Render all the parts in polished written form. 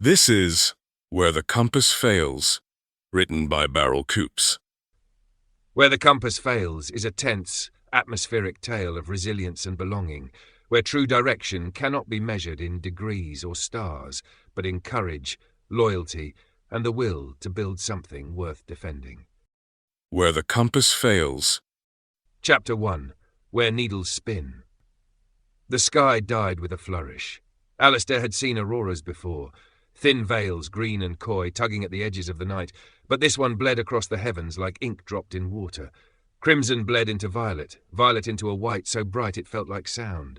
This is Where the Compass Fails, written by Barrel Coops. Where the Compass Fails is a tense, atmospheric tale of resilience and belonging, where true direction cannot be measured in degrees or stars, but in courage, loyalty, and the will to build something worth defending. Where the Compass Fails. Chapter 1. Where Needles Spin. The sky died with a flourish. Alistair had seen auroras before, thin veils, green and coy, tugging at the edges of the night, but this one bled across the heavens like ink dropped in water. Crimson bled into violet, violet into a white so bright it felt like sound.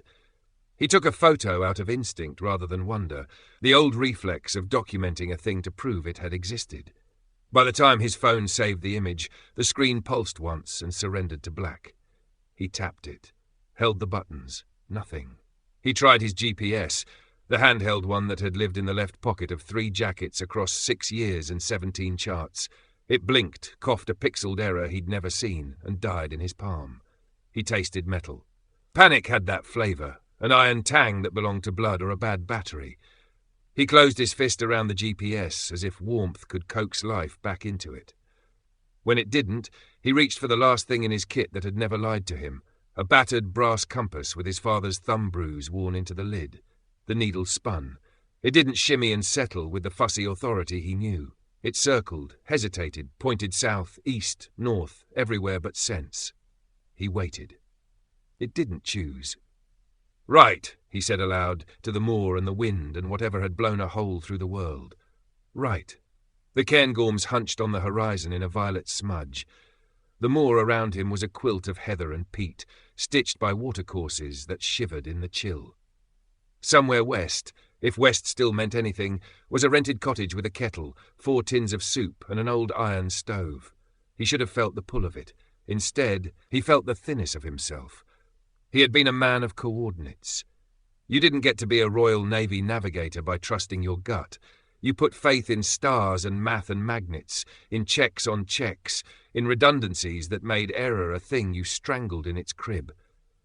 He took a photo out of instinct rather than wonder, the old reflex of documenting a thing to prove it had existed. By the time his phone saved the image, the screen pulsed once and surrendered to black. He tapped it, held the buttons, nothing. He tried his GPS, the handheld one that had lived in the left pocket of 3 jackets across 6 years and 17 charts. It blinked, coughed a pixeled error he'd never seen, and died in his palm. He tasted metal. Panic had that flavour, an iron tang that belonged to blood or a bad battery. He closed his fist around the GPS as if warmth could coax life back into it. When it didn't, he reached for the last thing in his kit that had never lied to him, a battered brass compass with his father's thumb bruise worn into the lid. The needle spun. It didn't shimmy and settle with the fussy authority he knew. It circled, hesitated, pointed south, east, north, everywhere but sense. He waited. It didn't choose. "Right," he said aloud, to the moor and the wind and whatever had blown a hole through the world. Right. The cairngorms hunched on the horizon in a violet smudge. The moor around him was a quilt of heather and peat, stitched by watercourses that shivered in the chill. Somewhere west, if west still meant anything, was a rented cottage with a kettle, 4 tins of soup, and an old iron stove. He should have felt the pull of it. Instead, he felt the thinness of himself. He had been a man of coordinates. You didn't get to be a Royal Navy navigator by trusting your gut. You put faith in stars and math and magnets, in checks on checks, in redundancies that made error a thing you strangled in its crib.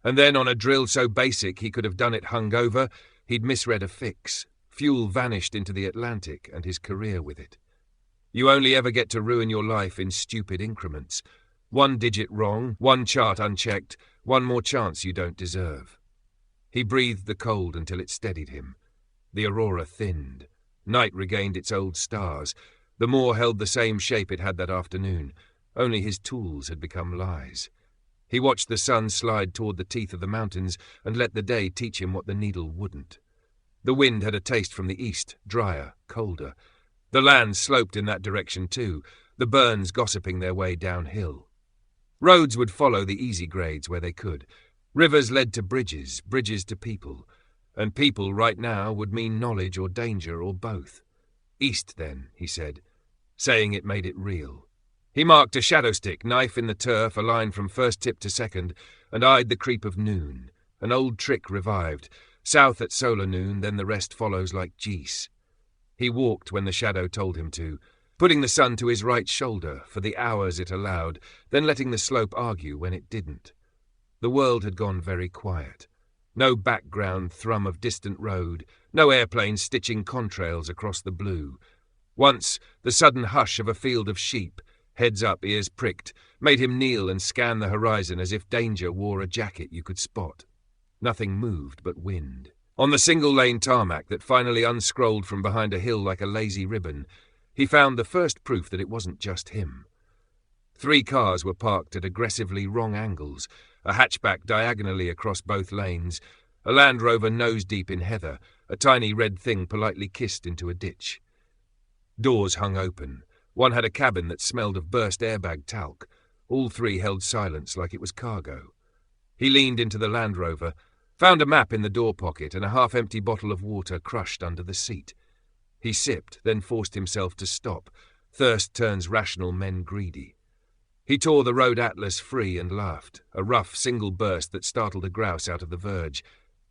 And then on a drill so basic he could have done it hungover, he'd misread a fix. Fuel vanished into the Atlantic and his career with it. You only ever get to ruin your life in stupid increments. 1 digit wrong, 1 chart unchecked, 1 more chance you don't deserve. He breathed the cold until it steadied him. The aurora thinned. Night regained its old stars. The moor held the same shape it had that afternoon. Only his tools had become lies. He watched the sun slide toward the teeth of the mountains and let the day teach him what the needle wouldn't. The wind had a taste from the east, drier, colder. The land sloped in that direction too, the burns gossiping their way downhill. Roads would follow the easy grades where they could. Rivers led to bridges, bridges to people. And people right now would mean knowledge or danger or both. East then, he said, saying it made it real. He marked a shadow stick, knife in the turf, a line from first tip to second, and eyed the creep of noon. An old trick revived. South at solar noon, then the rest follows like geese. He walked when the shadow told him to, putting the sun to his right shoulder for the hours it allowed, then letting the slope argue when it didn't. The world had gone very quiet. No background thrum of distant road, no airplanes stitching contrails across the blue. Once, the sudden hush of a field of sheep, heads up, ears pricked, made him kneel and scan the horizon as if danger wore a jacket you could spot. Nothing moved but wind. On the single-lane tarmac that finally unscrolled from behind a hill like a lazy ribbon, he found the first proof that it wasn't just him. 3 cars were parked at aggressively wrong angles, a hatchback diagonally across both lanes, a Land Rover nose-deep in heather, a tiny red thing politely kissed into a ditch. Doors hung open. One had a cabin that smelled of burst airbag talc. All 3 held silence like it was cargo. He leaned into the Land Rover, found a map in the door pocket and a half-empty bottle of water crushed under the seat. He sipped, then forced himself to stop. Thirst turns rational men greedy. He tore the road atlas free and laughed, a rough single burst that startled a grouse out of the verge.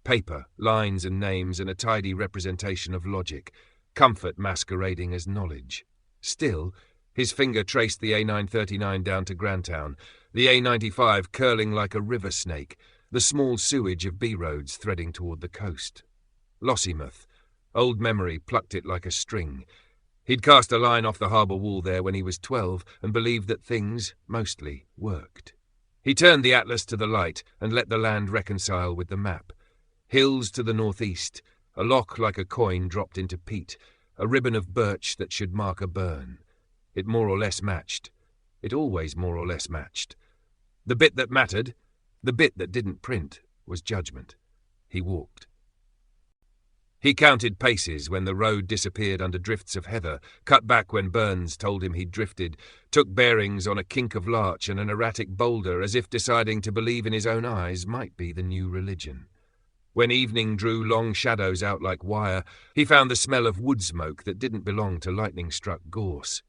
Paper, lines and names, and a tidy representation of logic, comfort masquerading as knowledge. Still, his finger traced the A939 down to Grantown, the A95 curling like a river snake, the small sewage of B-roads threading toward the coast. Lossiemouth, Old memory plucked it like a string. He'd cast a line off the harbour wall there when he was 12 and believed that things, mostly, worked. He turned the atlas to the light and let the land reconcile with the map. Hills to the northeast, a loch like a coin dropped into peat, a ribbon of birch that should mark a burn. It more or less matched. It always more or less matched. The bit that mattered, the bit that didn't print, was judgment. He walked. He counted paces when the road disappeared under drifts of heather, cut back when Burns told him he'd drifted, took bearings on a kink of larch and an erratic boulder as if deciding to believe in his own eyes might be the new religion. When evening drew long shadows out like wire, he found the smell of wood smoke that didn't belong to lightning-struck gorse.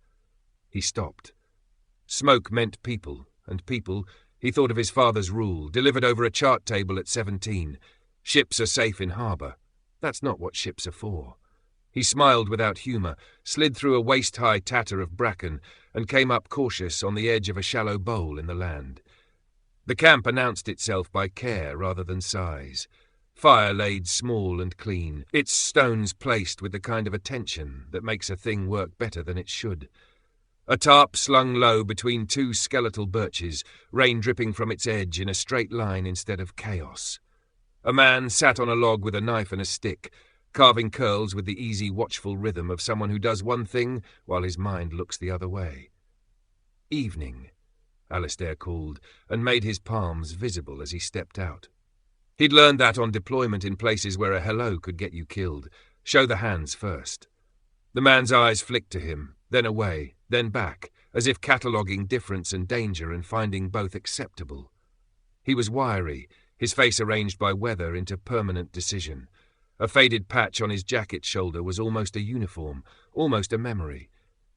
He stopped. Smoke meant people, and people, he thought of his father's rule, delivered over a chart table at 17. Ships are safe in harbour. That's not what ships are for. He smiled without humour, slid through a waist-high tatter of bracken, and came up cautious on the edge of a shallow bowl in the land. The camp announced itself by care rather than size. Fire laid small and clean, its stones placed with the kind of attention that makes a thing work better than it should. A tarp slung low between two skeletal birches, rain dripping from its edge in a straight line instead of chaos. A man sat on a log with a knife and a stick, carving curls with the easy, watchful rhythm of someone who does one thing while his mind looks the other way. "Evening," Alistair called, and made his palms visible as he stepped out. He'd learned that on deployment in places where a hello could get you killed. Show the hands first. The man's eyes flicked to him, then away, then back, as if cataloguing difference and danger and finding both acceptable. He was wiry, his face arranged by weather into permanent decision. A faded patch on his jacket shoulder was almost a uniform, almost a memory.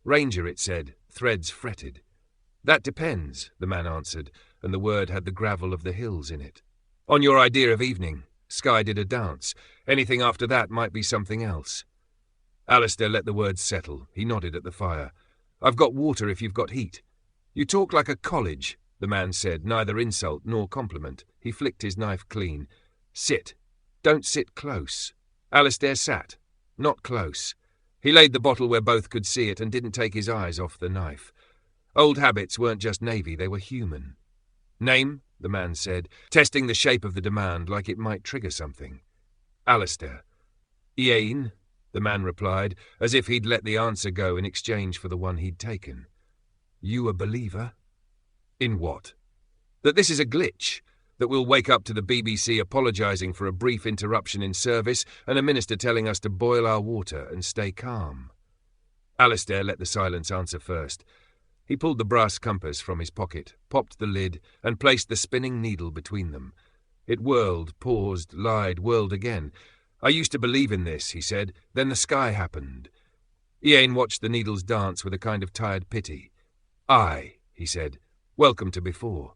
Ranger, it said, threads fretted. "That depends," the man answered, and the word had the gravel of the hills in it. "On your idea of evening, Skye did a dance. Anything after that might be something else." Alistair let the words settle. He nodded at the fire. "I've got water if you've got heat." "You talk like a college," the man said, neither insult nor compliment. He flicked his knife clean. "Sit. Don't sit close." Alistair sat. Not close. He laid the bottle where both could see it and didn't take his eyes off the knife. Old habits weren't just navy, they were human. "Name?" the man said, testing the shape of the demand like it might trigger something. "Alistair." "Ian," the man replied, as if he'd let the answer go in exchange for the one he'd taken. "You a believer?" "In what?" "That this is a glitch, that we'll wake up to the BBC apologising for a brief interruption in service and a minister telling us to boil our water and stay calm." Alistair let the silence answer first. He pulled the brass compass from his pocket, popped the lid, and placed the spinning needle between them. It whirled, paused, lied, whirled again. "I used to believe in this," he said. "Then the sky happened." Ian watched the needles dance with a kind of tired pity. "Aye," he said. "Welcome to before."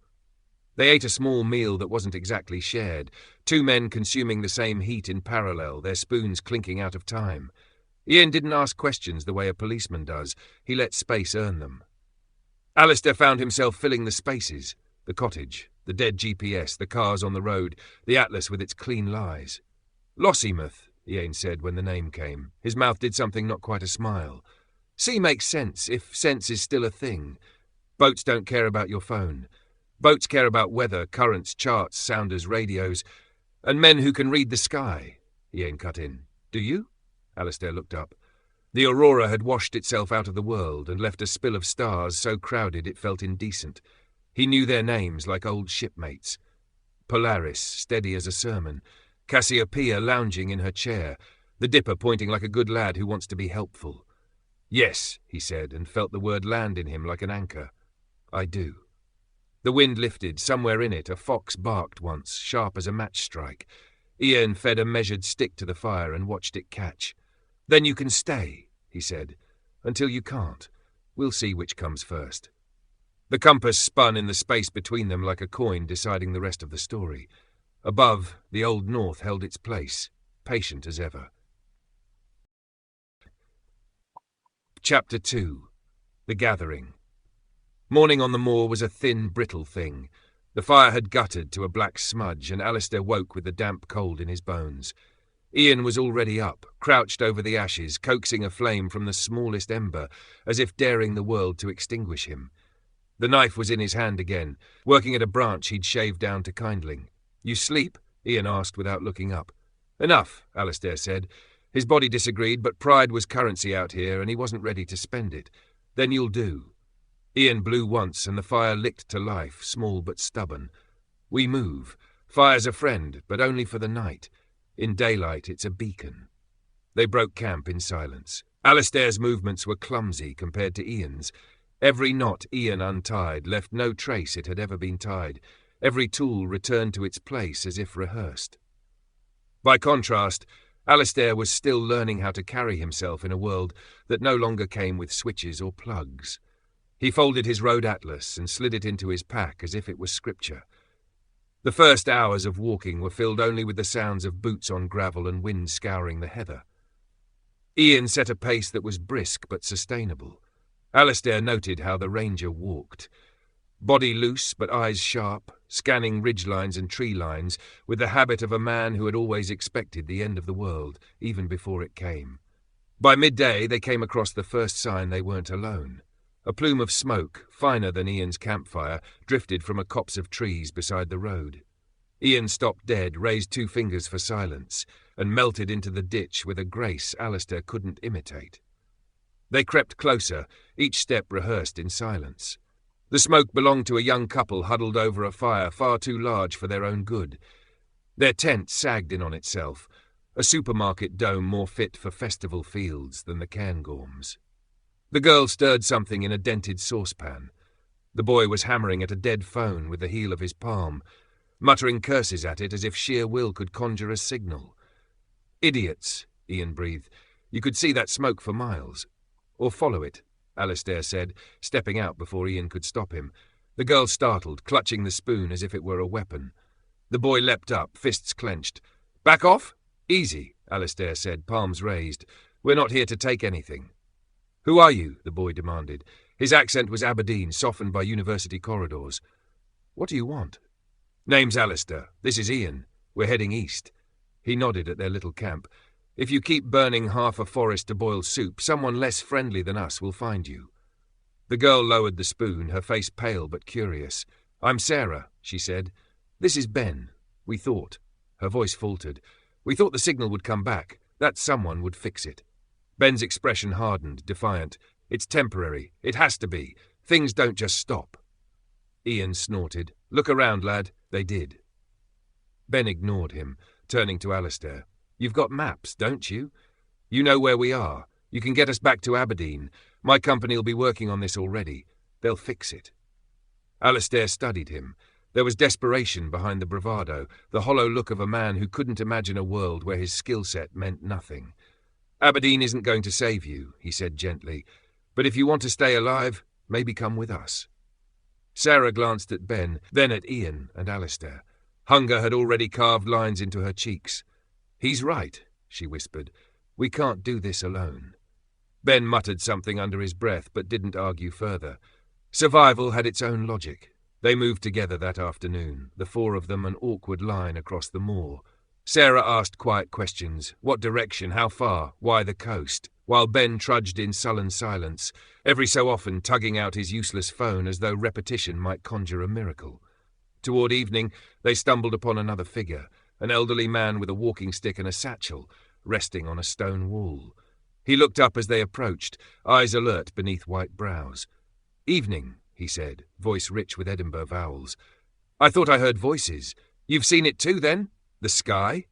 They ate a small meal that wasn't exactly shared, two men consuming the same heat in parallel, their spoons clinking out of time. Ian didn't ask questions the way a policeman does. He let space earn them. Alistair found himself filling the spaces, the cottage, the dead GPS, the cars on the road, the atlas with its clean lies. "Lossiemouth," Ian said when the name came. His mouth did something not quite a smile. "Sea makes sense, if sense is still a thing. Boats don't care about your phone. Boats care about weather, currents, charts, sounders, radios, and men who can read the sky," Ian cut in. "Do you?" Alistair looked up. The aurora had washed itself out of the world and left a spill of stars so crowded it felt indecent. He knew their names like old shipmates. Polaris, steady as a sermon. Cassiopeia lounging in her chair. The Dipper pointing like a good lad who wants to be helpful. "Yes," he said, and felt the word land in him like an anchor. "I do." The wind lifted. Somewhere in it, a fox barked once, sharp as a match strike. Ian fed a measured stick to the fire and watched it catch. "Then you can stay," he said. "Until you can't. We'll see which comes first." The compass spun in the space between them like a coin deciding the rest of the story. Above, the Old North held its place, patient as ever. Chapter 2. The Gathering. Morning on the moor was a thin, brittle thing. The fire had guttered to a black smudge, and Alistair woke with the damp cold in his bones. Ian was already up, crouched over the ashes, coaxing a flame from the smallest ember, as if daring the world to extinguish him. The knife was in his hand again, working at a branch he'd shaved down to kindling. "You sleep?" Ian asked without looking up. "Enough," Alistair said. His body disagreed, but pride was currency out here, and he wasn't ready to spend it. "Then you'll do." Ian blew once, and the fire licked to life, small but stubborn. "We move. Fire's a friend, but only for the night. In daylight, it's a beacon." They broke camp in silence. Alistair's movements were clumsy compared to Ian's. Every knot Ian untied left no trace it had ever been tied. Every tool returned to its place as if rehearsed. By contrast, Alistair was still learning how to carry himself in a world that no longer came with switches or plugs. He folded his road atlas and slid it into his pack as if it was scripture. The first hours of walking were filled only with the sounds of boots on gravel and wind scouring the heather. Ian set a pace that was brisk but sustainable. Alistair noted how the ranger walked. Body loose but eyes sharp, scanning ridgelines and tree lines with the habit of a man who had always expected the end of the world, even before it came. By midday they came across the first sign they weren't alone. A plume of smoke, finer than Ian's campfire, drifted from a copse of trees beside the road. Ian stopped dead, raised 2 fingers for silence, and melted into the ditch with a grace Alistair couldn't imitate. They crept closer, each step rehearsed in silence. The smoke belonged to a young couple huddled over a fire far too large for their own good. Their tent sagged in on itself, a supermarket dome more fit for festival fields than the Cairngorms. The girl stirred something in a dented saucepan. The boy was hammering at a dead phone with the heel of his palm, muttering curses at it as if sheer will could conjure a signal. "Idiots," Ian breathed. "You could see that smoke for miles." "Or follow it," Alistair said, stepping out before Ian could stop him. The girl startled, clutching the spoon as if it were a weapon. The boy leapt up, fists clenched. "Back off?" "Easy," Alistair said, palms raised. "We're not here to take anything." "Who are you?" the boy demanded. His accent was Aberdeen, softened by university corridors. "What do you want?" "Name's Alistair. This is Ian. We're heading east." He nodded at their little camp. "If you keep burning half a forest to boil soup, someone less friendly than us will find you." The girl lowered the spoon, her face pale but curious. "I'm Sarah," she said. "This is Ben. We thought." Her voice faltered. "We thought the signal would come back, that someone would fix it." Ben's expression hardened, defiant. "It's temporary. It has to be. Things don't just stop." Ian snorted. "Look around, lad." They did. Ben ignored him, turning to Alistair. "You've got maps, don't you? You know where we are. You can get us back to Aberdeen. My company'll be working on this already. They'll fix it." Alistair studied him. There was desperation behind the bravado, the hollow look of a man who couldn't imagine a world where his skill set meant nothing. "Aberdeen isn't going to save you," he said gently. "But if you want to stay alive, maybe come with us." Sarah glanced at Ben, then at Ian and Alistair. Hunger had already carved lines into her cheeks. "He's right," she whispered. "We can't do this alone." Ben muttered something under his breath, but didn't argue further. Survival had its own logic. They moved together that afternoon, the 4 of them an awkward line across the moor. Sarah asked quiet questions. What direction? How far? Why the coast? While Ben trudged in sullen silence, every so often tugging out his useless phone as though repetition might conjure a miracle. Toward evening, they stumbled upon another figure, an elderly man with a walking stick and a satchel, resting on a stone wall. He looked up as they approached, eyes alert beneath white brows. "Evening," he said, voice rich with Edinburgh vowels. "I thought I heard voices. You've seen it too, then? The sky?"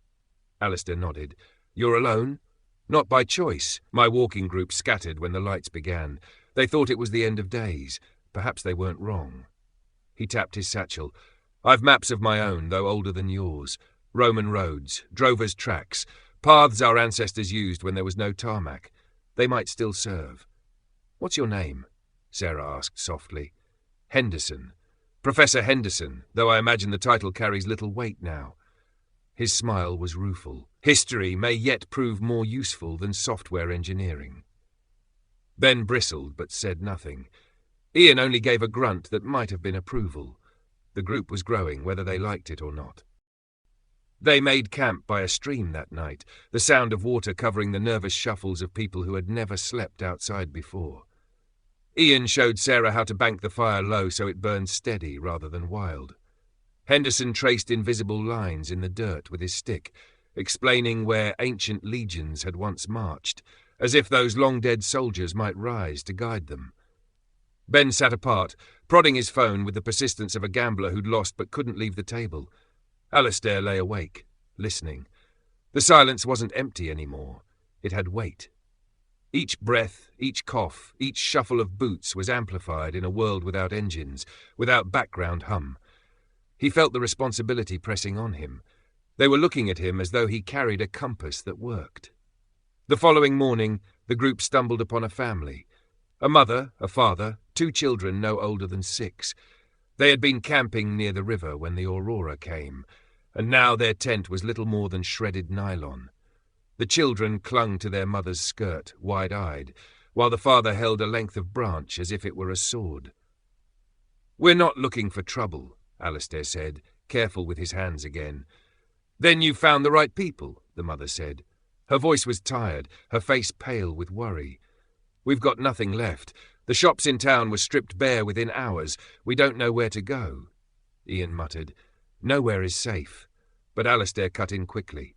Alistair nodded. "You're alone?" "Not by choice. My walking group scattered when the lights began. They thought it was the end of days. Perhaps they weren't wrong." He tapped his satchel. "I've maps of my own, though older than yours. Roman roads, drovers' tracks, paths our ancestors used when there was no tarmac. They might still serve." "What's your name?" Sarah asked softly. "Henderson. Professor Henderson, though I imagine the title carries little weight now." His smile was rueful. "History may yet prove more useful than software engineering." Ben bristled but said nothing. Ian only gave a grunt that might have been approval. The group was growing, whether they liked it or not. They made camp by a stream that night, the sound of water covering the nervous shuffles of people who had never slept outside before. Ian showed Sarah how to bank the fire low so it burned steady rather than wild. Henderson traced invisible lines in the dirt with his stick, explaining where ancient legions had once marched, as if those long-dead soldiers might rise to guide them. Ben sat apart, prodding his phone with the persistence of a gambler who'd lost but couldn't leave the table. Alistair lay awake, listening. The silence wasn't empty anymore. It had weight. Each breath, each cough, each shuffle of boots was amplified in a world without engines, without background hum. He felt the responsibility pressing on him. They were looking at him as though he carried a compass that worked. The following morning, the group stumbled upon a family. A mother, a father, 2 children no older than 6. They had been camping near the river when the aurora came, and now their tent was little more than shredded nylon. The children clung to their mother's skirt, wide-eyed, while the father held a length of branch as if it were a sword. "We're not looking for trouble," Alistair said, careful with his hands again. "Then you found the right people," the mother said. Her voice was tired, her face pale with worry. "We've got nothing left. The shops in town were stripped bare within hours. We don't know where to go." Ian muttered. "Nowhere is safe." But Alistair cut in quickly.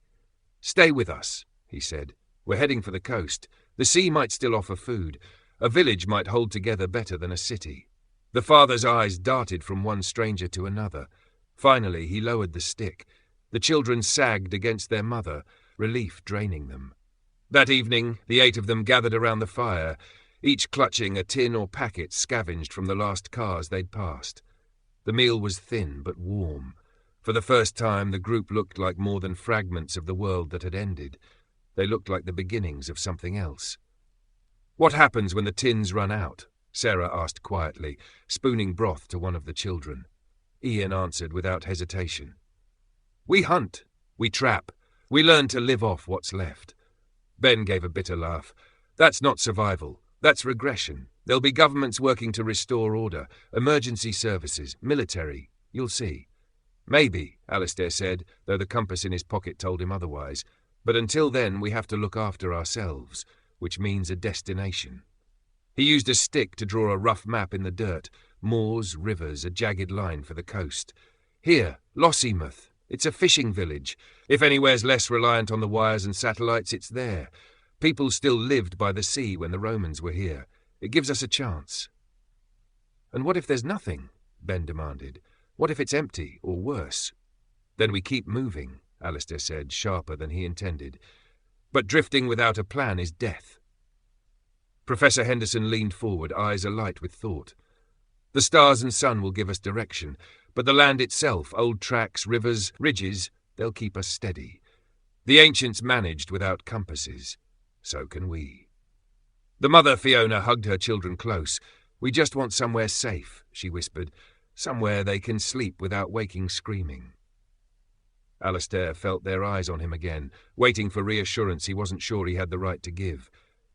"Stay with us," he said. "We're heading for the coast. The sea might still offer food. A village might hold together better than a city." The father's eyes darted from one stranger to another. Finally, he lowered the stick. The children sagged against their mother, relief draining them. That evening, the 8 of them gathered around the fire, each clutching a tin or packet scavenged from the last cars they'd passed. The meal was thin but warm. For the first time, the group looked like more than fragments of the world that had ended. They looked like the beginnings of something else. "What happens when the tins run out?" Sarah asked quietly, spooning broth to one of the children. Ian answered without hesitation. "We hunt. We trap. We learn to live off what's left." Ben gave a bitter laugh. "That's not survival. That's regression. There'll be governments working to restore order, emergency services, military. You'll see." "Maybe," Alistair said, though the compass in his pocket told him otherwise. "But until then we have to look after ourselves, which means a destination." He used a stick to draw a rough map in the dirt, moors, rivers, a jagged line for the coast. "Here, Lossiemouth. It's a fishing village. If anywhere's less reliant on the wires and satellites, it's there. People still lived by the sea when the Romans were here. It gives us a chance." "And what if there's nothing?" Ben demanded. "What if it's empty, or worse?" "Then we keep moving," Alistair said, sharper than he intended. "But drifting without a plan is death." Professor Henderson leaned forward, eyes alight with thought. "The stars and sun will give us direction, but the land itself, old tracks, rivers, ridges, they'll keep us steady. The ancients managed without compasses. So can we." The mother, Fiona, hugged her children close. "We just want somewhere safe," she whispered. "Somewhere they can sleep without waking screaming." Alistair felt their eyes on him again, waiting for reassurance he wasn't sure he had the right to give.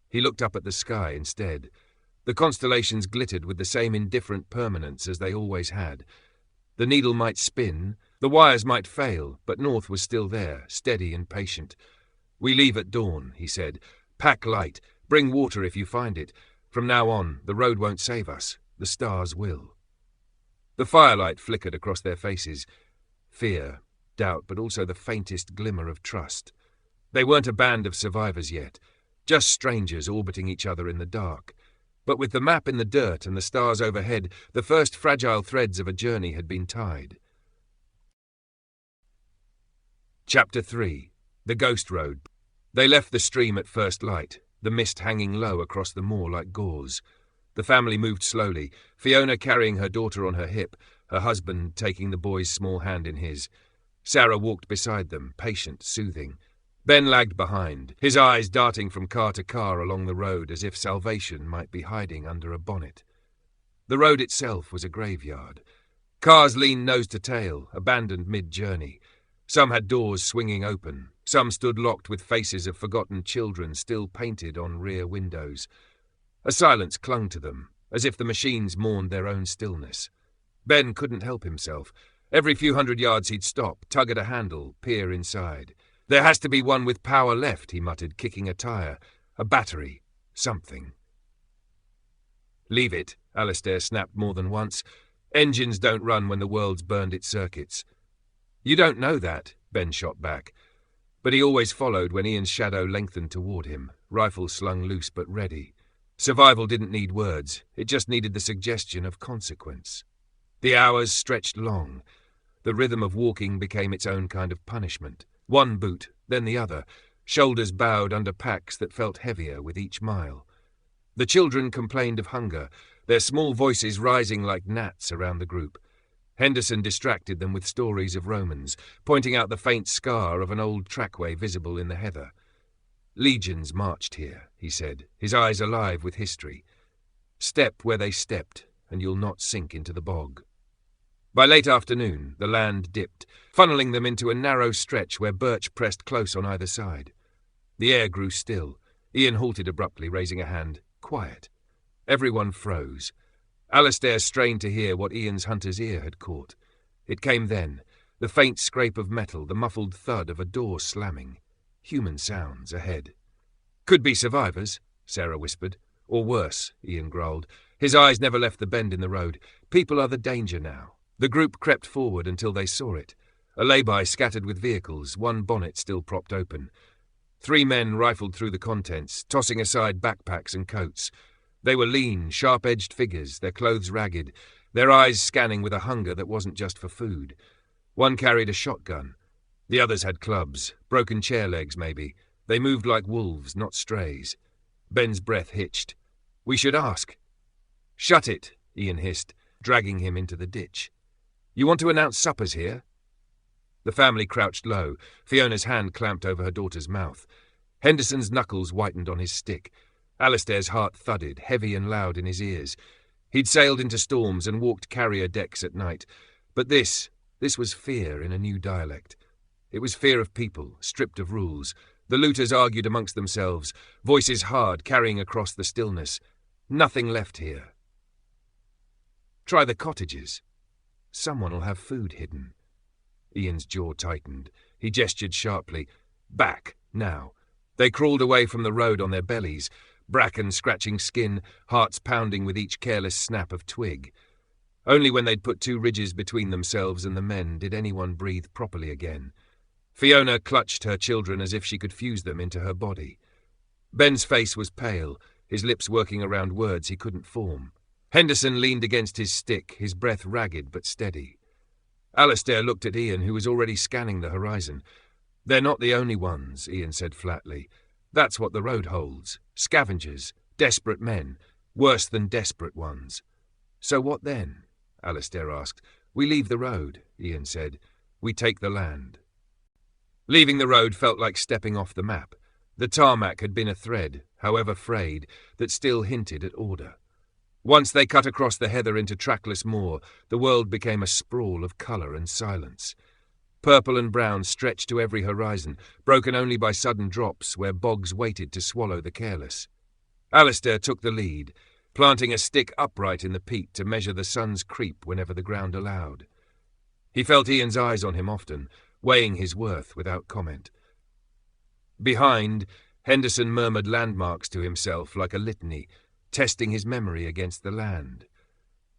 He looked up at the sky instead. The constellations glittered with the same indifferent permanence as they always had. The needle might spin, the wires might fail, but north was still there, steady and patient. "We leave at dawn," he said. "Pack light. Bring water if you find it. From now on, the road won't save us. The stars will." The firelight flickered across their faces. Fear, doubt, but also the faintest glimmer of trust. They weren't a band of survivors yet, just strangers orbiting each other in the dark. But with the map in the dirt and the stars overhead, the first fragile threads of a journey had been tied. Chapter 3. The Ghost Road. They left the stream at first light, the mist hanging low across the moor like gauze. The family moved slowly, Fiona carrying her daughter on her hip, her husband taking the boy's small hand in his. Sarah walked beside them, patient, soothing. Ben lagged behind, his eyes darting from car to car along the road as if salvation might be hiding under a bonnet. The road itself was a graveyard. Cars leaned nose to tail, abandoned mid-journey. Some had doors swinging open, some stood locked with faces of forgotten children still painted on rear windows. A silence clung to them, as if the machines mourned their own stillness. Ben couldn't help himself. Every few hundred yards he'd stop, tug at a handle, peer inside. There has to be one with power left, he muttered, kicking a tire. A battery. Something. Leave it, Alistair snapped more than once. Engines don't run when the world's burned its circuits. You don't know that, Ben shot back. But he always followed when Ian's shadow lengthened toward him, rifle slung loose but ready. Survival didn't need words, it just needed the suggestion of consequence. The hours stretched long. The rhythm of walking became its own kind of punishment. One boot, then the other, shoulders bowed under packs that felt heavier with each mile. The children complained of hunger, their small voices rising like gnats around the group. Henderson distracted them with stories of Romans, pointing out the faint scar of an old trackway visible in the heather. Legions marched here, he said, his eyes alive with history. Step where they stepped, and you'll not sink into the bog. By late afternoon, the land dipped, funneling them into a narrow stretch where birch pressed close on either side. The air grew still. Ian halted abruptly, raising a hand. Quiet. Everyone froze. Alistair strained to hear what Ian's hunter's ear had caught. It came then, the faint scrape of metal, the muffled thud of a door slamming. Human sounds ahead. Could be survivors, Sarah whispered. Or worse, Ian growled. His eyes never left the bend in the road. People are the danger now. The group crept forward until they saw it. A lay-by scattered with vehicles, one bonnet still propped open. 3 men rifled through the contents, tossing aside backpacks and coats. They were lean, sharp-edged figures, their clothes ragged, their eyes scanning with a hunger that wasn't just for food. One carried a shotgun. The others had clubs, broken chair legs maybe. They moved like wolves, not strays. Ben's breath hitched. We should ask. Shut it, Ian hissed, dragging him into the ditch. You want to announce suppers here? The family crouched low, Fiona's hand clamped over her daughter's mouth. Henderson's knuckles whitened on his stick. Alistair's heart thudded, heavy and loud in his ears. He'd sailed into storms and walked carrier decks at night. But this was fear in a new dialect. It was fear of people, stripped of rules. The looters argued amongst themselves, voices hard, carrying across the stillness. Nothing left here. Try the cottages. Someone'll have food hidden. Ian's jaw tightened. He gestured sharply. Back, now. They crawled away from the road on their bellies, bracken scratching skin, hearts pounding with each careless snap of twig. Only when they'd put 2 ridges between themselves and the men did anyone breathe properly again. Fiona clutched her children as if she could fuse them into her body. Ben's face was pale, his lips working around words he couldn't form. Henderson leaned against his stick, his breath ragged but steady. Alistair looked at Ian, who was already scanning the horizon. They're not the only ones, Ian said flatly. That's what the road holds. Scavengers, desperate men, worse than desperate ones. So what then? Alistair asked. We leave the road, Ian said. We take the land. Leaving the road felt like stepping off the map. The tarmac had been a thread, however frayed, that still hinted at order. Once they cut across the heather into trackless moor, the world became a sprawl of colour and silence. Purple and brown stretched to every horizon, broken only by sudden drops where bogs waited to swallow the careless. Alistair took the lead, planting a stick upright in the peat to measure the sun's creep whenever the ground allowed. He felt Ian's eyes on him often, weighing his worth without comment. Behind, Henderson murmured landmarks to himself like a litany, testing his memory against the land.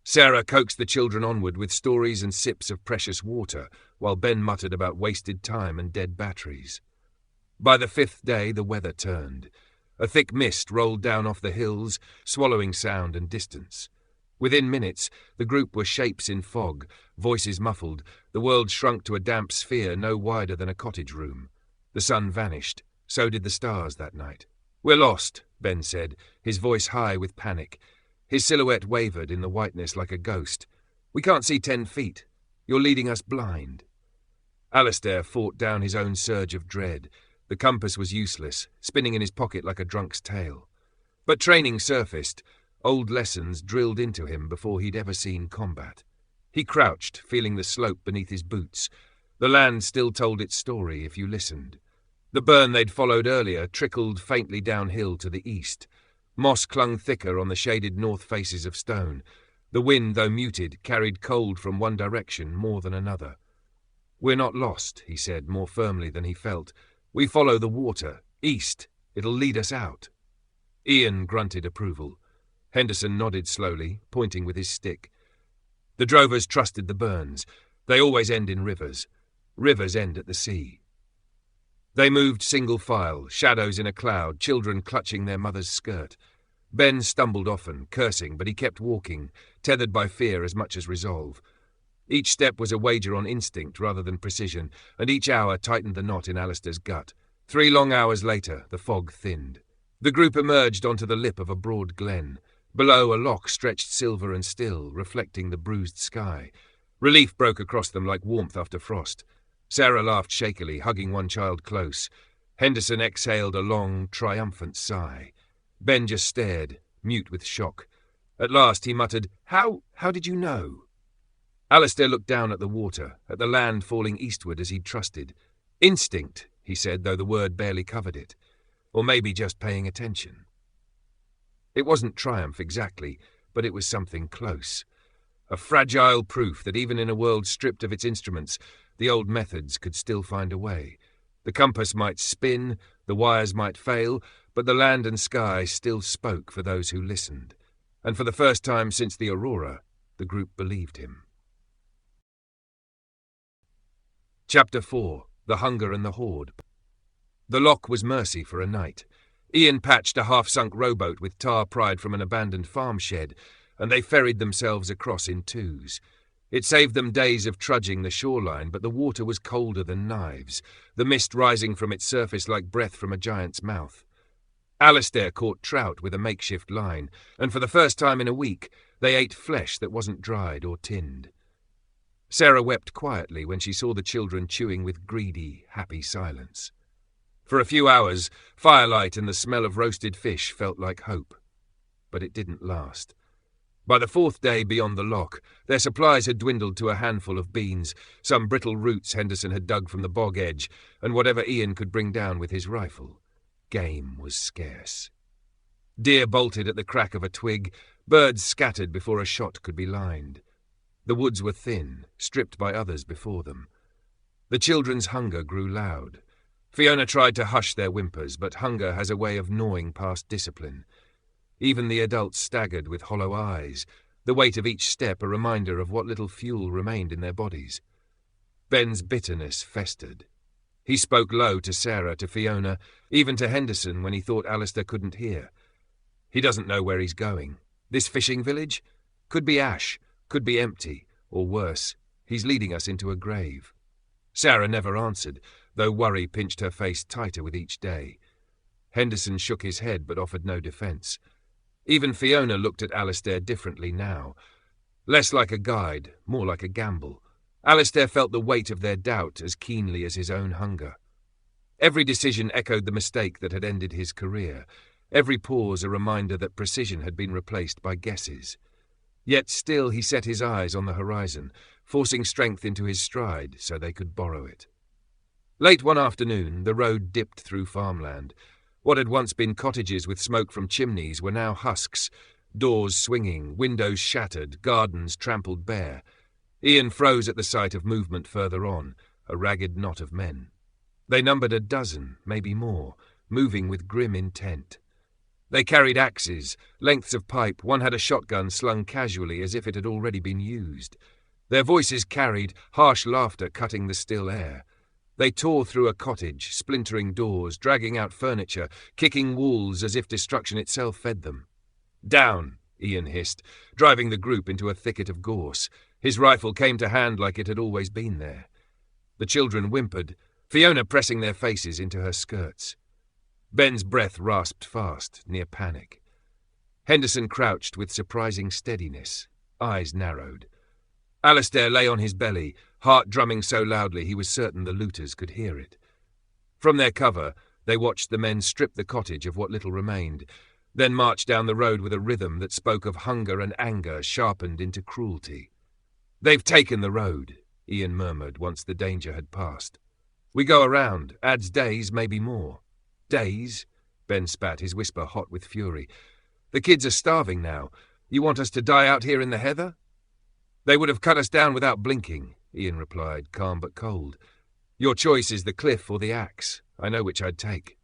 Sarah coaxed the children onward with stories and sips of precious water, while Ben muttered about wasted time and dead batteries. By the 5th day, the weather turned. A thick mist rolled down off the hills, swallowing sound and distance. Within minutes, the group were shapes in fog, voices muffled. The world shrunk to a damp sphere no wider than a cottage room. The sun vanished. So did the stars that night. We're lost, Ben said, his voice high with panic. His silhouette wavered in the whiteness like a ghost. We can't see 10 feet. You're leading us blind. Alistair fought down his own surge of dread. The compass was useless, spinning in his pocket like a drunk's tail. But training surfaced, old lessons drilled into him before he'd ever seen combat. He crouched, feeling the slope beneath his boots. The land still told its story if you listened. The burn they'd followed earlier trickled faintly downhill to the east. Moss clung thicker on the shaded north faces of stone. The wind, though muted, carried cold from one direction more than another. "We're not lost," he said, more firmly than he felt. "We follow the water, east. It'll lead us out." Ian grunted approval. Henderson nodded slowly, pointing with his stick. The drovers trusted the burns. They always end in rivers. Rivers end at the sea. They moved single file, shadows in a cloud, children clutching their mother's skirt. Ben stumbled often, cursing, but he kept walking, tethered by fear as much as resolve. Each step was a wager on instinct rather than precision, and each hour tightened the knot in Alistair's gut. 3 long hours later, the fog thinned. The group emerged onto the lip of a broad glen. Below, a loch stretched silver and still, reflecting the bruised sky. Relief broke across them like warmth after frost. Sarah laughed shakily, hugging one child close. Henderson exhaled a long, triumphant sigh. Ben just stared, mute with shock. At last he muttered, How did you know?" Alistair looked down at the water, at the land falling eastward as he'd trusted. "Instinct," he said, though the word barely covered it. Or maybe just paying attention. It wasn't triumph exactly, but it was something close. A fragile proof that even in a world stripped of its instruments, the old methods could still find a way. The compass might spin, the wires might fail, but the land and sky still spoke for those who listened. And for the first time since the Aurora, the group believed him. Chapter 4. The Hunger and the Horde. The loch was mercy for a night. Ian patched a half-sunk rowboat with tar pried from an abandoned farm shed, and they ferried themselves across in twos. It saved them days of trudging the shoreline, but the water was colder than knives, the mist rising from its surface like breath from a giant's mouth. Alistair caught trout with a makeshift line, and for the first time in a week, they ate flesh that wasn't dried or tinned. Sarah wept quietly when she saw the children chewing with greedy, happy silence. For a few hours, firelight and the smell of roasted fish felt like hope. But it didn't last. By the 4th day beyond the loch, their supplies had dwindled to a handful of beans, some brittle roots Henderson had dug from the bog edge, and whatever Ian could bring down with his rifle. Game was scarce. Deer bolted at the crack of a twig, birds scattered before a shot could be lined. The woods were thin, stripped by others before them. The children's hunger grew loud. Fiona tried to hush their whimpers, but hunger has a way of gnawing past discipline. Even the adults staggered with hollow eyes, the weight of each step a reminder of what little fuel remained in their bodies. Ben's bitterness festered. He spoke low to Sarah, to Fiona, even to Henderson when he thought Alistair couldn't hear. He doesn't know where he's going. This fishing village? Could be ash, could be empty, or worse, he's leading us into a grave. Sarah never answered, though worry pinched her face tighter with each day. Henderson shook his head but offered no defence. Even Fiona looked at Alistair differently now. Less like a guide, more like a gamble. Alistair felt the weight of their doubt as keenly as his own hunger. Every decision echoed the mistake that had ended his career. Every pause a reminder that precision had been replaced by guesses. Yet still he set his eyes on the horizon, forcing strength into his stride so they could borrow it. Late one afternoon, the road dipped through farmland. What had once been cottages with smoke from chimneys were now husks, doors swinging, windows shattered, gardens trampled bare. Ian froze at the sight of movement further on, a ragged knot of men. They numbered a dozen, maybe more, moving with grim intent. They carried axes, lengths of pipe, one had a shotgun slung casually as if it had already been used. Their voices carried, harsh laughter cutting the still air. They tore through a cottage, splintering doors, dragging out furniture, kicking walls as if destruction itself fed them. "Down," Ian hissed, driving the group into a thicket of gorse. His rifle came to hand like it had always been there. The children whimpered, Fiona pressing their faces into her skirts. Ben's breath rasped fast, near panic. Henderson crouched with surprising steadiness, eyes narrowed. Alistair lay on his belly, heart drumming so loudly he was certain the looters could hear it. From their cover, they watched the men strip the cottage of what little remained, then march down the road with a rhythm that spoke of hunger and anger sharpened into cruelty. "They've taken the road," Ian murmured once the danger had passed. "We go around, adds days, maybe more." "Days?" Ben spat, his whisper hot with fury. "The kids are starving now. You want us to die out here in the heather?" "They would have cut us down without blinking," Ian replied, calm but cold. "Your choice is the cliff or the axe. I know which I'd take."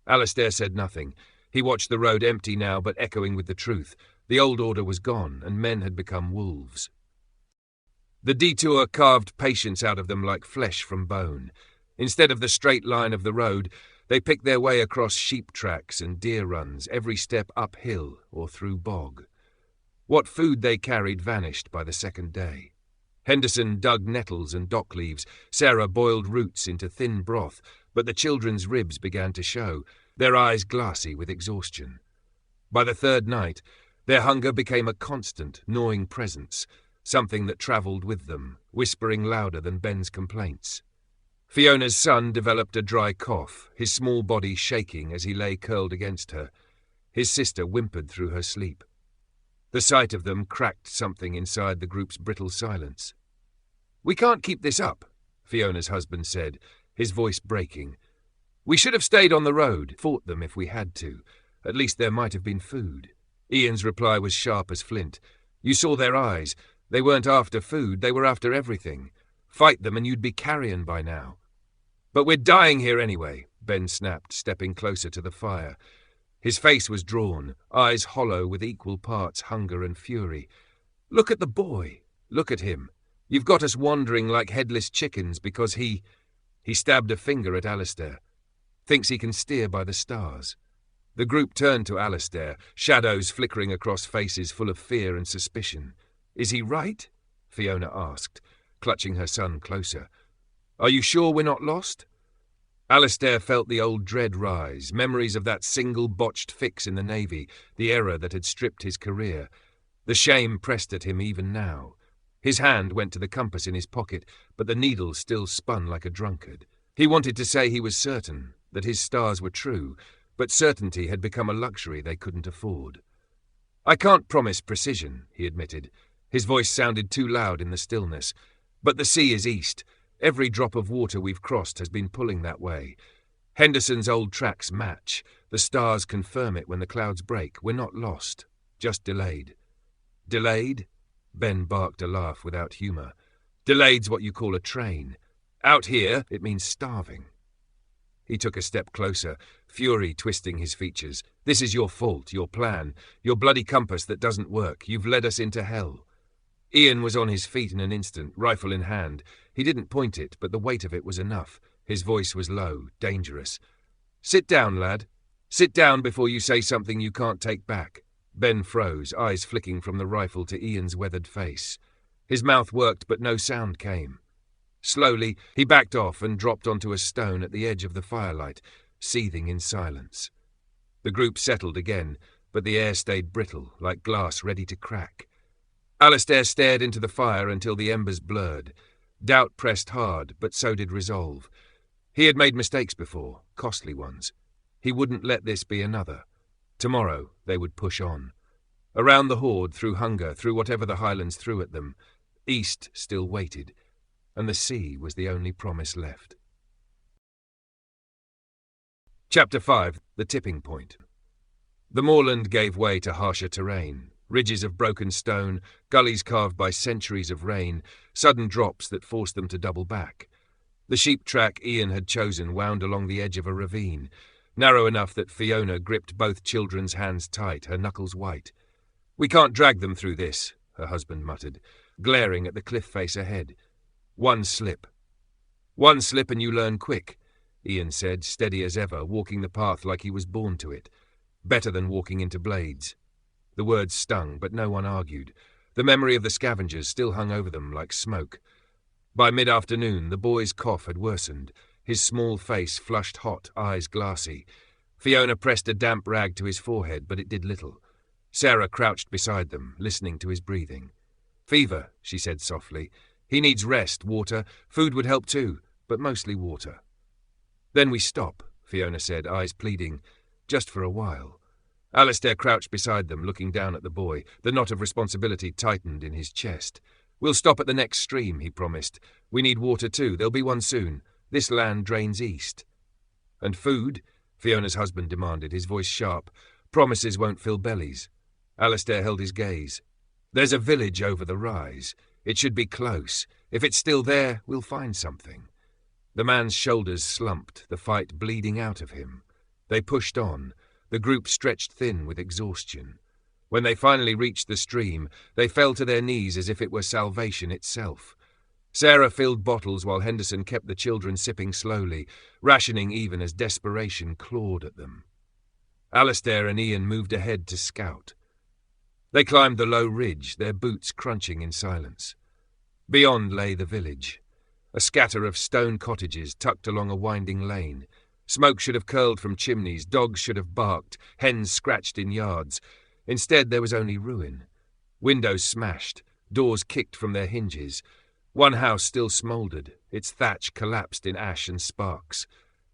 Alistair said nothing. He watched the road empty now, but echoing with the truth. The old order was gone, and men had become wolves. The detour carved patience out of them like flesh from bone. Instead of the straight line of the road, they picked their way across sheep tracks and deer runs, every step uphill or through bog. What food they carried vanished by the second day. Henderson dug nettles and dock leaves. Sarah boiled roots into thin broth, but the children's ribs began to show, their eyes glassy with exhaustion. By the third night, their hunger became a constant, gnawing presence, something that travelled with them, whispering louder than Ben's complaints. Fiona's son developed a dry cough, his small body shaking as he lay curled against her. His sister whimpered through her sleep. The sight of them cracked something inside the group's brittle silence. "We can't keep this up," Fiona's husband said, his voice breaking. "We should have stayed on the road, fought them if we had to. At least there might have been food." Ian's reply was sharp as flint. "You saw their eyes. They weren't after food, they were after everything. Fight them and you'd be carrion by now." "But we're dying here anyway," Ben snapped, stepping closer to the fire. His face was drawn, eyes hollow with equal parts hunger and fury. "Look at the boy. Look at him. You've got us wandering like headless chickens because he stabbed a finger at Alistair. Thinks he can steer by the stars." The group turned to Alistair, shadows flickering across faces full of fear and suspicion. "Is he right?" Fiona asked, clutching her son closer. "Are you sure we're not lost?" Alistair felt the old dread rise, memories of that single botched fix in the Navy, the error that had stripped his career. The shame pressed at him even now. His hand went to the compass in his pocket, but the needle still spun like a drunkard. He wanted to say he was certain, that his stars were true, but certainty had become a luxury they couldn't afford. "I can't promise precision," he admitted. His voice sounded too loud in the stillness. "But the sea is east. Every drop of water we've crossed has been pulling that way. Henderson's old tracks match. The stars confirm it when the clouds break. We're not lost, just delayed." "Delayed?" Ben barked a laugh without humour. "Delayed's what you call a train. Out here, it means starving." He took a step closer, fury twisting his features. "This is your fault, your plan, your bloody compass that doesn't work. You've led us into hell." Ian was on his feet in an instant, rifle in hand. He didn't point it, but the weight of it was enough. His voice was low, dangerous. "Sit down, lad. Sit down before you say something you can't take back." Ben froze, eyes flicking from the rifle to Ian's weathered face. His mouth worked, but no sound came. Slowly, he backed off and dropped onto a stone at the edge of the firelight, seething in silence. The group settled again, but the air stayed brittle, like glass ready to crack. Alistair stared into the fire until the embers blurred. Doubt pressed hard, but so did resolve. He had made mistakes before, costly ones. He wouldn't let this be another. Tomorrow they would push on. Around the horde, through hunger, through whatever the Highlands threw at them. East still waited, and the sea was the only promise left. Chapter 5. The Tipping Point. The moorland gave way to harsher terrain. Ridges of broken stone, gullies carved by centuries of rain, sudden drops that forced them to double back. The sheep track Ian had chosen wound along the edge of a ravine, narrow enough that Fiona gripped both children's hands tight, her knuckles white. "We can't drag them through this," her husband muttered, glaring at the cliff face ahead. One slip and you learn quick," Ian said, steady as ever, walking the path like he was born to it. Better than walking into blades. The words stung, but no one argued. The memory of the scavengers still hung over them like smoke. By mid-afternoon, the boy's cough had worsened, his small face flushed hot, eyes glassy. Fiona pressed a damp rag to his forehead, but it did little. Sarah crouched beside them, listening to his breathing. "Fever," she said softly. "He needs rest, water. Food would help too, but mostly water." "Then we stop," Fiona said, eyes pleading. "Just for a while." Alistair crouched beside them, looking down at the boy. The knot of responsibility tightened in his chest. "We'll stop at the next stream," he promised. "We need water too. There'll be one soon. This land drains east." "And food?" Fiona's husband demanded, his voice sharp. "Promises won't fill bellies." Alistair held his gaze. There's a village over the rise. It should be close. If it's still there, we'll find something. The man's shoulders slumped, the fight bleeding out of him. They pushed on, the group stretched thin with exhaustion. When they finally reached the stream, they fell to their knees as if it were salvation itself. Sarah filled bottles while Henderson kept the children sipping slowly, rationing even as desperation clawed at them. Alistair and Ian moved ahead to scout. They climbed the low ridge, their boots crunching in silence. Beyond lay the village, a scatter of stone cottages tucked along a winding lane. Smoke should have curled from chimneys, dogs should have barked, hens scratched in yards. Instead, there was only ruin. Windows smashed, doors kicked from their hinges. One house still smouldered, its thatch collapsed in ash and sparks.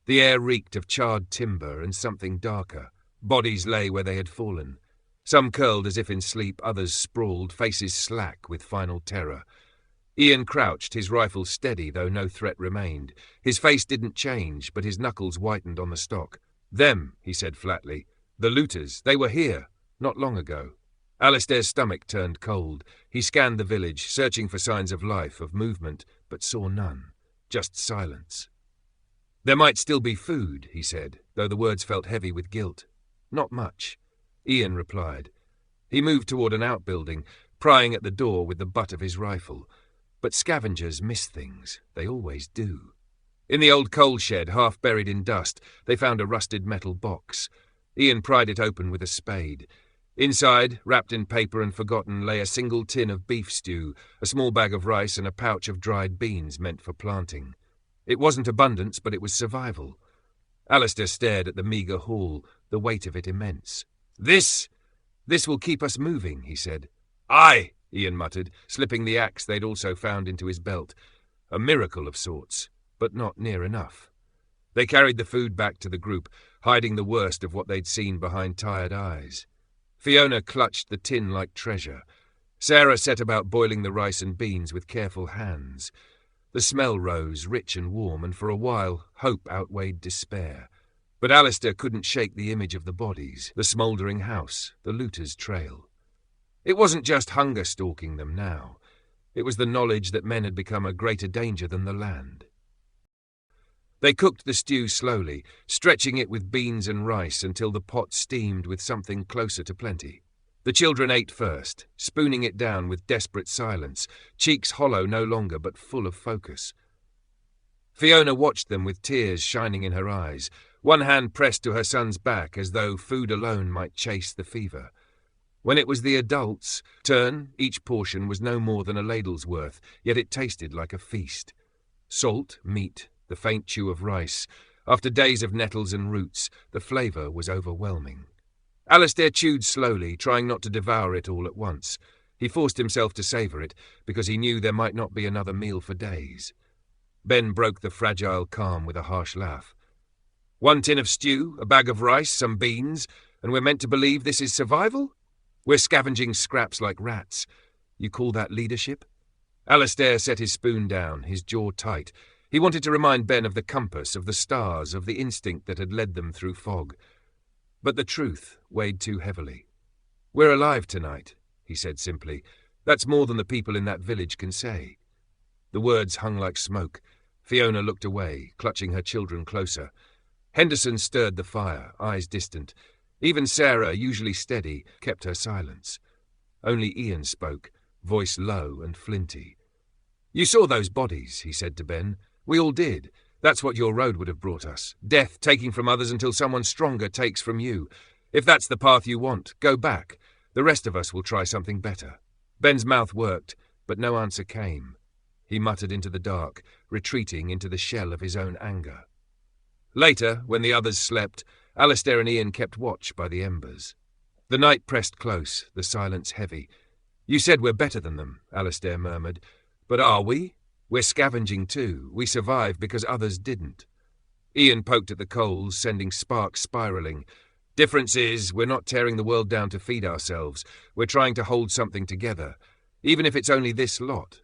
The air reeked of charred timber and something darker. Bodies lay where they had fallen. Some curled as if in sleep, others sprawled, faces slack with final terror. Ian crouched, his rifle steady, though no threat remained. His face didn't change, but his knuckles whitened on the stock. "Them," he said flatly. "The looters. They were here, not long ago." Alistair's stomach turned cold. He scanned the village, searching for signs of life, of movement, but saw none. Just silence. "There might still be food," he said, though the words felt heavy with guilt. "Not much," Ian replied. He moved toward an outbuilding, prying at the door with the butt of his rifle. But scavengers miss things. They always do. In the old coal shed, half buried in dust, they found a rusted metal box. Ian pried it open with a spade. Inside, wrapped in paper and forgotten, lay a single tin of beef stew, a small bag of rice and a pouch of dried beans meant for planting. It wasn't abundance, but it was survival. Alistair stared at the meagre haul, the weight of it immense. This will keep us moving," he said. "Aye," Ian muttered, slipping the axe they'd also found into his belt. A miracle of sorts, but not near enough. They carried the food back to the group, hiding the worst of what they'd seen behind tired eyes. Fiona clutched the tin like treasure. Sarah set about boiling the rice and beans with careful hands. The smell rose, rich and warm, and for a while hope outweighed despair. But Alistair couldn't shake the image of the bodies, the smouldering house, the looters' trail. It wasn't just hunger stalking them now. It was the knowledge that men had become a greater danger than the land. They cooked the stew slowly, stretching it with beans and rice until the pot steamed with something closer to plenty. The children ate first, spooning it down with desperate silence, cheeks hollow no longer but full of focus. Fiona watched them with tears shining in her eyes, one hand pressed to her son's back as though food alone might chase the fever. When it was the adults' turn, each portion was no more than a ladle's worth, yet it tasted like a feast. Salt, meat, the faint chew of rice. After days of nettles and roots, the flavour was overwhelming. Alistair chewed slowly, trying not to devour it all at once. He forced himself to savour it, because he knew there might not be another meal for days. Ben broke the fragile calm with a harsh laugh. "1 tin of stew, a bag of rice, some beans, and we're meant to believe this is survival? We're scavenging scraps like rats. You call that leadership?" Alistair set his spoon down, his jaw tight. He wanted to remind Ben of the compass, of the stars, of the instinct that had led them through fog. But the truth weighed too heavily. "We're alive tonight," he said simply. "That's more than the people in that village can say." The words hung like smoke. Fiona looked away, clutching her children closer. Henderson stirred the fire, eyes distant. Even Sarah, usually steady, kept her silence. Only Ian spoke, voice low and flinty. "You saw those bodies," he said to Ben. "We all did. That's what your road would have brought us. Death taking from others until someone stronger takes from you. If that's the path you want, go back. The rest of us will try something better." Ben's mouth worked, but no answer came. He muttered into the dark, retreating into the shell of his own anger. Later, when the others slept, Alistair and Ian kept watch by the embers. The night pressed close, the silence heavy. "You said we're better than them," Alistair murmured. "But are we? We're scavenging too. We survived because others didn't." Ian poked at the coals, sending sparks spiralling. "Difference is, we're not tearing the world down to feed ourselves. We're trying to hold something together, even if it's only this lot."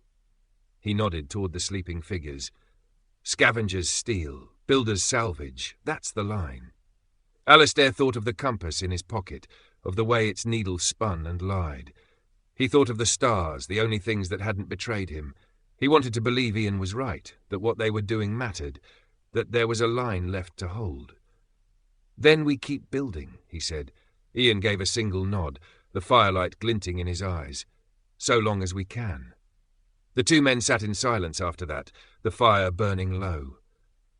He nodded toward the sleeping figures. "Scavengers steal, builders salvage. That's the line." Alistair thought of the compass in his pocket, of the way its needle spun and lied. He thought of the stars, the only things that hadn't betrayed him. He wanted to believe Ian was right, that what they were doing mattered, that there was a line left to hold. "Then we keep building," he said. Ian gave a single nod, the firelight glinting in his eyes. "So long as we can." The two men sat in silence after that, the fire burning low.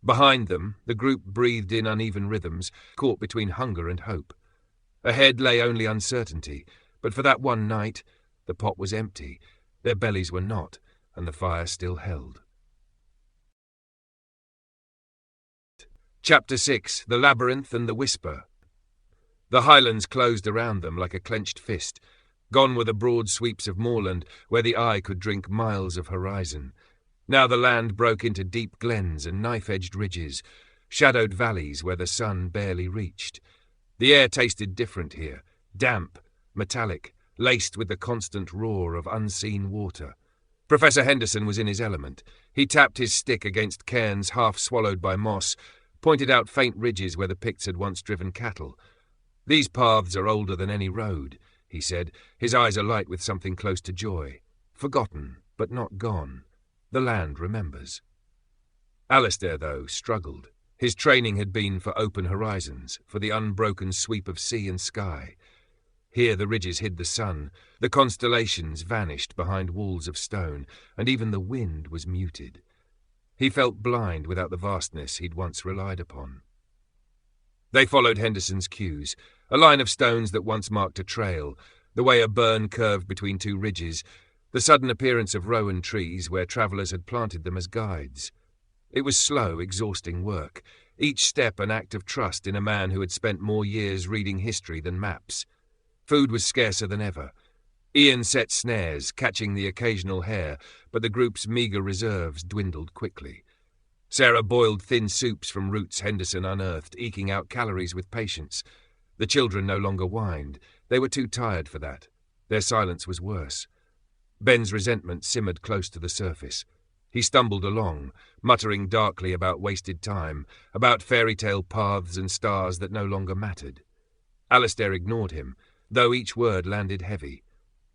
Behind them, the group breathed in uneven rhythms, caught between hunger and hope. Ahead lay only uncertainty, but for that one night, the pot was empty, their bellies were not, and the fire still held. Chapter 6. The Labyrinth and the Whisper. The Highlands closed around them like a clenched fist. Gone were the broad sweeps of moorland where the eye could drink miles of horizon. Now the land broke into deep glens and knife-edged ridges, shadowed valleys where the sun barely reached. The air tasted different here, damp, metallic, laced with the constant roar of unseen water. Professor Henderson was in his element. He tapped his stick against cairns half swallowed by moss, pointed out faint ridges where the Picts had once driven cattle. "These paths are older than any road," he said, his eyes alight with something close to joy. "Forgotten, but not gone. The land remembers." Alistair, though, struggled. His training had been for open horizons, for the unbroken sweep of sea and sky. Here the ridges hid the sun, the constellations vanished behind walls of stone, and even the wind was muted. He felt blind without the vastness he'd once relied upon. They followed Henderson's cues, a line of stones that once marked a trail, the way a burn curved between two ridges, the sudden appearance of rowan trees where travellers had planted them as guides. It was slow, exhausting work, each step an act of trust in a man who had spent more years reading history than maps. Food was scarcer than ever. Ian set snares, catching the occasional hare, but the group's meagre reserves dwindled quickly. Sarah boiled thin soups from roots Henderson unearthed, eking out calories with patience. The children no longer whined. They were too tired for that. Their silence was worse. Ben's resentment simmered close to the surface. He stumbled along, muttering darkly about wasted time, about fairy-tale paths and stars that no longer mattered. Alistair ignored him, though each word landed heavy.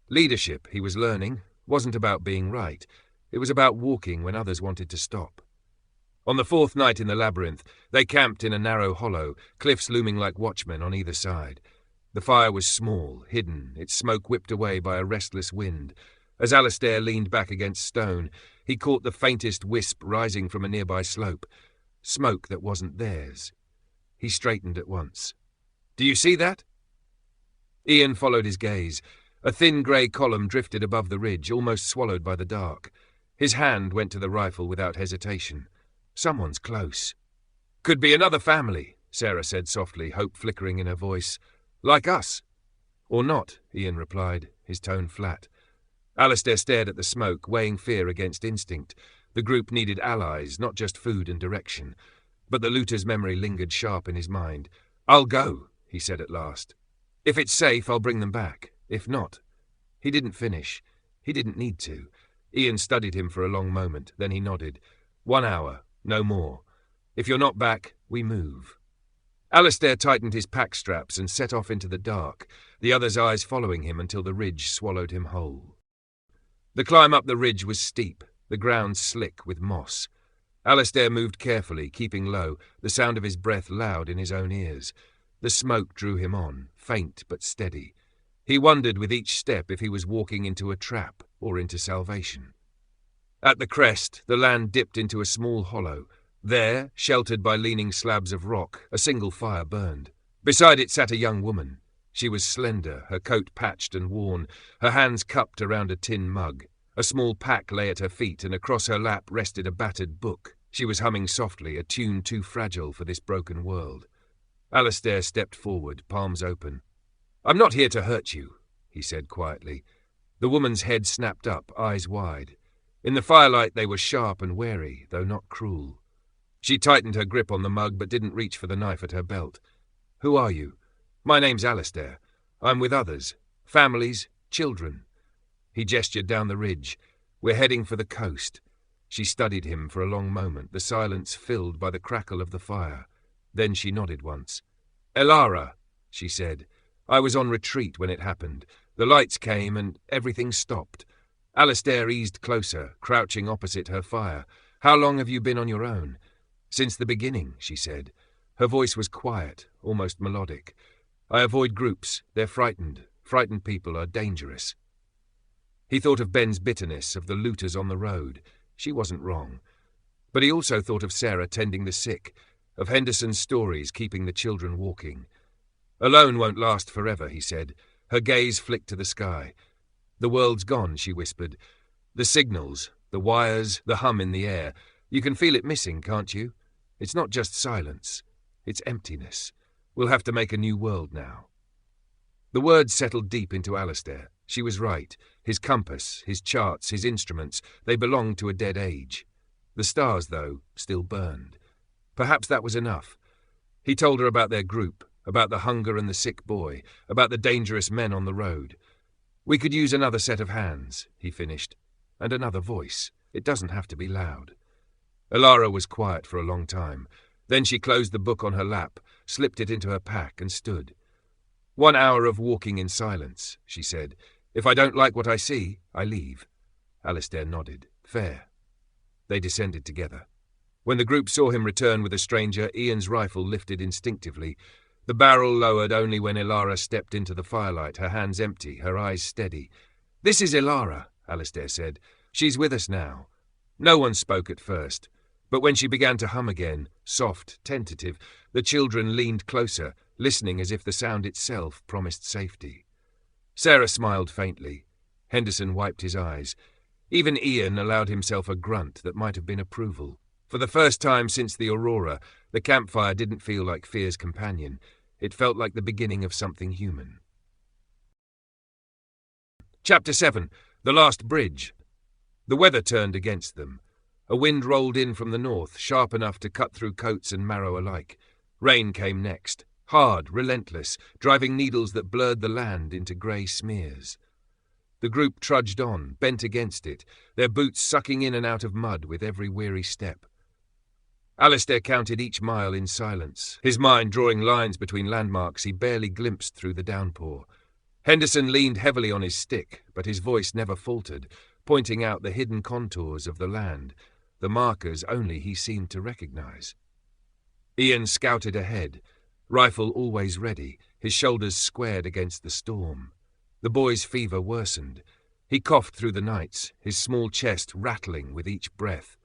Leadership, he was learning, wasn't about being right. It was about walking when others wanted to stop. On the fourth night in the labyrinth, they camped in a narrow hollow, cliffs looming like watchmen on either side. The fire was small, hidden, its smoke whipped away by a restless wind. As Alistair leaned back against stone, he caught the faintest wisp rising from a nearby slope, smoke that wasn't theirs. He straightened at once. "Do you see that?" Ian followed his gaze. A thin grey column drifted above the ridge, almost swallowed by the dark. His hand went to the rifle without hesitation. "Someone's close." "Could be another family," Sarah said softly, hope flickering in her voice. "Like us." "Or not," Ian replied, his tone flat. Alistair stared at the smoke, weighing fear against instinct. The group needed allies, not just food and direction. But the looter's memory lingered sharp in his mind. "I'll go," he said at last. "If it's safe, I'll bring them back. If not..." He didn't finish. He didn't need to. Ian studied him for a long moment, then he nodded. 1 hour, no more. If you're not back, we move." Alistair tightened his pack straps and set off into the dark, the other's eyes following him until the ridge swallowed him whole. The climb up the ridge was steep, the ground slick with moss. Alistair moved carefully, keeping low, the sound of his breath loud in his own ears. The smoke drew him on, faint but steady. He wondered with each step if he was walking into a trap or into salvation. At the crest, the land dipped into a small hollow. There, sheltered by leaning slabs of rock, a single fire burned. Beside it sat a young woman. She was slender, her coat patched and worn, her hands cupped around a tin mug. A small pack lay at her feet, and across her lap rested a battered book. She was humming softly, a tune too fragile for this broken world. Alistair stepped forward, palms open. "I'm not here to hurt you," he said quietly. The woman's head snapped up, eyes wide. In the firelight they were sharp and wary, though not cruel. She tightened her grip on the mug but didn't reach for the knife at her belt. "Who are you?" "My name's Alistair. I'm with others. Families, children." He gestured down the ridge. "We're heading for the coast." She studied him for a long moment, the silence filled by the crackle of the fire. Then she nodded once. "Elara," she said. I was on retreat when it happened. The lights came and everything stopped. Alistair eased closer, crouching opposite her fire. How long have you been on your own? Since the beginning, she said. Her voice was quiet, almost melodic. I avoid groups. They're frightened. Frightened people are dangerous. He thought of Ben's bitterness, of the looters on the road. She wasn't wrong. But he also thought of Sarah tending the sick, of Henderson's stories keeping the children walking. Alone won't last forever, he said. Her gaze flicked to the sky. The world's gone, she whispered. The signals, the wires, the hum in the air. You can feel it missing, can't you? It's not just silence. It's emptiness. We'll have to make a new world now. The words settled deep into Alistair. She was right. His compass, his charts, his instruments, they belonged to a dead age. The stars, though, still burned. Perhaps that was enough. He told her about their group, about the hunger and the sick boy, about the dangerous men on the road. We could use another set of hands, he finished, and another voice. It doesn't have to be loud. Elara was quiet for a long time. Then she closed the book on her lap, slipped it into her pack, and stood. 1 hour of walking in silence, she said. If I don't like what I see, I leave. Alistair nodded. Fair. They descended together. When the group saw him return with a stranger, Ian's rifle lifted instinctively. The barrel lowered only when Elara stepped into the firelight, her hands empty, her eyes steady. This is Elara, Alistair said. She's with us now. No one spoke at first, but when she began to hum again, soft, tentative, the children leaned closer, listening as if the sound itself promised safety. Sarah smiled faintly. Henderson wiped his eyes. Even Ian allowed himself a grunt that might have been approval. For the first time since the Aurora, the campfire didn't feel like fear's companion. It felt like the beginning of something human. Chapter 7. The Last Bridge. The weather turned against them. A wind rolled in from the north, sharp enough to cut through coats and marrow alike. Rain came next, hard, relentless, driving needles that blurred the land into grey smears. The group trudged on, bent against it, their boots sucking in and out of mud with every weary step. Alistair counted each mile in silence, his mind drawing lines between landmarks he barely glimpsed through the downpour. Henderson leaned heavily on his stick, but his voice never faltered, pointing out the hidden contours of the land, the markers only he seemed to recognize. Ian scouted ahead, rifle always ready, his shoulders squared against the storm. The boy's fever worsened. He coughed through the nights, his small chest rattling with each breath.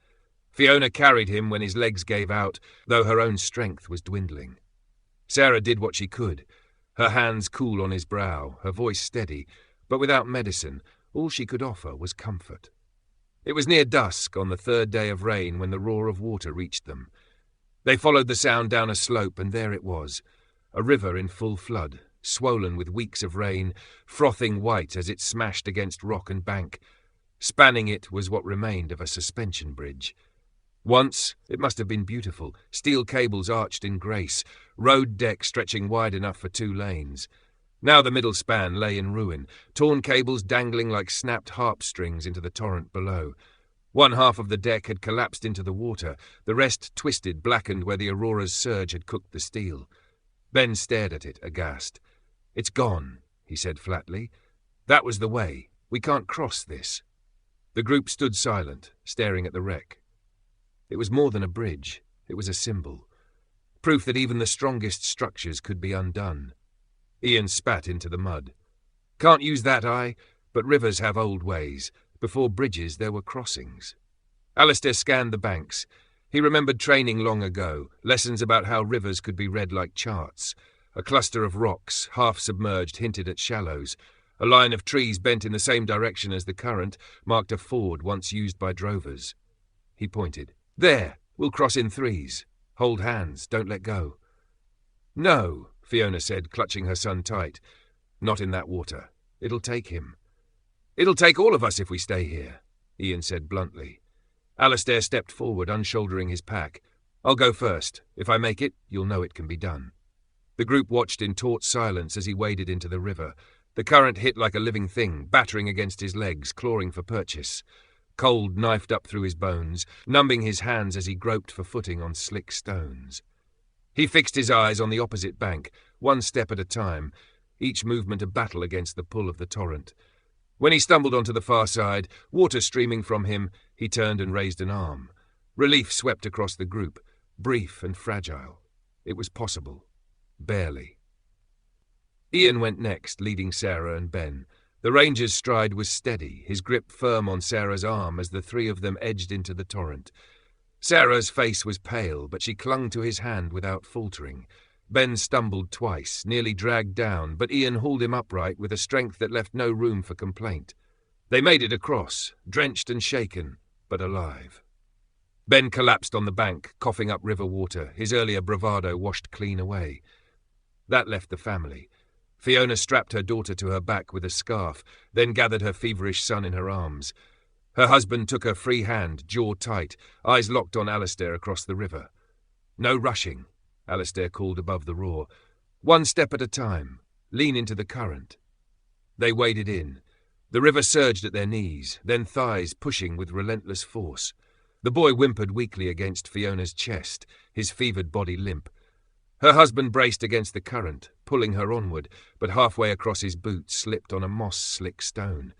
Fiona carried him when his legs gave out, though her own strength was dwindling. Sarah did what she could, her hands cool on his brow, her voice steady, but without medicine, all she could offer was comfort. It was near dusk on the third day of rain when the roar of water reached them. They followed the sound down a slope, and there it was, a river in full flood, swollen with weeks of rain, frothing white as it smashed against rock and bank. Spanning it was what remained of a suspension bridge. Once, it must have been beautiful, steel cables arched in grace, road deck stretching wide enough for 2 lanes. Now the middle span lay in ruin, torn cables dangling like snapped harp strings into the torrent below. One half of the deck had collapsed into the water, the rest twisted, blackened where the Aurora's surge had cooked the steel. Ben stared at it, aghast. "It's gone," he said flatly. "That was the way. We can't cross this." The group stood silent, staring at the wreck. It was more than a bridge. It was a symbol. Proof that even the strongest structures could be undone. Ian spat into the mud. "Can't use that eye, but rivers have old ways. Before bridges there were crossings." Alistair scanned the banks. He remembered training long ago, lessons about how rivers could be read like charts. A cluster of rocks, half submerged, hinted at shallows. A line of trees bent in the same direction as the current marked a ford once used by drovers. He pointed. "There, we'll cross in 3s. Hold hands, don't let go." "No," Fiona said, clutching her son tight. "Not in that water. It'll take him." "It'll take all of us if we stay here," Ian said bluntly. Alistair stepped forward, unshouldering his pack. "I'll go first. If I make it, you'll know it can be done." The group watched in taut silence as he waded into the river. The current hit like a living thing, battering against his legs, clawing for purchase. Cold knifed up through his bones, numbing his hands as he groped for footing on slick stones. He fixed his eyes on the opposite bank, one step at a time. each movement a battle against the pull of the torrent. When he stumbled onto the far side, water streaming from him, he turned and raised an arm. Relief swept across the group, brief and fragile. It was possible. Barely. Ian went next, leading Sarah and Ben. The ranger's stride was steady, his grip firm on Sarah's arm as the three of them edged into the torrent. Sarah's face was pale, but she clung to his hand without faltering. Ben stumbled twice, nearly dragged down, but Ian hauled him upright with a strength that left no room for complaint. They made it across, drenched and shaken, but alive. Ben collapsed on the bank, coughing up river water, his earlier bravado washed clean away. That left the family. Fiona strapped her daughter to her back with a scarf, then gathered her feverish son in her arms. Her husband took her free hand, jaw tight, eyes locked on Alistair across the river. "No rushing," Alistair called above the roar. "One step at a time. Lean into the current." They waded in. The river surged at their knees, then thighs pushing with relentless force. The boy whimpered weakly against Fiona's chest, his fevered body limp. Her husband braced against the current, pulling her onward, but halfway across his boot slipped on a moss-slick stone.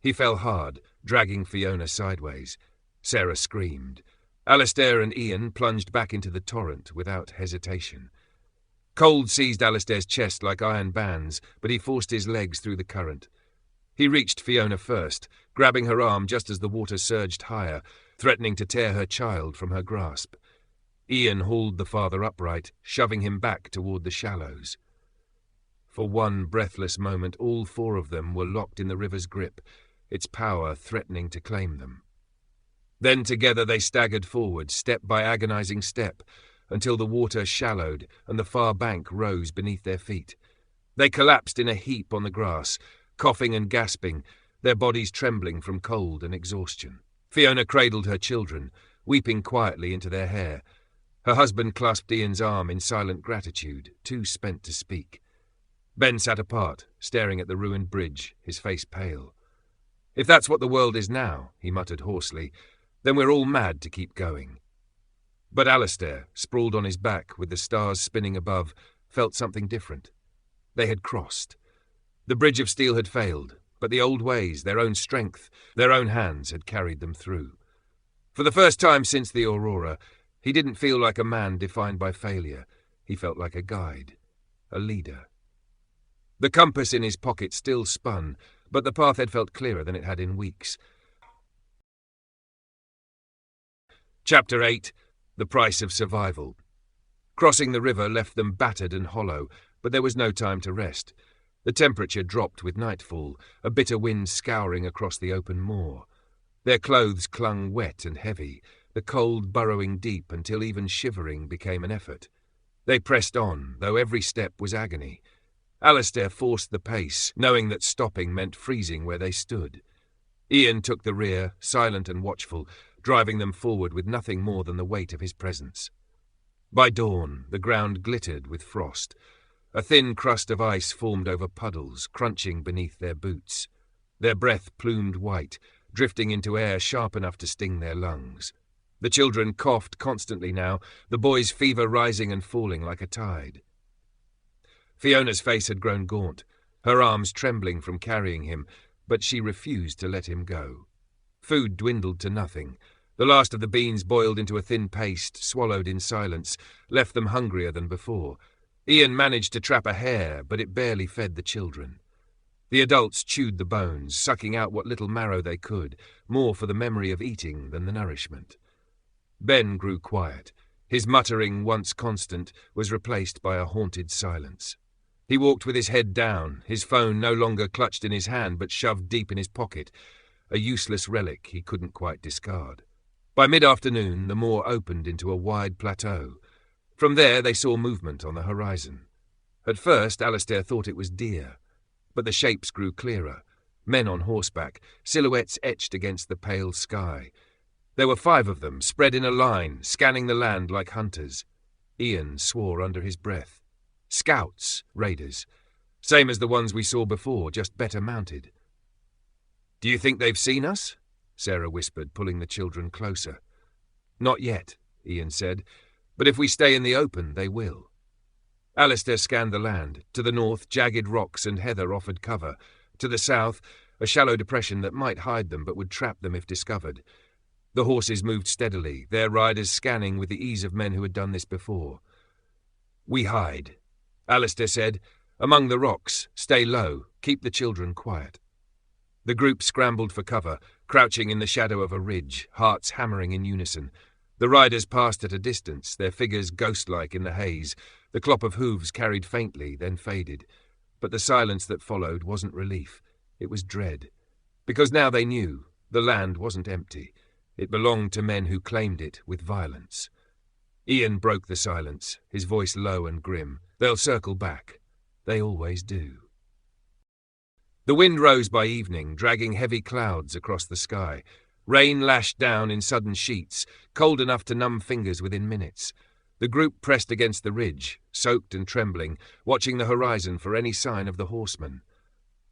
He fell hard, dragging Fiona sideways. Sarah screamed. Alistair and Ian plunged back into the torrent without hesitation. Cold seized Alistair's chest like iron bands, but he forced his legs through the current. He reached Fiona first, grabbing her arm just as the water surged higher, threatening to tear her child from her grasp. Ian hauled the father upright, shoving him back toward the shallows. For one breathless moment, all four of them were locked in the river's grip, its power threatening to claim them. Then together they staggered forward, step by agonizing step, until the water shallowed and the far bank rose beneath their feet. They collapsed in a heap on the grass, coughing and gasping, their bodies trembling from cold and exhaustion. Fiona cradled her children, weeping quietly into their hair. Her husband clasped Ian's arm in silent gratitude, too spent to speak. Ben sat apart, staring at the ruined bridge, his face pale. "If that's what the world is now," he muttered hoarsely, "then we're all mad to keep going." But Alistair, sprawled on his back with the stars spinning above, felt something different. They had crossed. The bridge of steel had failed, but the old ways, their own strength, their own hands had carried them through. For the first time since the Aurora, he didn't feel like a man defined by failure. He felt like a guide, a leader. The compass in his pocket still spun, but the path had felt clearer than it had in weeks. Chapter 8. The Price of Survival. Crossing the river left them battered and hollow, but there was no time to rest. The temperature dropped with nightfall, a bitter wind scouring across the open moor. Their clothes clung wet and heavy, the cold burrowing deep until even shivering became an effort. They pressed on, though every step was agony. Alistair forced the pace, knowing that stopping meant freezing where they stood. Ian took the rear, silent and watchful, driving them forward with nothing more than the weight of his presence. By dawn, the ground glittered with frost. A thin crust of ice formed over puddles, crunching beneath their boots. Their breath plumed white, drifting into air sharp enough to sting their lungs. The children coughed constantly now, the boy's fever rising and falling like a tide. Fiona's face had grown gaunt, her arms trembling from carrying him, but she refused to let him go. Food dwindled to nothing. The last of the beans boiled into a thin paste, swallowed in silence, left them hungrier than before. Ian managed to trap a hare, but it barely fed the children. The adults chewed the bones, sucking out what little marrow they could, more for the memory of eating than the nourishment. Ben grew quiet. His muttering, once constant, was replaced by a haunted silence. He walked with his head down, his phone no longer clutched in his hand but shoved deep in his pocket, a useless relic he couldn't quite discard. By mid-afternoon, the moor opened into a wide plateau. From there they saw movement on the horizon. At first Alistair thought it was deer, but the shapes grew clearer. Men on horseback, silhouettes etched against the pale sky. There were 5 of them, spread in a line, scanning the land like hunters. Ian swore under his breath. Scouts, raiders. Same as the ones we saw before, just better mounted. "Do you think they've seen us?" Sarah whispered, pulling the children closer. "Not yet," Ian said, "but if we stay in the open, they will." Alistair scanned the land. To the north, jagged rocks and heather offered cover. To the south, a shallow depression that might hide them but would trap them if discovered. The horses moved steadily, their riders scanning with the ease of men who had done this before. "We hide," Alistair said. "Among the rocks. Stay low. Keep the children quiet." The group scrambled for cover, crouching in the shadow of a ridge, hearts hammering in unison. The riders passed at a distance, their figures ghost-like in the haze. The clop of hooves carried faintly, then faded. But the silence that followed wasn't relief. It was dread. Because now they knew the land wasn't empty. It belonged to men who claimed it with violence. Ian broke the silence, his voice low and grim. "They'll circle back. They always do." The wind rose by evening, dragging heavy clouds across the sky. Rain lashed down in sudden sheets, cold enough to numb fingers within minutes. The group pressed against the ridge, soaked and trembling, watching the horizon for any sign of the horsemen.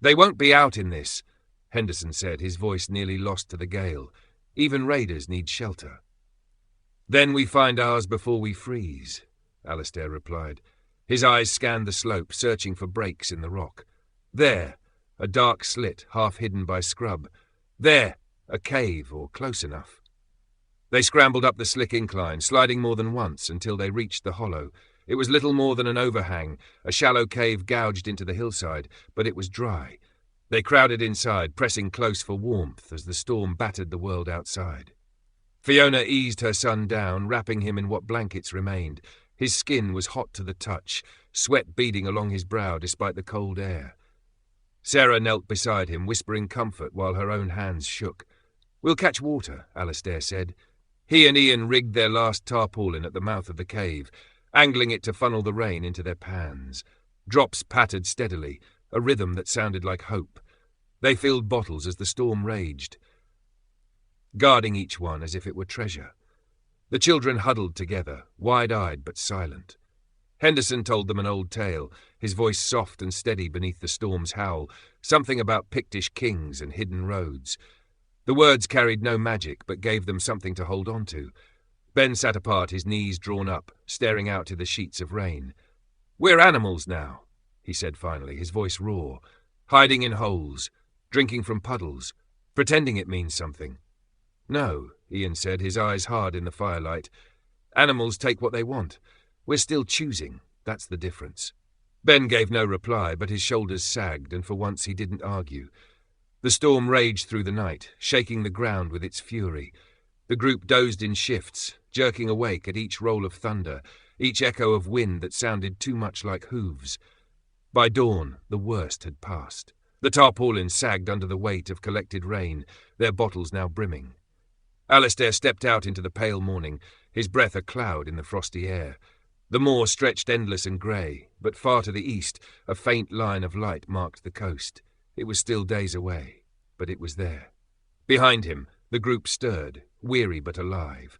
"They won't be out in this," Henderson said, his voice nearly lost to the gale. "Even raiders need shelter." "Then we find ours before we freeze," Alistair replied. His eyes scanned the slope, searching for breaks in the rock. There, a dark slit half hidden by scrub. There, a cave, or close enough. They scrambled up the slick incline, sliding more than once until they reached the hollow. It was little more than an overhang, a shallow cave gouged into the hillside, but it was dry. They crowded inside, pressing close for warmth as the storm battered the world outside. Fiona eased her son down, wrapping him in what blankets remained. His skin was hot to the touch, sweat beading along his brow despite the cold air. Sarah knelt beside him, whispering comfort while her own hands shook. "We'll catch water," Alistair said. He and Ian rigged their last tarpaulin at the mouth of the cave, angling it to funnel the rain into their pans. Drops pattered steadily, a rhythm that sounded like hope. They filled bottles as the storm raged, guarding each one as if it were treasure. The children huddled together, wide-eyed but silent. Henderson told them an old tale, his voice soft and steady beneath the storm's howl, something about Pictish kings and hidden roads. The words carried no magic, but gave them something to hold on to. Ben sat apart, his knees drawn up, staring out to the sheets of rain. "We're animals now," he said finally, his voice raw, "hiding in holes, drinking from puddles, pretending it means something." "No," Ian said, his eyes hard in the firelight. "Animals take what they want. We're still choosing. That's the difference." Ben gave no reply, but his shoulders sagged, and for once he didn't argue. The storm raged through the night, shaking the ground with its fury. The group dozed in shifts, jerking awake at each roll of thunder, each echo of wind that sounded too much like hooves. By dawn, the worst had passed. The tarpaulins sagged under the weight of collected rain, their bottles now brimming. Alistair stepped out into the pale morning, his breath a cloud in the frosty air. The moor stretched endless and grey, but far to the east, a faint line of light marked the coast. It was still days away, but it was there. Behind him, the group stirred, weary but alive.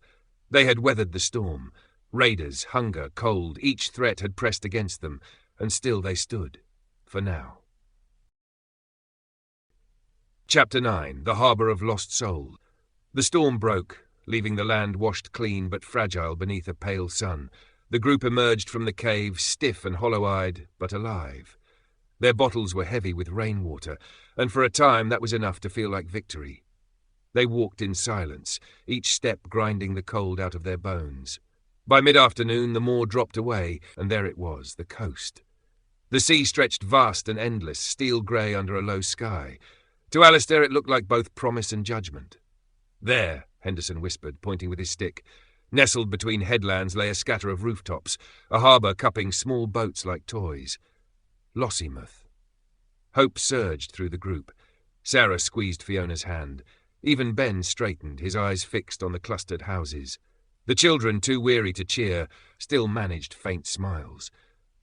They had weathered the storm. Raiders, hunger, cold, each threat had pressed against them, and still they stood, for now. Chapter 9. The Harbour of Lost Souls. The storm broke, leaving the land washed clean but fragile beneath a pale sun. The group emerged from the cave, stiff and hollow-eyed, but alive. Their bottles were heavy with rainwater, and for a time that was enough to feel like victory. They walked in silence, each step grinding the cold out of their bones. By mid-afternoon the moor dropped away, and there it was, the coast. The sea stretched vast and endless, steel-grey under a low sky. To Alistair it looked like both promise and judgment. "There," Henderson whispered, pointing with his stick. Nestled between headlands lay a scatter of rooftops, a harbour cupping small boats like toys. Lossiemouth. Hope surged through the group. Sarah squeezed Fiona's hand. Even Ben straightened, his eyes fixed on the clustered houses. The children, too weary to cheer, still managed faint smiles.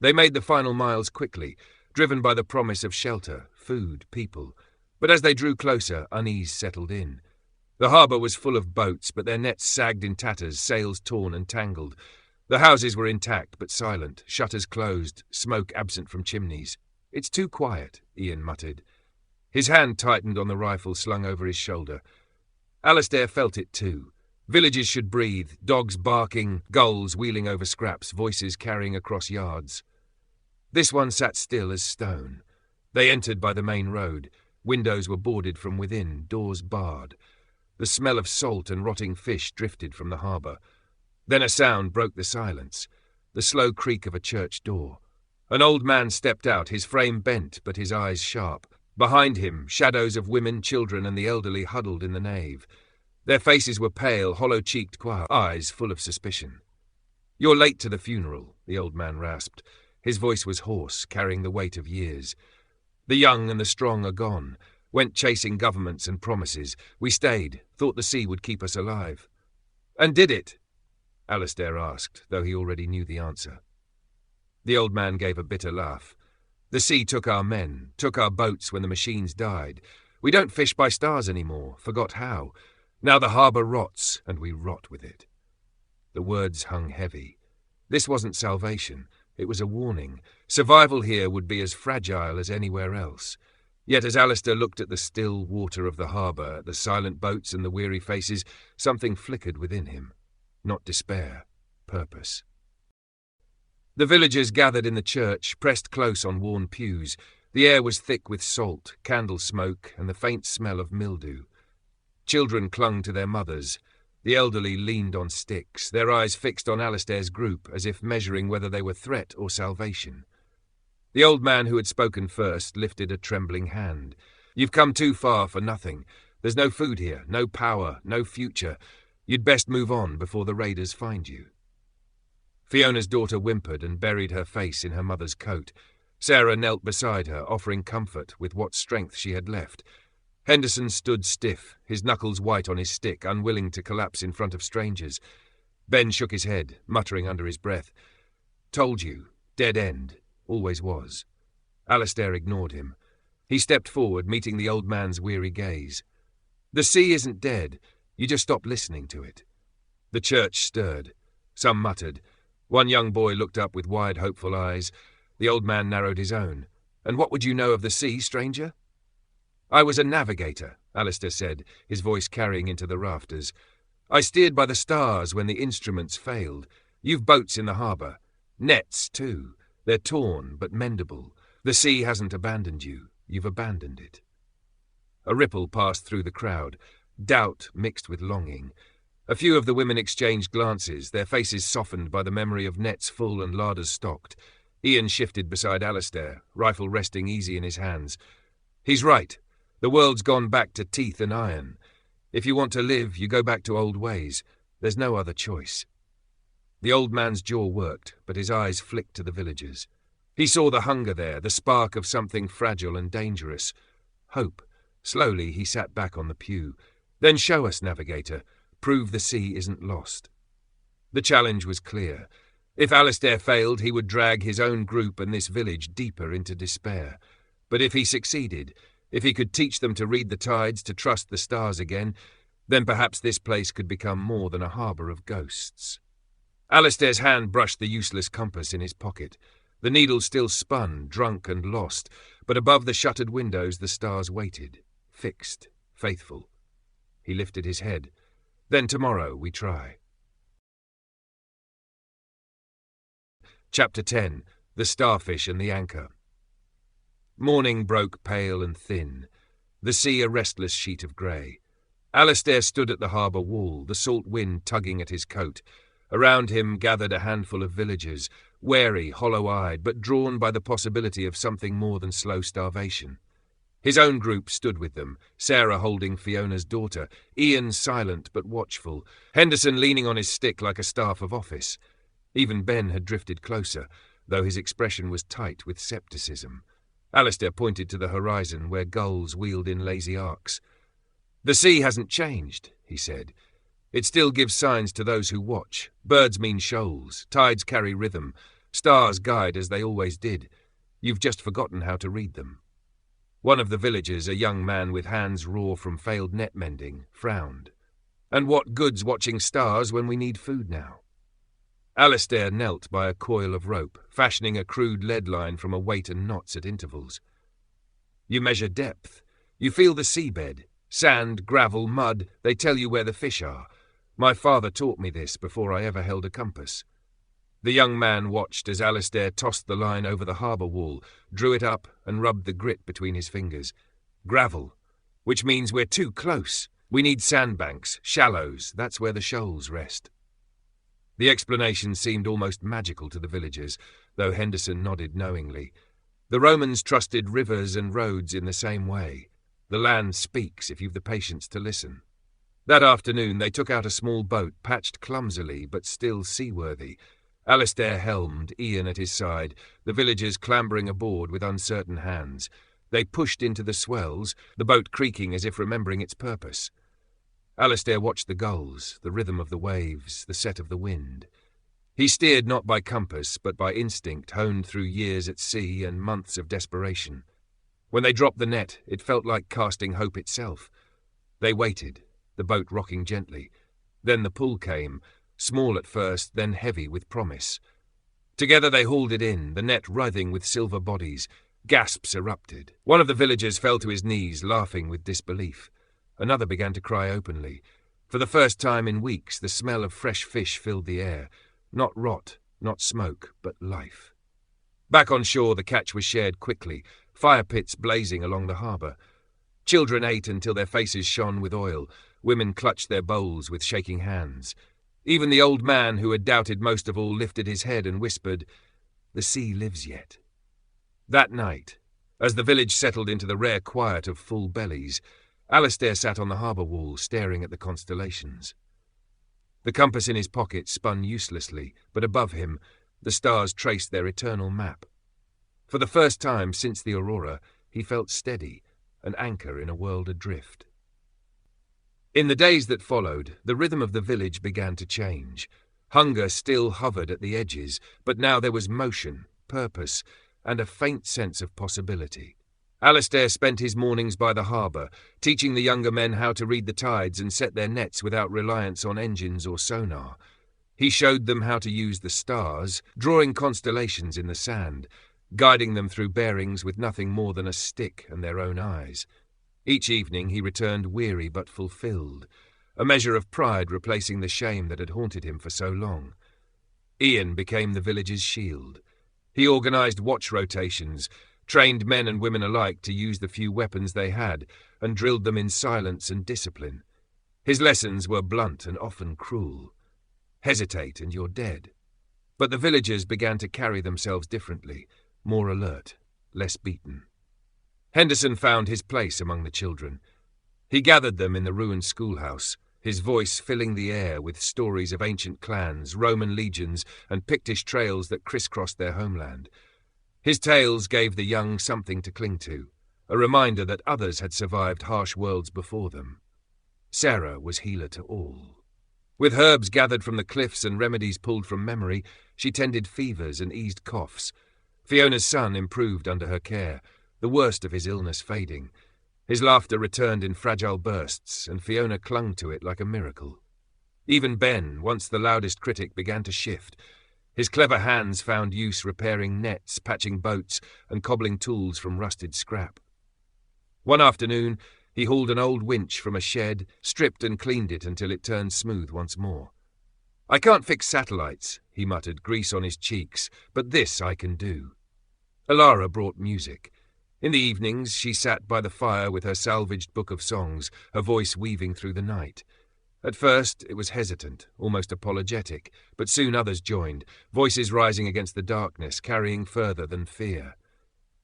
They made the final miles quickly, driven by the promise of shelter, food, people. But as they drew closer, unease settled in. The harbour was full of boats, but their nets sagged in tatters, sails torn and tangled. The houses were intact but silent, shutters closed, smoke absent from chimneys. "It's too quiet," Ian muttered. His hand tightened on the rifle slung over his shoulder. Alistair felt it too. Villages should breathe, dogs barking, gulls wheeling over scraps, voices carrying across yards. This one sat still as stone. They entered by the main road. Windows were boarded from within, doors barred. The smell of salt and rotting fish drifted from the harbour. Then a sound broke the silence, the slow creak of a church door. An old man stepped out, his frame bent but his eyes sharp. Behind him, shadows of women, children and the elderly huddled in the nave. Their faces were pale, hollow-cheeked, quiet, eyes full of suspicion. "You're late to the funeral," the old man rasped. His voice was hoarse, carrying the weight of years. "The young and the strong are gone, went chasing governments and promises. We stayed, thought the sea would keep us alive." "And did it?" Alistair asked, though he already knew the answer. The old man gave a bitter laugh. "The sea took our men, took our boats when the machines died. We don't fish by stars anymore, forgot how. Now the harbour rots, and we rot with it." The words hung heavy. This wasn't salvation. It was a warning. Survival here would be as fragile as anywhere else. Yet as Alistair looked at the still water of the harbour, at the silent boats and the weary faces, something flickered within him. Not despair, purpose. The villagers gathered in the church, pressed close on worn pews. The air was thick with salt, candle smoke, and the faint smell of mildew. Children clung to their mothers. The elderly leaned on sticks, their eyes fixed on Alistair's group, as if measuring whether they were threat or salvation. The old man who had spoken first lifted a trembling hand. "You've come too far for nothing. There's no food here, no power, no future. You'd best move on before the raiders find you." Fiona's daughter whimpered and buried her face in her mother's coat. Sarah knelt beside her, offering comfort with what strength she had left. Henderson stood stiff, his knuckles white on his stick, unwilling to collapse in front of strangers. Ben shook his head, muttering under his breath. "Told you, dead end, always was." Alistair ignored him. He stepped forward, meeting the old man's weary gaze. "The sea isn't dead, you just stopped listening to it." The church stirred. Some muttered. One young boy looked up with wide, hopeful eyes. The old man narrowed his own. "And what would you know of the sea, stranger?" "I was a navigator," Alistair said, his voice carrying into the rafters. "I steered by the stars when the instruments failed. You've boats in the harbour. Nets, too. They're torn, but mendable. The sea hasn't abandoned you. You've abandoned it." A ripple passed through the crowd, doubt mixed with longing. A few of the women exchanged glances, their faces softened by the memory of nets full and larders stocked. Ian shifted beside Alistair, rifle resting easy in his hands. "He's right. The world's gone back to teeth and iron. If you want to live, you go back to old ways. There's no other choice." The old man's jaw worked, but his eyes flicked to the villagers. He saw the hunger there, the spark of something fragile and dangerous. Hope. Slowly he sat back on the pew. "Then show us, navigator. Prove the sea isn't lost." The challenge was clear. If Alistair failed, he would drag his own group and this village deeper into despair. But if he succeeded, if he could teach them to read the tides, to trust the stars again, then perhaps this place could become more than a harbour of ghosts. Alistair's hand brushed the useless compass in his pocket. The needle still spun, drunk and lost, but above the shuttered windows the stars waited, fixed, faithful. He lifted his head. "Then tomorrow we try." Chapter 10. The Starfish and the Anchor. Morning broke pale and thin, the sea a restless sheet of grey. Alistair stood at the harbour wall, the salt wind tugging at his coat. Around him gathered a handful of villagers, wary, hollow-eyed, but drawn by the possibility of something more than slow starvation. His own group stood with them, Sarah holding Fiona's daughter, Ian silent but watchful, Henderson leaning on his stick like a staff of office. Even Ben had drifted closer, though his expression was tight with scepticism. Alistair pointed to the horizon where gulls wheeled in lazy arcs. "The sea hasn't changed," he said. "It still gives signs to those who watch. Birds mean shoals, tides carry rhythm, stars guide as they always did. You've just forgotten how to read them." One of the villagers, a young man with hands raw from failed net mending, frowned. "And what good's watching stars when we need food now?" Alistair knelt by a coil of rope, fashioning a crude lead line from a weight and knots at intervals. "You measure depth. You feel the seabed. Sand, gravel, mud, they tell you where the fish are. My father taught me this before I ever held a compass." The young man watched as Alistair tossed the line over the harbour wall, drew it up and rubbed the grit between his fingers. Gravel, which means we're too close. We need sandbanks, shallows, that's where the shoals rest. The explanation seemed almost magical to the villagers, though Henderson nodded knowingly. The Romans trusted rivers and roads in the same way. The land speaks if you've the patience to listen. That afternoon they took out a small boat, patched clumsily but still seaworthy. Alistair helmed, Ian at his side, the villagers clambering aboard with uncertain hands. They pushed into the swells, the boat creaking as if remembering its purpose. Alistair watched the gulls, the rhythm of the waves, the set of the wind. He steered not by compass, but by instinct honed through years at sea and months of desperation. When they dropped the net, it felt like casting hope itself. They waited, the boat rocking gently. Then the pull came, small at first, then heavy with promise. Together they hauled it in, the net writhing with silver bodies. Gasps erupted. One of the villagers fell to his knees, laughing with disbelief. Another began to cry openly. For the first time in weeks, the smell of fresh fish filled the air. Not rot, not smoke, but life. Back on shore, the catch was shared quickly, fire pits blazing along the harbour. Children ate until their faces shone with oil. Women clutched their bowls with shaking hands. Even the old man, who had doubted most of all, lifted his head and whispered, "The sea lives yet." That night, as the village settled into the rare quiet of full bellies, Alistair sat on the harbour wall, staring at the constellations. The compass in his pocket spun uselessly, but above him, the stars traced their eternal map. For the first time since the aurora, he felt steady, an anchor in a world adrift. In the days that followed, the rhythm of the village began to change. Hunger still hovered at the edges, but now there was motion, purpose, and a faint sense of possibility. Alistair spent his mornings by the harbour, teaching the younger men how to read the tides and set their nets without reliance on engines or sonar. He showed them how to use the stars, drawing constellations in the sand, guiding them through bearings with nothing more than a stick and their own eyes. Each evening he returned weary but fulfilled, a measure of pride replacing the shame that had haunted him for so long. Ian became the village's shield. He organised watch rotations, trained men and women alike to use the few weapons they had, and drilled them in silence and discipline. His lessons were blunt and often cruel. Hesitate and you're dead. But the villagers began to carry themselves differently, more alert, less beaten. Henderson found his place among the children. He gathered them in the ruined schoolhouse, his voice filling the air with stories of ancient clans, Roman legions, and Pictish trails that crisscrossed their homeland. His tales gave the young something to cling to, a reminder that others had survived harsh worlds before them. Sarah was healer to all. With herbs gathered from the cliffs and remedies pulled from memory, she tended fevers and eased coughs. Fiona's son improved under her care, the worst of his illness fading. His laughter returned in fragile bursts, and Fiona clung to it like a miracle. Even Ben, once the loudest critic, began to shift. His clever hands found use repairing nets, patching boats, and cobbling tools from rusted scrap. One afternoon, he hauled an old winch from a shed, stripped and cleaned it until it turned smooth once more. "I can't fix satellites," he muttered, grease on his cheeks, "but this I can do." Alara brought music. In the evenings, she sat by the fire with her salvaged book of songs, her voice weaving through the night. At first, it was hesitant, almost apologetic, but soon others joined, voices rising against the darkness, carrying further than fear.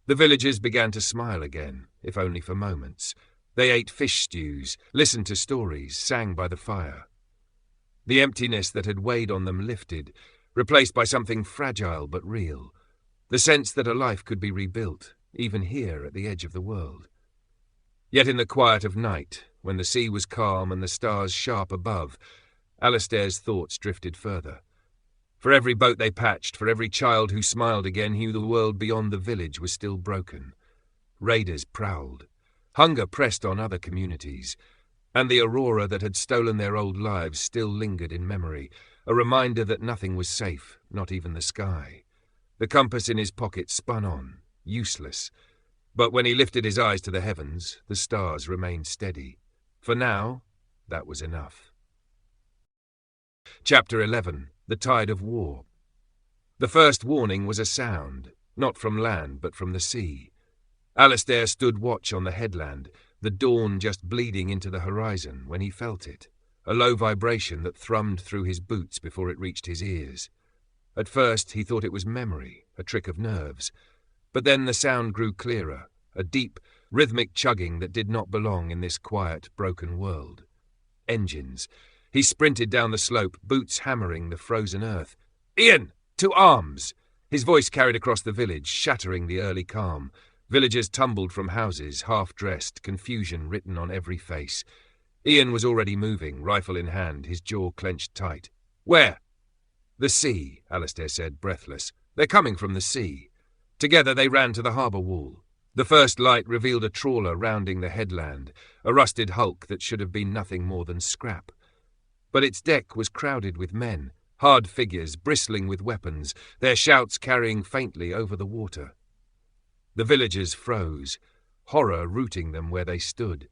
The villagers began to smile again, if only for moments. They ate fish stews, listened to stories, sang by the fire. The emptiness that had weighed on them lifted, replaced by something fragile but real. The sense that a life could be rebuilt, even here at the edge of the world. Yet in the quiet of night, when the sea was calm and the stars sharp above, Alistair's thoughts drifted further. For every boat they patched, for every child who smiled again, he knew the world beyond the village was still broken. Raiders prowled. Hunger pressed on other communities. And the aurora that had stolen their old lives still lingered in memory, a reminder that nothing was safe, not even the sky. The compass in his pocket spun on, useless. But when he lifted his eyes to the heavens, the stars remained steady. For now, that was enough. Chapter 11. The Tide of War. The first warning was a sound, not from land but from the sea. Alistair stood watch on the headland, the dawn just bleeding into the horizon, when he felt it, a low vibration that thrummed through his boots before it reached his ears. At first he thought it was memory, a trick of nerves, but then the sound grew clearer, a deep, rhythmic chugging that did not belong in this quiet, broken world. Engines. He sprinted down the slope, boots hammering the frozen earth. "Ian! To arms!" His voice carried across the village, shattering the early calm. Villagers tumbled from houses, half-dressed, confusion written on every face. Ian was already moving, rifle in hand, his jaw clenched tight. "Where?" "The sea," Alistair said, breathless. "They're coming from the sea." Together they ran to the harbour wall. The first light revealed a trawler rounding the headland, a rusted hulk that should have been nothing more than scrap. But its deck was crowded with men, hard figures bristling with weapons, their shouts carrying faintly over the water. The villagers froze, horror rooting them where they stood.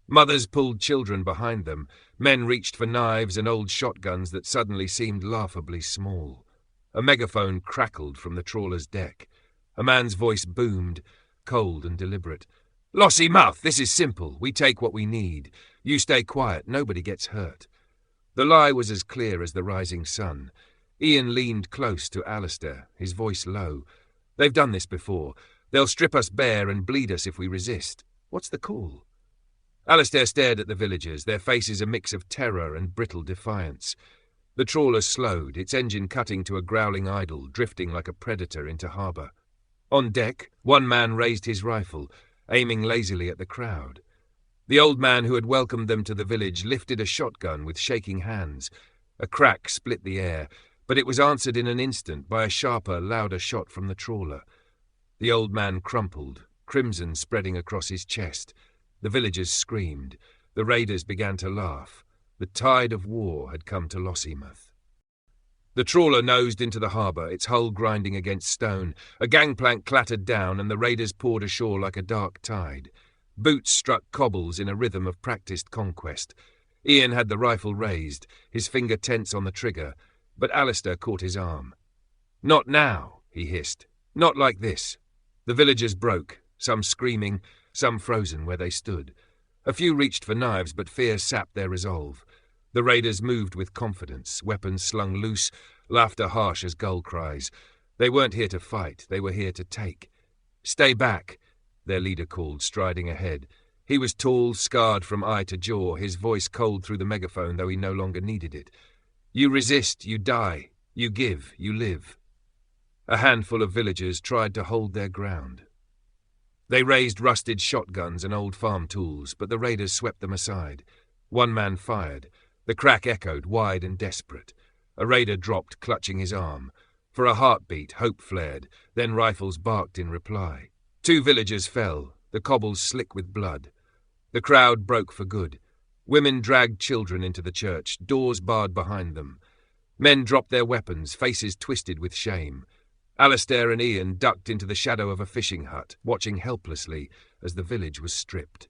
Mothers pulled children behind them, men reached for knives and old shotguns that suddenly seemed laughably small. A megaphone crackled from the trawler's deck. A man's voice boomed, cold and deliberate. "Lossy Mouth, this is simple. We take what we need. You stay quiet, nobody gets hurt." The lie was as clear as the rising sun. Ian leaned close to Alistair, his voice low. "They've done this before. They'll strip us bare and bleed us if we resist. What's the call?" Alistair stared at the villagers, their faces a mix of terror and brittle defiance. The trawler slowed, its engine cutting to a growling idle, drifting like a predator into harbour. On deck, one man raised his rifle, aiming lazily at the crowd. The old man who had welcomed them to the village lifted a shotgun with shaking hands. A crack split the air, but it was answered in an instant by a sharper, louder shot from the trawler. The old man crumpled, crimson spreading across his chest. The villagers screamed. The raiders began to laugh. The tide of war had come to Lossiemouth. The trawler nosed into the harbour, its hull grinding against stone. A gangplank clattered down, and the raiders poured ashore like a dark tide. Boots struck cobbles in a rhythm of practised conquest. Ian had the rifle raised, his finger tense on the trigger, but Alistair caught his arm. "Not now," he hissed. "Not like this." The villagers broke, some screaming, some frozen where they stood. A few reached for knives, but fear sapped their resolve. The raiders moved with confidence, weapons slung loose, laughter harsh as gull cries. They weren't here to fight, they were here to take. "Stay back," their leader called, striding ahead. He was tall, scarred from eye to jaw, his voice cold through the megaphone, though he no longer needed it. "You resist, you die. You give, you live." A handful of villagers tried to hold their ground. They raised rusted shotguns and old farm tools, but the raiders swept them aside. One man fired. The crack echoed, wide and desperate. A raider dropped, clutching his arm. For a heartbeat, hope flared, then rifles barked in reply. 2 villagers fell, the cobbles slick with blood. The crowd broke for good. Women dragged children into the church, doors barred behind them. Men dropped their weapons, faces twisted with shame. Alistair and Ian ducked into the shadow of a fishing hut, watching helplessly as the village was stripped.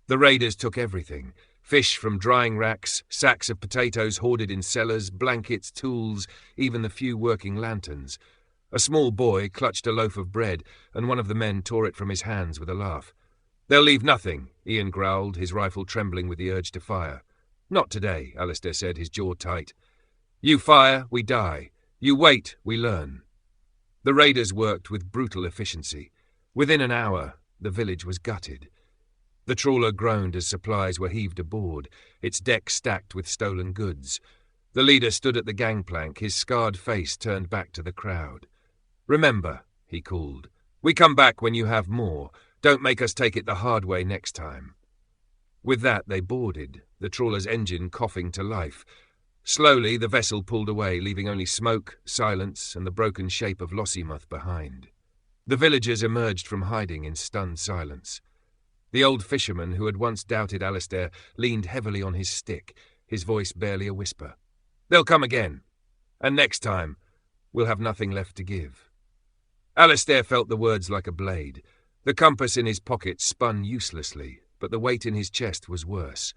The raiders took everything. Fish from drying racks, sacks of potatoes hoarded in cellars, blankets, tools, even the few working lanterns. A small boy clutched a loaf of bread, and one of the men tore it from his hands with a laugh. "They'll leave nothing," Ian growled, his rifle trembling with the urge to fire. "Not today," Alistair said, his jaw tight. "You fire, we die. You wait, we learn." The raiders worked with brutal efficiency. Within an hour, the village was gutted. The trawler groaned as supplies were heaved aboard, its deck stacked with stolen goods. The leader stood at the gangplank, his scarred face turned back to the crowd. "Remember," he called, "we come back when you have more. Don't make us take it the hard way next time." With that they boarded, the trawler's engine coughing to life. Slowly the vessel pulled away, leaving only smoke, silence, and the broken shape of Lossiemouth behind. The villagers emerged from hiding in stunned silence. The old fisherman who had once doubted Alistair leaned heavily on his stick, his voice barely a whisper. "They'll come again. And next time, we'll have nothing left to give." Alistair felt the words like a blade. The compass in his pocket spun uselessly, but the weight in his chest was worse.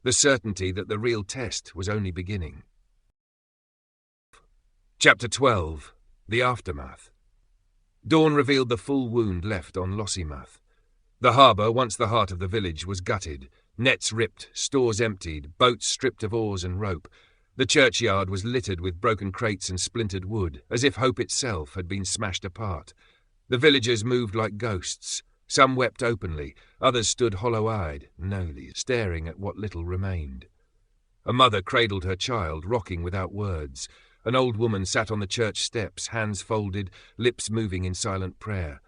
The certainty that the real test was only beginning. Chapter 12. The aftermath. Dawn revealed the full wound left on Lossiemouth. The harbour, once the heart of the village, was gutted, nets ripped, stores emptied, boats stripped of oars and rope. The churchyard was littered with broken crates and splintered wood, as if hope itself had been smashed apart. The villagers moved like ghosts. Some wept openly, others stood hollow-eyed, staring at what little remained. A mother cradled her child, rocking without words. An old woman sat on the church steps, hands folded, lips moving in silent prayer.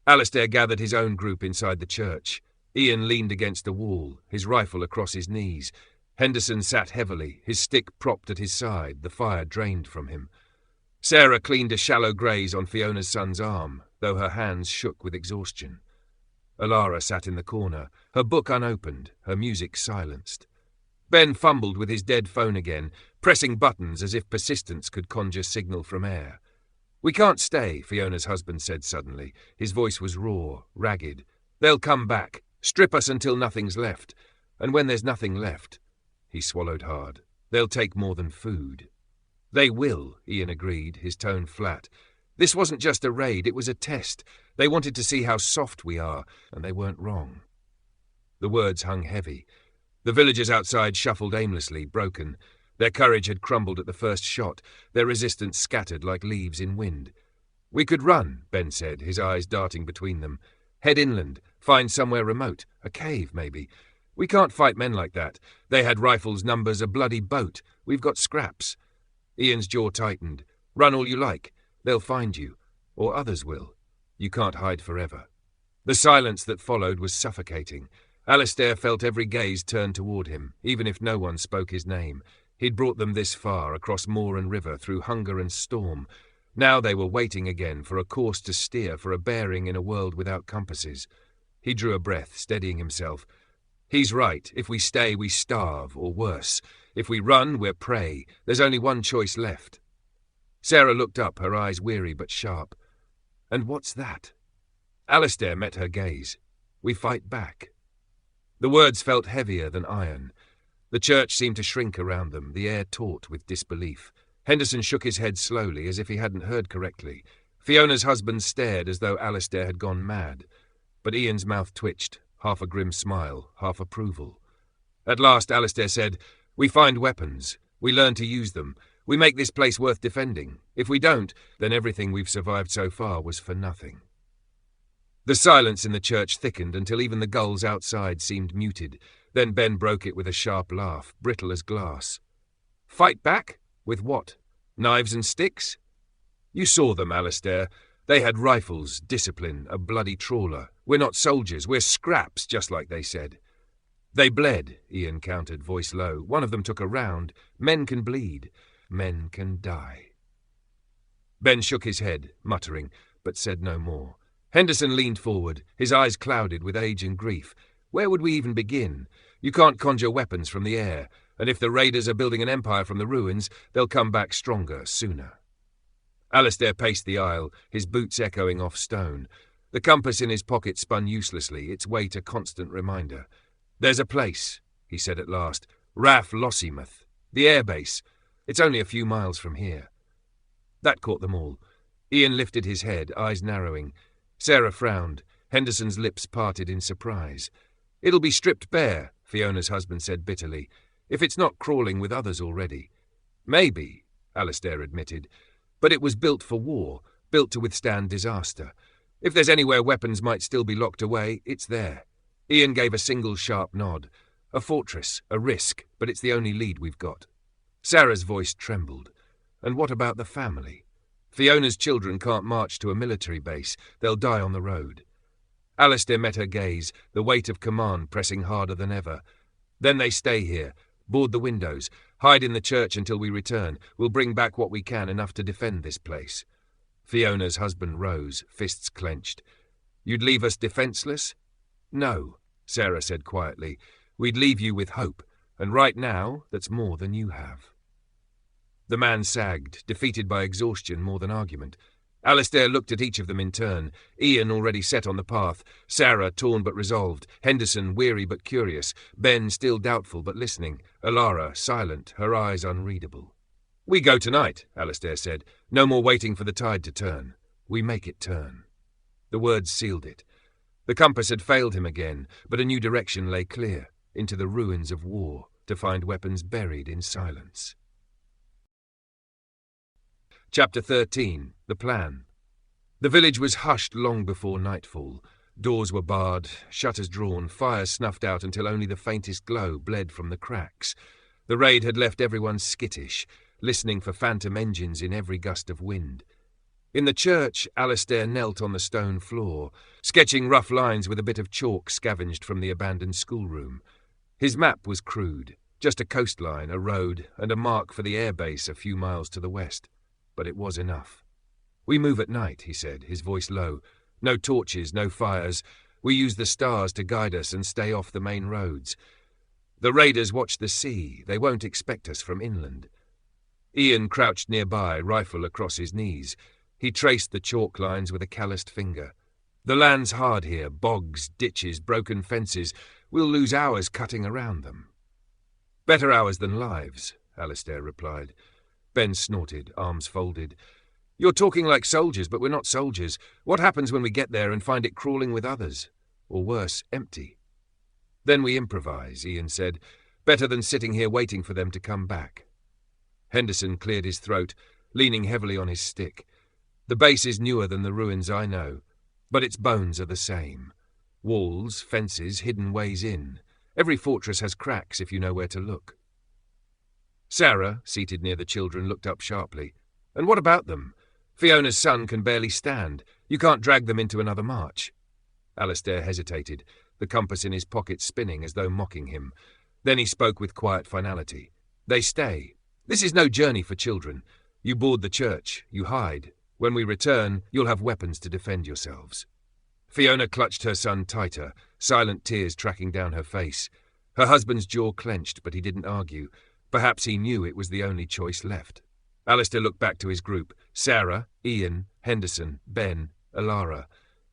Alistair gathered his own group inside the church. Ian leaned against a wall, his rifle across his knees. Henderson sat heavily, his stick propped at his side, the fire drained from him. Sarah cleaned a shallow graze on Fiona's son's arm, though her hands shook with exhaustion. Alara sat in the corner, her book unopened, her music silenced. Ben fumbled with his dead phone again, pressing buttons as if persistence could conjure signal from air. "We can't stay," Fiona's husband said suddenly. His voice was raw, ragged. "They'll come back, strip us until nothing's left. And when there's nothing left," he swallowed hard, "they'll take more than food." "They will," Ian agreed, his tone flat. "This wasn't just a raid, it was a test. They wanted to see how soft we are, and they weren't wrong." The words hung heavy. The villagers outside shuffled aimlessly, broken. Their courage had crumbled at the first shot, their resistance scattered like leaves in wind. "We could run," Ben said, his eyes darting between them. "Head inland, find somewhere remote, a cave maybe. We can't fight men like that. They had rifles, numbers, a bloody boat. We've got scraps." Ian's jaw tightened. "Run all you like. They'll find you. Or others will. You can't hide forever." The silence that followed was suffocating. Alistair felt every gaze turned toward him, even if no one spoke his name. He'd brought them this far, across moor and river, through hunger and storm. Now they were waiting again for a course to steer, for a bearing in a world without compasses. He drew a breath, steadying himself. "He's right. If we stay, we starve, or worse. If we run, we're prey. There's only one choice left." Sarah looked up, her eyes weary but sharp. "And what's that?" Alistair met her gaze. "We fight back." The words felt heavier than iron. The church seemed to shrink around them, the air taut with disbelief. Henderson shook his head slowly, as if he hadn't heard correctly. Fiona's husband stared as though Alistair had gone mad. But Ian's mouth twitched, half a grim smile, half approval. At last Alistair said, "We find weapons. We learn to use them. We make this place worth defending. If we don't, then everything we've survived so far was for nothing." The silence in the church thickened until even the gulls outside seemed muted. Then Ben broke it with a sharp laugh, brittle as glass. "Fight back? With what? Knives and sticks?" "You saw them, Alistair. They had rifles, discipline, a bloody trawler. We're not soldiers, we're scraps, just like they said." "They bled," Ian countered, voice low. "One of them took a round. Men can bleed. Men can die." Ben shook his head, muttering, but said no more. Henderson leaned forward, his eyes clouded with age and grief. "Where would we even begin? You can't conjure weapons from the air, and if the raiders are building an empire from the ruins, they'll come back stronger sooner." Alistair paced the aisle, his boots echoing off stone. The compass in his pocket spun uselessly, its weight a constant reminder. "There's a place," he said at last. "RAF Lossiemouth. The airbase. It's only a few miles from here." That caught them all. Ian lifted his head, eyes narrowing. Sarah frowned. Henderson's lips parted in surprise. "It'll be stripped bare," Fiona's husband said bitterly, "if it's not crawling with others already." "Maybe," Alistair admitted, "but it was built for war, built to withstand disaster. If there's anywhere weapons might still be locked away, it's there." Ian gave a single sharp nod. "A fortress, a risk, but it's the only lead we've got." Sarah's voice trembled. "And what about the family? Fiona's children can't march to a military base. They'll die on the road." Alistair met her gaze, the weight of command pressing harder than ever. "Then they stay here, board the windows, hide in the church until we return. We'll bring back what we can, enough to defend this place." Fiona's husband rose, fists clenched. "You'd leave us defenseless?" "No," Sarah said quietly. "We'd leave you with hope, and right now, that's more than you have." The man sagged, defeated by exhaustion more than argument. Alistair looked at each of them in turn. Ian already set on the path, Sarah torn but resolved, Henderson weary but curious, Ben still doubtful but listening, Alara silent, her eyes unreadable. We go tonight, Alistair said. No more waiting for the tide to turn. We make it turn. The words sealed it. The compass had failed him again, but a new direction lay clear, into the ruins of war, to find weapons buried in silence. Chapter 13. The Plan. The village was hushed long before nightfall. Doors were barred, shutters drawn, fires snuffed out until only the faintest glow bled from the cracks. The raid had left everyone skittish, listening for phantom engines in every gust of wind. In the church, Alistair knelt on the stone floor, sketching rough lines with a bit of chalk scavenged from the abandoned schoolroom. His map was crude, just a coastline, a road, and a mark for the airbase a few miles to the west. But it was enough. "We move at night," he said, his voice low. "No torches, no fires. We use the stars to guide us and stay off the main roads. The raiders watch the sea. They won't expect us from inland." Ian crouched nearby, rifle across his knees. He traced the chalk lines with a calloused finger. "The land's hard here, bogs, ditches, broken fences. We'll lose hours cutting around them." "Better hours than lives," Alistair replied. Ben snorted, arms folded. "You're talking like soldiers, but we're not soldiers. What happens when we get there and find it crawling with others? Or worse, empty?" "Then we improvise," Ian said. "Better than sitting here waiting for them to come back." Henderson cleared his throat, leaning heavily on his stick. "The base is newer than the ruins I know, but its bones are the same. Walls, fences, hidden ways in. Every fortress has cracks if you know where to look." Sarah, seated near the children, looked up sharply. "And what about them? Fiona's son can barely stand. You can't drag them into another march." Alistair hesitated, the compass in his pocket spinning as though mocking him. Then he spoke with quiet finality. "They stay. This is no journey for children. You board the church, you hide. When we return, you'll have weapons to defend yourselves." Fiona clutched her son tighter, silent tears tracking down her face. Her husband's jaw clenched, but he didn't argue. Perhaps he knew it was the only choice left. Alistair looked back to his group. Sarah, Ian, Henderson, Ben, Alara.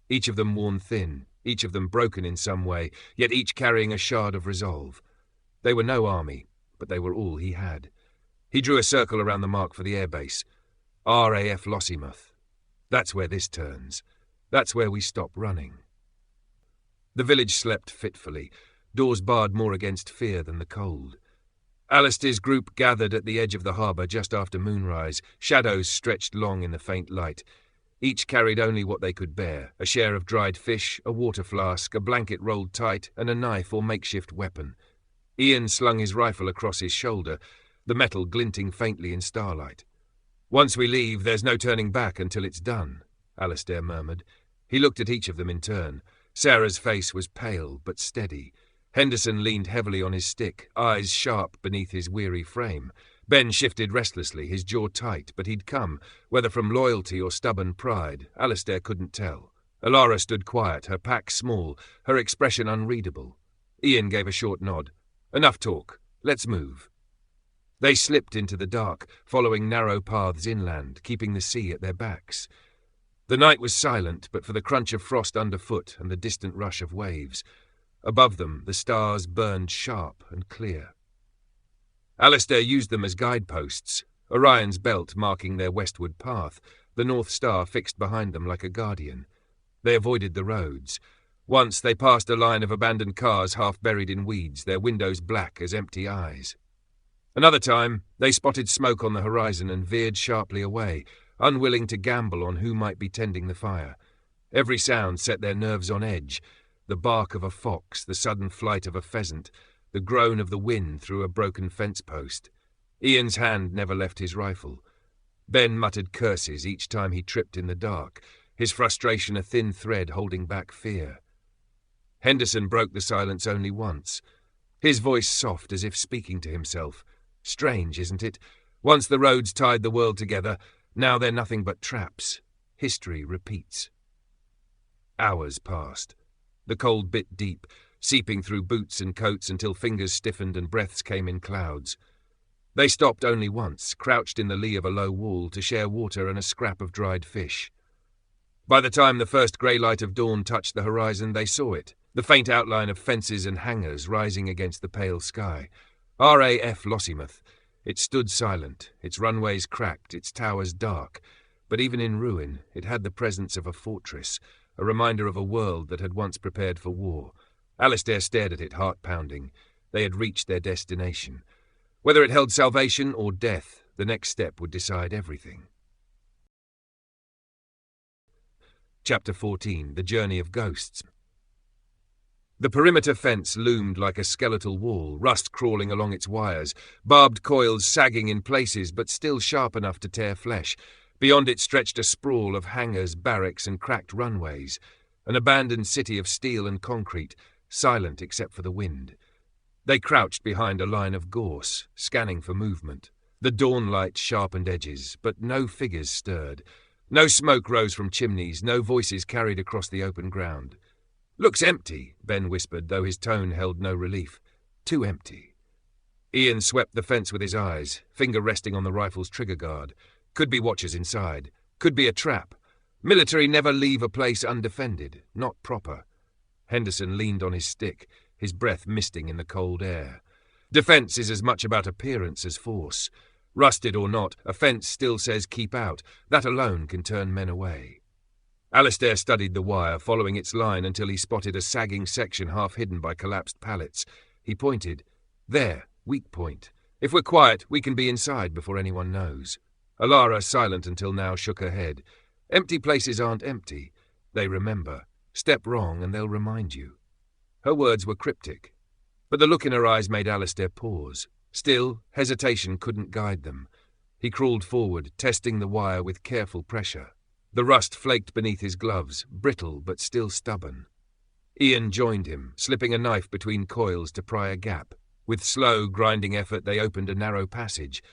Each of them worn thin, each of them broken in some way, yet each carrying a shard of resolve. They were no army, but they were all he had. He drew a circle around the mark for the airbase. RAF Lossiemouth. That's where this turns. That's where we stop running. The village slept fitfully, doors barred more against fear than the cold. Alistair's group gathered at the edge of the harbour just after moonrise, shadows stretched long in the faint light. Each carried only what they could bear, a share of dried fish, a water flask, a blanket rolled tight, and a knife or makeshift weapon. Ian slung his rifle across his shoulder, the metal glinting faintly in starlight. "Once we leave, there's no turning back until it's done," Alistair murmured. He looked at each of them in turn. Sarah's face was pale but steady. Henderson leaned heavily on his stick, eyes sharp beneath his weary frame. Ben shifted restlessly, his jaw tight, but he'd come, whether from loyalty or stubborn pride, Alistair couldn't tell. Alara stood quiet, her pack small, her expression unreadable. Ian gave a short nod. "Enough talk. Let's move." They slipped into the dark, following narrow paths inland, keeping the sea at their backs. The night was silent, but for the crunch of frost underfoot and the distant rush of waves. Above them, the stars burned sharp and clear. Alistair used them as guideposts, Orion's belt marking their westward path, the North Star fixed behind them like a guardian. They avoided the roads. Once they passed a line of abandoned cars half buried in weeds, their windows black as empty eyes. Another time, they spotted smoke on the horizon and veered sharply away, unwilling to gamble on who might be tending the fire. Every sound set their nerves on edge. The bark of a fox, the sudden flight of a pheasant, the groan of the wind through a broken fence post. Ian's hand never left his rifle. Ben muttered curses each time he tripped in the dark, his frustration a thin thread holding back fear. Henderson broke the silence only once, his voice soft as if speaking to himself. Strange, isn't it? Once the roads tied the world together, now they're nothing but traps. History repeats. Hours passed. The cold bit deep, seeping through boots and coats until fingers stiffened and breaths came in clouds. They stopped only once, crouched in the lee of a low wall to share water and a scrap of dried fish. By the time the first grey light of dawn touched the horizon, they saw it, the faint outline of fences and hangars rising against the pale sky. RAF Lossiemouth. It stood silent, its runways cracked, its towers dark, but even in ruin, it had the presence of a fortress, a reminder of a world that had once prepared for war. Alistair stared at it, heart-pounding. They had reached their destination. Whether it held salvation or death, the next step would decide everything. Chapter 14. The Journey of Ghosts. The perimeter fence loomed like a skeletal wall, rust crawling along its wires, barbed coils sagging in places but still sharp enough to tear flesh. Beyond it stretched a sprawl of hangars, barracks, and cracked runways, an abandoned city of steel and concrete, silent except for the wind. They crouched behind a line of gorse, scanning for movement. The dawn light sharpened edges, but no figures stirred. No smoke rose from chimneys, no voices carried across the open ground. "Looks empty," Ben whispered, though his tone held no relief. Too empty. Ian swept the fence with his eyes, finger resting on the rifle's trigger guard. Could be watchers inside. Could be a trap. Military never leave a place undefended. Not proper. Henderson leaned on his stick, his breath misting in the cold air. Defence is as much about appearance as force. Rusted or not, a fence still says keep out. That alone can turn men away. Alistair studied the wire, following its line until he spotted a sagging section half hidden by collapsed pallets. He pointed. There, weak point. If we're quiet, we can be inside before anyone knows. Alara, silent until now, shook her head. Empty places aren't empty. They remember. Step wrong and they'll remind you. Her words were cryptic, but the look in her eyes made Alistair pause. Still, hesitation couldn't guide them. He crawled forward, testing the wire with careful pressure. The rust flaked beneath his gloves, brittle but still stubborn. Ian joined him, slipping a knife between coils to pry a gap. With slow, grinding effort, they opened a narrow passage.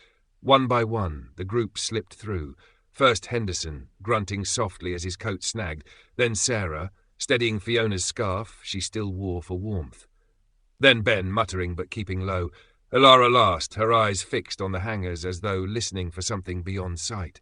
One by one, the group slipped through. First Henderson, grunting softly as his coat snagged, then Sarah, steadying Fiona's scarf she still wore for warmth. Then Ben, muttering but keeping low. Alara last, her eyes fixed on the hangars as though listening for something beyond sight.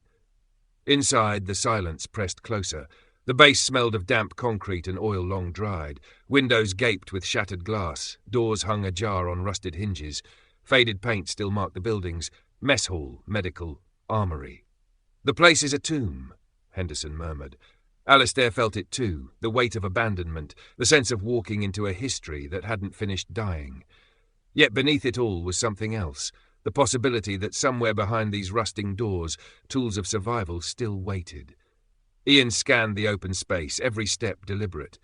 Inside, the silence pressed closer. The base smelled of damp concrete and oil long dried. Windows gaped with shattered glass. Doors hung ajar on rusted hinges. Faded paint still marked the buildings. Mess hall, medical, armory. "The place is a tomb," Henderson murmured. Alistair felt it too, the weight of abandonment, the sense of walking into a history that hadn't finished dying. Yet beneath it all was something else, the possibility that somewhere behind these rusting doors, tools of survival still waited. Ian scanned the open space, every step deliberate.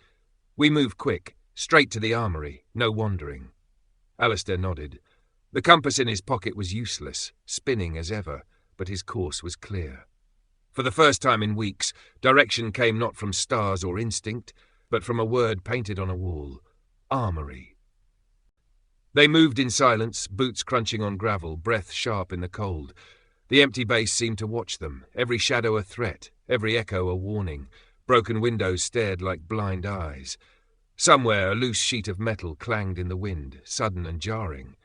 "We move quick, straight to the armory, no wandering." Alistair nodded. The compass in his pocket was useless, spinning as ever, but his course was clear. For the first time in weeks, direction came not from stars or instinct, but from a word painted on a wall. Armory. They moved in silence, boots crunching on gravel, breath sharp in the cold. The empty base seemed to watch them, every shadow a threat, every echo a warning. Broken windows stared like blind eyes. Somewhere a loose sheet of metal clanged in the wind, sudden and jarring.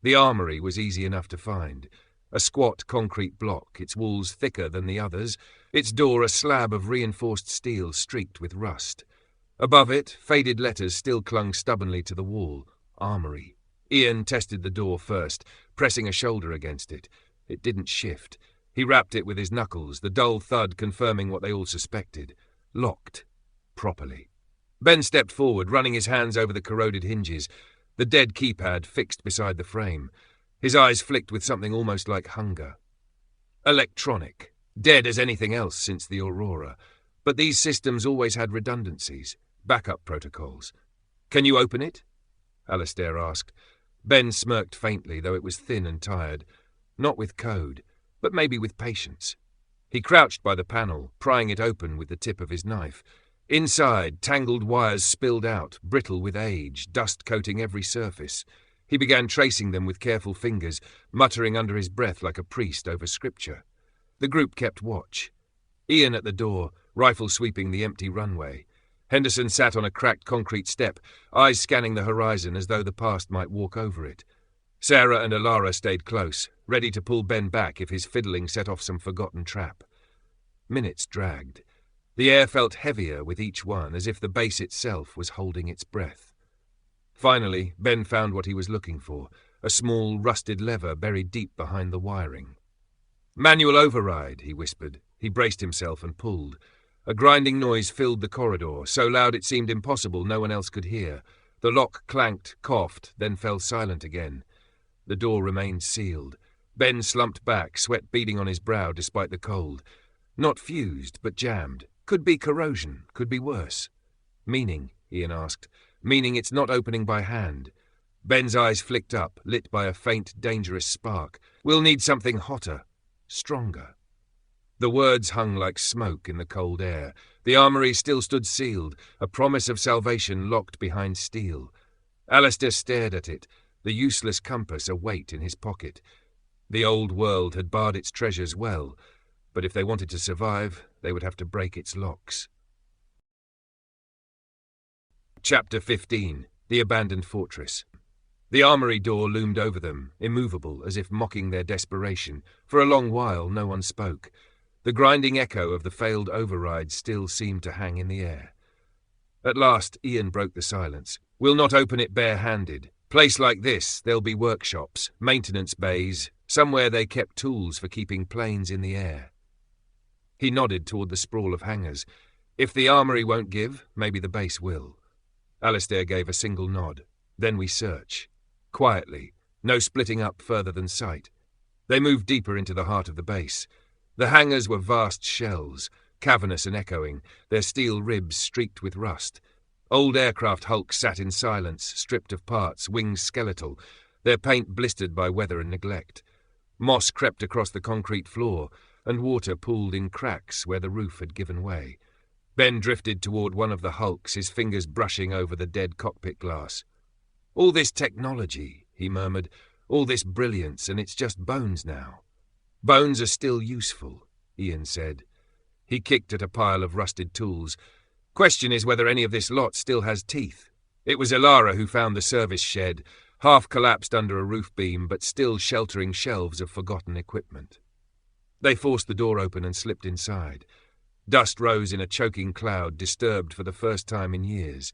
The armory was easy enough to find. A squat concrete block, its walls thicker than the others, its door a slab of reinforced steel streaked with rust. Above it, faded letters still clung stubbornly to the wall. Armory. Ian tested the door first, pressing a shoulder against it. It didn't shift. He rapped it with his knuckles, the dull thud confirming what they all suspected. Locked. Properly. Ben stepped forward, running his hands over the corroded hinges, the dead keypad fixed beside the frame. His eyes flicked with something almost like hunger. Electronic. Dead as anything else since the Aurora. But these systems always had redundancies, backup protocols. "Can you open it?" Alistair asked. Ben smirked faintly, though it was thin and tired. Not with code, but maybe with patience. He crouched by the panel, prying it open with the tip of his knife. Inside, tangled wires spilled out, brittle with age, dust coating every surface. He began tracing them with careful fingers, muttering under his breath like a priest over scripture. The group kept watch. Ian at the door, rifle sweeping the empty runway. Henderson sat on a cracked concrete step, eyes scanning the horizon as though the past might walk over it. Sarah and Alara stayed close, ready to pull Ben back if his fiddling set off some forgotten trap. Minutes dragged. The air felt heavier with each one, as if the base itself was holding its breath. Finally, Ben found what he was looking for, a small rusted lever buried deep behind the wiring. "Manual override," he whispered. He braced himself and pulled. A grinding noise filled the corridor, so loud it seemed impossible no one else could hear. The lock clanked, coughed, then fell silent again. The door remained sealed. Ben slumped back, sweat beading on his brow despite the cold. Not fused, but jammed. Could be corrosion, could be worse. "Meaning?" Ian asked. "Meaning it's not opening by hand." Ben's eyes flicked up, lit by a faint, dangerous spark. "We'll need something hotter, stronger." The words hung like smoke in the cold air. The armory still stood sealed, a promise of salvation locked behind steel. Alistair stared at it, the useless compass a weight in his pocket. The old world had barred its treasures well, but if they wanted to survive, they would have to break its locks. Chapter 15. The Abandoned Fortress. The armory door loomed over them, immovable, as if mocking their desperation. For a long while no one spoke. The grinding echo of the failed override still seemed to hang in the air. At last Ian broke the silence. "We'll not open it bare-handed. Place like this, there'll be workshops, maintenance bays, somewhere they kept tools for keeping planes in the air." He nodded toward the sprawl of hangars. "If the armory won't give, maybe the base will." Alistair gave a single nod. "Then we search. Quietly, no splitting up further than sight." They moved deeper into the heart of the base. The hangars were vast shells, cavernous and echoing, their steel ribs streaked with rust. Old aircraft hulks sat in silence, stripped of parts, wings skeletal, their paint blistered by weather and neglect. Moss crept across the concrete floor, and water pooled in cracks where the roof had given way. Ben drifted toward one of the hulks, his fingers brushing over the dead cockpit glass. "All this technology," he murmured, "all this brilliance, and it's just bones now." "Bones are still useful," Ian said. He kicked at a pile of rusted tools. "Question is whether any of this lot still has teeth." It was Ilara who found the service shed, half collapsed under a roof beam, but still sheltering shelves of forgotten equipment. They forced the door open and slipped inside. Dust rose in a choking cloud, disturbed for the first time in years.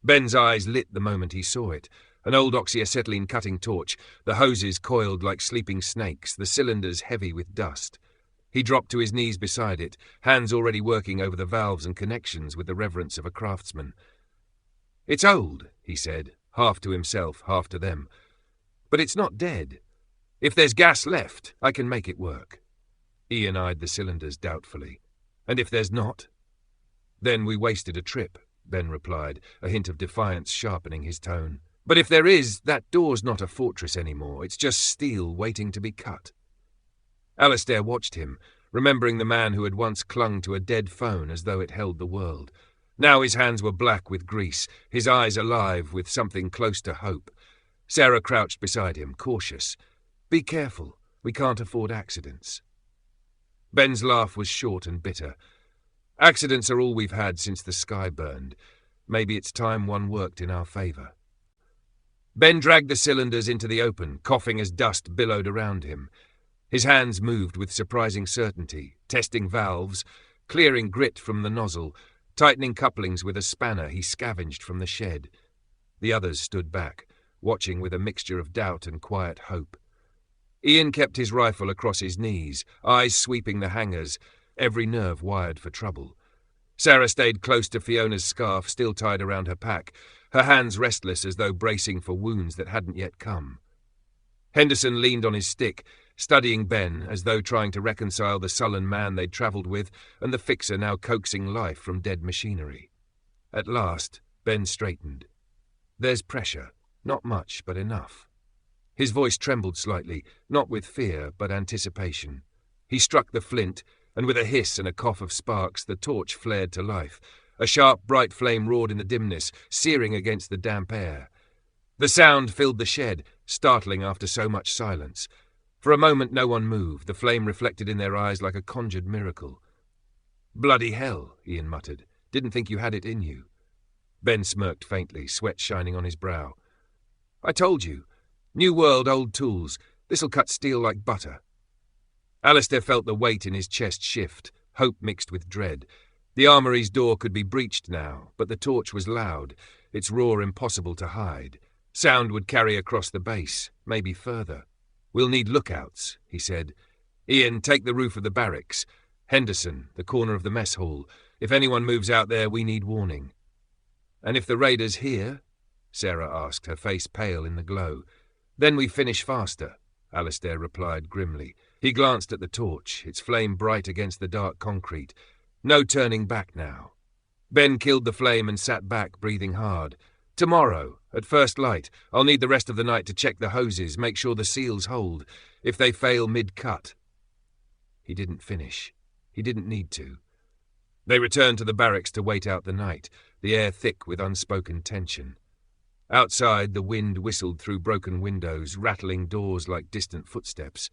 Ben's eyes lit the moment he saw it. An old oxyacetylene cutting torch, the hoses coiled like sleeping snakes, the cylinders heavy with dust. He dropped to his knees beside it, hands already working over the valves and connections with the reverence of a craftsman. "It's old," he said, half to himself, half to them. "But it's not dead. If there's gas left, I can make it work." Ian eyed the cylinders doubtfully. "And if there's not?" "Then we wasted a trip," Ben replied, a hint of defiance sharpening his tone. "But if there is, that door's not a fortress anymore. It's just steel waiting to be cut." Alistair watched him, remembering the man who had once clung to a dead phone as though it held the world. Now his hands were black with grease, his eyes alive with something close to hope. Sarah crouched beside him, cautious. "Be careful. We can't afford accidents." Ben's laugh was short and bitter. "Accidents are all we've had since the sky burned. Maybe it's time one worked in our favour." Ben dragged the cylinders into the open, coughing as dust billowed around him. His hands moved with surprising certainty, testing valves, clearing grit from the nozzle, tightening couplings with a spanner he scavenged from the shed. The others stood back, watching with a mixture of doubt and quiet hope. Ian kept his rifle across his knees, eyes sweeping the hangars, every nerve wired for trouble. Sarah stayed close to Fiona's scarf, still tied around her pack, her hands restless as though bracing for wounds that hadn't yet come. Henderson leaned on his stick, studying Ben as though trying to reconcile the sullen man they'd travelled with and the fixer now coaxing life from dead machinery. At last, Ben straightened. "There's pressure, not much, but enough." His voice trembled slightly, not with fear, but anticipation. He struck the flint, and with a hiss and a cough of sparks, the torch flared to life. A sharp, bright flame roared in the dimness, searing against the damp air. The sound filled the shed, startling after so much silence. For a moment no one moved, the flame reflected in their eyes like a conjured miracle. "Bloody hell," Ian muttered. "Didn't think you had it in you." Ben smirked faintly, sweat shining on his brow. "I told you. New world, old tools. This'll cut steel like butter." Alistair felt the weight in his chest shift, hope mixed with dread. The armory's door could be breached now, but the torch was loud, its roar impossible to hide. Sound would carry across the base, maybe further. We'll need lookouts, he said. Ian, take the roof of the barracks. Henderson, the corner of the mess hall. If anyone moves out there, we need warning. And if the raiders here? Sarah asked, her face pale in the glow. Then we finish faster, Alistair replied grimly. He glanced at the torch, its flame bright against the dark concrete. No turning back now. Ben killed the flame and sat back, breathing hard. Tomorrow, at first light, I'll need the rest of the night to check the hoses, make sure the seals hold. If they fail mid-cut. He didn't finish. He didn't need to. They returned to the barracks to wait out the night, the air thick with unspoken tension. Outside, the wind whistled through broken windows, rattling doors like distant footsteps.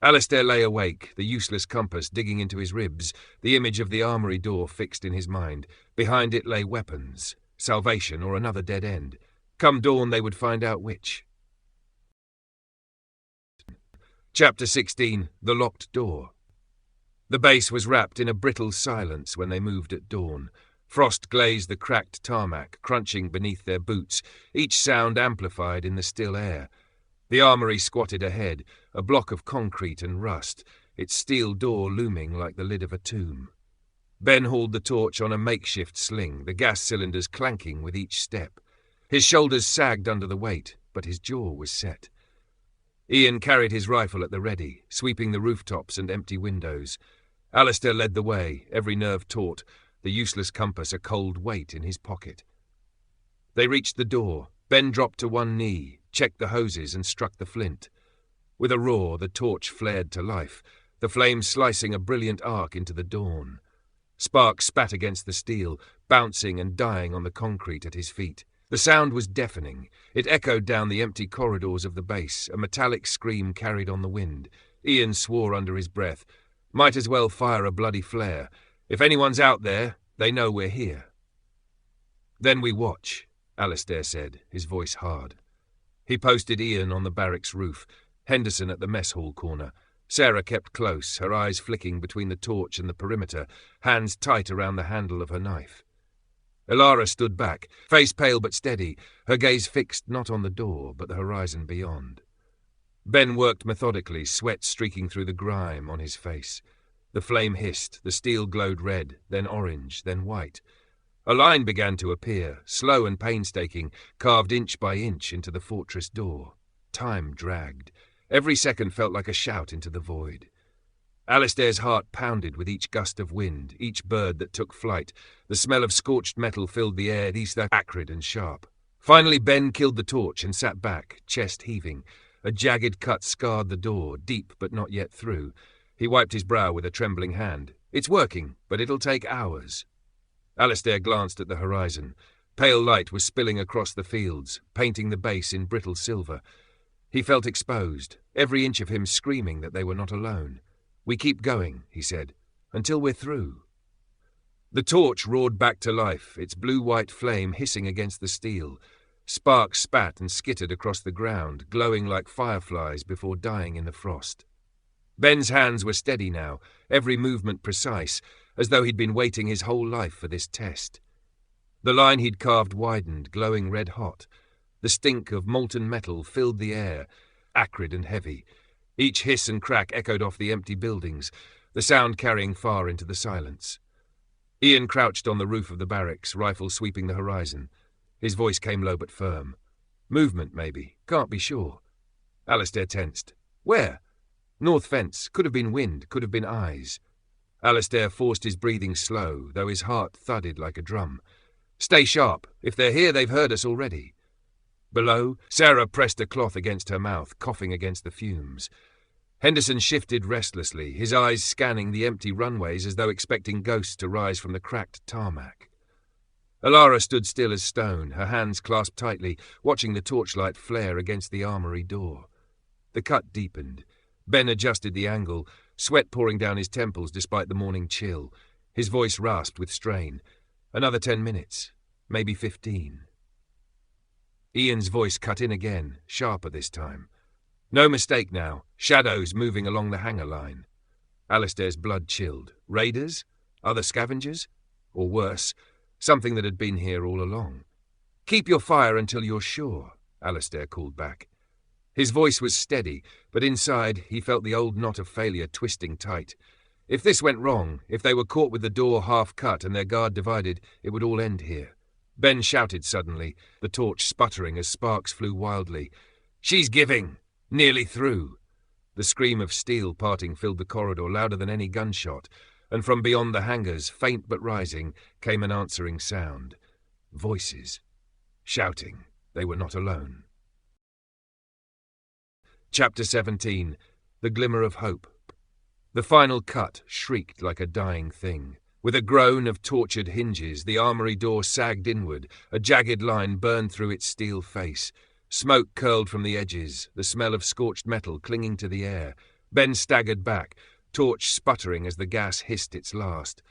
Alistair lay awake, the useless compass digging into his ribs, the image of the armoury door fixed in his mind. Behind it lay weapons, salvation or another dead end. Come dawn, they would find out which. Chapter 16. The Locked Door. The base was wrapped in a brittle silence when they moved at dawn. Frost glazed the cracked tarmac, crunching beneath their boots, each sound amplified in the still air. The armoury squatted ahead, a block of concrete and rust, its steel door looming like the lid of a tomb. Ben hauled the torch on a makeshift sling, the gas cylinders clanking with each step. His shoulders sagged under the weight, but his jaw was set. Ian carried his rifle at the ready, sweeping the rooftops and empty windows. Alistair led the way, every nerve taut, the useless compass a cold weight in his pocket. They reached the door. Ben dropped to one knee, checked the hoses and struck the flint. With a roar, the torch flared to life, the flame slicing a brilliant arc into the dawn. Sparks spat against the steel, bouncing and dying on the concrete at his feet. The sound was deafening. It echoed down the empty corridors of the base, a metallic scream carried on the wind. Ian swore under his breath. Might as well fire a bloody flare. If anyone's out there, they know we're here. Then we watch, Alistair said, his voice hard. He posted Ian on the barracks roof, Henderson at the mess hall corner. Sarah kept close, her eyes flicking between the torch and the perimeter, hands tight around the handle of her knife. Elara stood back, face pale but steady, her gaze fixed not on the door, but the horizon beyond. Ben worked methodically, sweat streaking through the grime on his face. The flame hissed, the steel glowed red, then orange, then white. A line began to appear, slow and painstaking, carved inch by inch into the fortress door. Time dragged. Every second felt like a shout into the void. Alistair's heart pounded with each gust of wind, each bird that took flight. The smell of scorched metal filled the air, these that acrid and sharp. Finally Ben killed the torch and sat back, chest heaving. A jagged cut scarred the door, deep but not yet through. He wiped his brow with a trembling hand. It's working, but it'll take hours. Alistair glanced at the horizon. Pale light was spilling across the fields, painting the base in brittle silver. He felt exposed, every inch of him screaming that they were not alone. We keep going, he said, until we're through. The torch roared back to life, its blue-white flame hissing against the steel. Sparks spat and skittered across the ground, glowing like fireflies before dying in the frost. Ben's hands were steady now, every movement precise, as though he'd been waiting his whole life for this test. The line he'd carved widened, glowing red-hot. The stink of molten metal filled the air, acrid and heavy. Each hiss and crack echoed off the empty buildings, the sound carrying far into the silence. Ian crouched on the roof of the barracks, rifle sweeping the horizon. His voice came low but firm. Movement, maybe. Can't be sure. Alistair tensed. Where? North fence. Could have been wind, could have been eyes. Alistair forced his breathing slow, though his heart thudded like a drum. Stay sharp. If they're here, they've heard us already. Below, Sarah pressed a cloth against her mouth, coughing against the fumes. Henderson shifted restlessly, his eyes scanning the empty runways as though expecting ghosts to rise from the cracked tarmac. Elara stood still as stone, her hands clasped tightly, watching the torchlight flare against the armoury door. The cut deepened. Ben adjusted the angle, sweat pouring down his temples despite the morning chill. His voice rasped with strain. Another 10 minutes, maybe 15. Ian's voice cut in again, sharper this time. No mistake now, shadows moving along the hangar line. Alistair's blood chilled. Raiders? Other scavengers? Or worse, something that had been here all along. Keep your fire until you're sure, Alistair called back. His voice was steady, but inside he felt the old knot of failure twisting tight. If this went wrong, if they were caught with the door half cut and their guard divided, it would all end here. Ben shouted suddenly, the torch sputtering as sparks flew wildly. "She's giving! Nearly through!" The scream of steel parting filled the corridor louder than any gunshot, and from beyond the hangars, faint but rising, came an answering sound. Voices. Shouting. They were not alone. Chapter 17. The Glimmer of Hope. The final cut shrieked like a dying thing. With a groan of tortured hinges, the armory door sagged inward, a jagged line burned through its steel face. Smoke curled from the edges, the smell of scorched metal clinging to the air. Ben staggered back, torch sputtering as the gas hissed its last.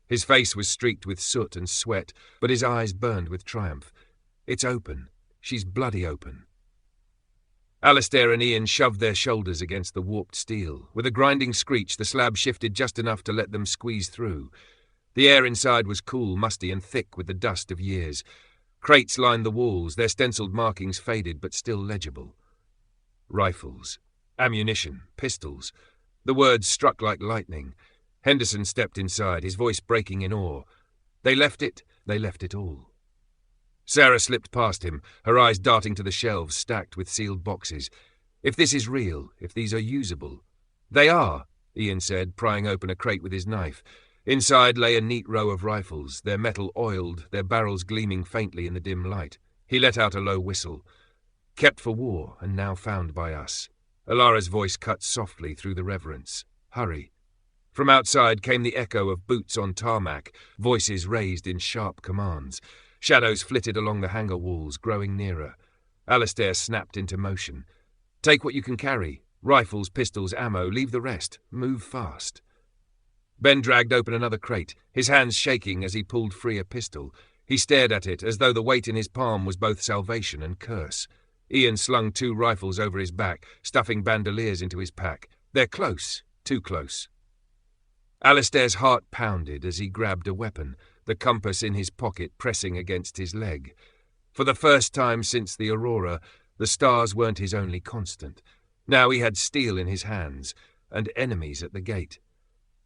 His face was streaked with soot and sweat, but his eyes burned with triumph. "It's open. She's bloody open." Alistair and Ian shoved their shoulders against the warped steel. With a grinding screech, the slab shifted just enough to let them squeeze through. The air inside was cool, musty, and thick with the dust of years. Crates lined the walls, their stenciled markings faded but still legible. Rifles. Ammunition. Pistols. The words struck like lightning. Henderson stepped inside, his voice breaking in awe. They left it all. Sarah slipped past him, her eyes darting to the shelves stacked with sealed boxes. "If this is real, if these are usable." "They are," Ian said, prying open a crate with his knife. Inside lay a neat row of rifles, their metal oiled, their barrels gleaming faintly in the dim light. He let out a low whistle. "Kept for war, and now found by us." Alara's voice cut softly through the reverence. "Hurry." From outside came the echo of boots on tarmac, voices raised in sharp commands. Shadows flitted along the hangar walls, growing nearer. Alistair snapped into motion. "Take what you can carry. Rifles, pistols, ammo. Leave the rest. Move fast." Ben dragged open another crate, his hands shaking as he pulled free a pistol. He stared at it, as though the weight in his palm was both salvation and curse. Ian slung 2 rifles over his back, stuffing bandoliers into his pack. "They're close. Too close." Alistair's heart pounded as he grabbed a weapon, the compass in his pocket pressing against his leg. For the first time since the Aurora, the stars weren't his only constant. Now he had steel in his hands, and enemies at the gate.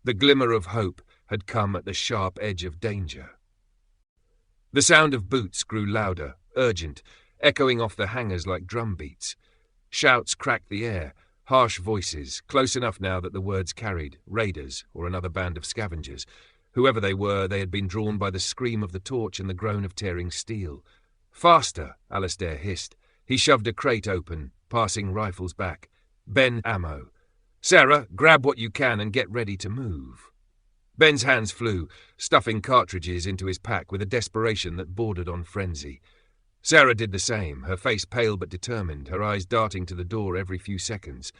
The glimmer of hope had come at the sharp edge of danger. The sound of boots grew louder, urgent, echoing off the hangars like drum beats. Shouts cracked the air, harsh voices, close enough now that the words carried, raiders or another band of scavengers. Whoever they were, they had been drawn by the scream of the torch and the groan of tearing steel. "Faster," Alistair hissed. He shoved a crate open, passing rifles back. "Ben, ammo. Sarah, grab what you can and get ready to move." Ben's hands flew, stuffing cartridges into his pack with a desperation that bordered on frenzy. Sarah did the same, her face pale but determined, her eyes darting to the door every few seconds.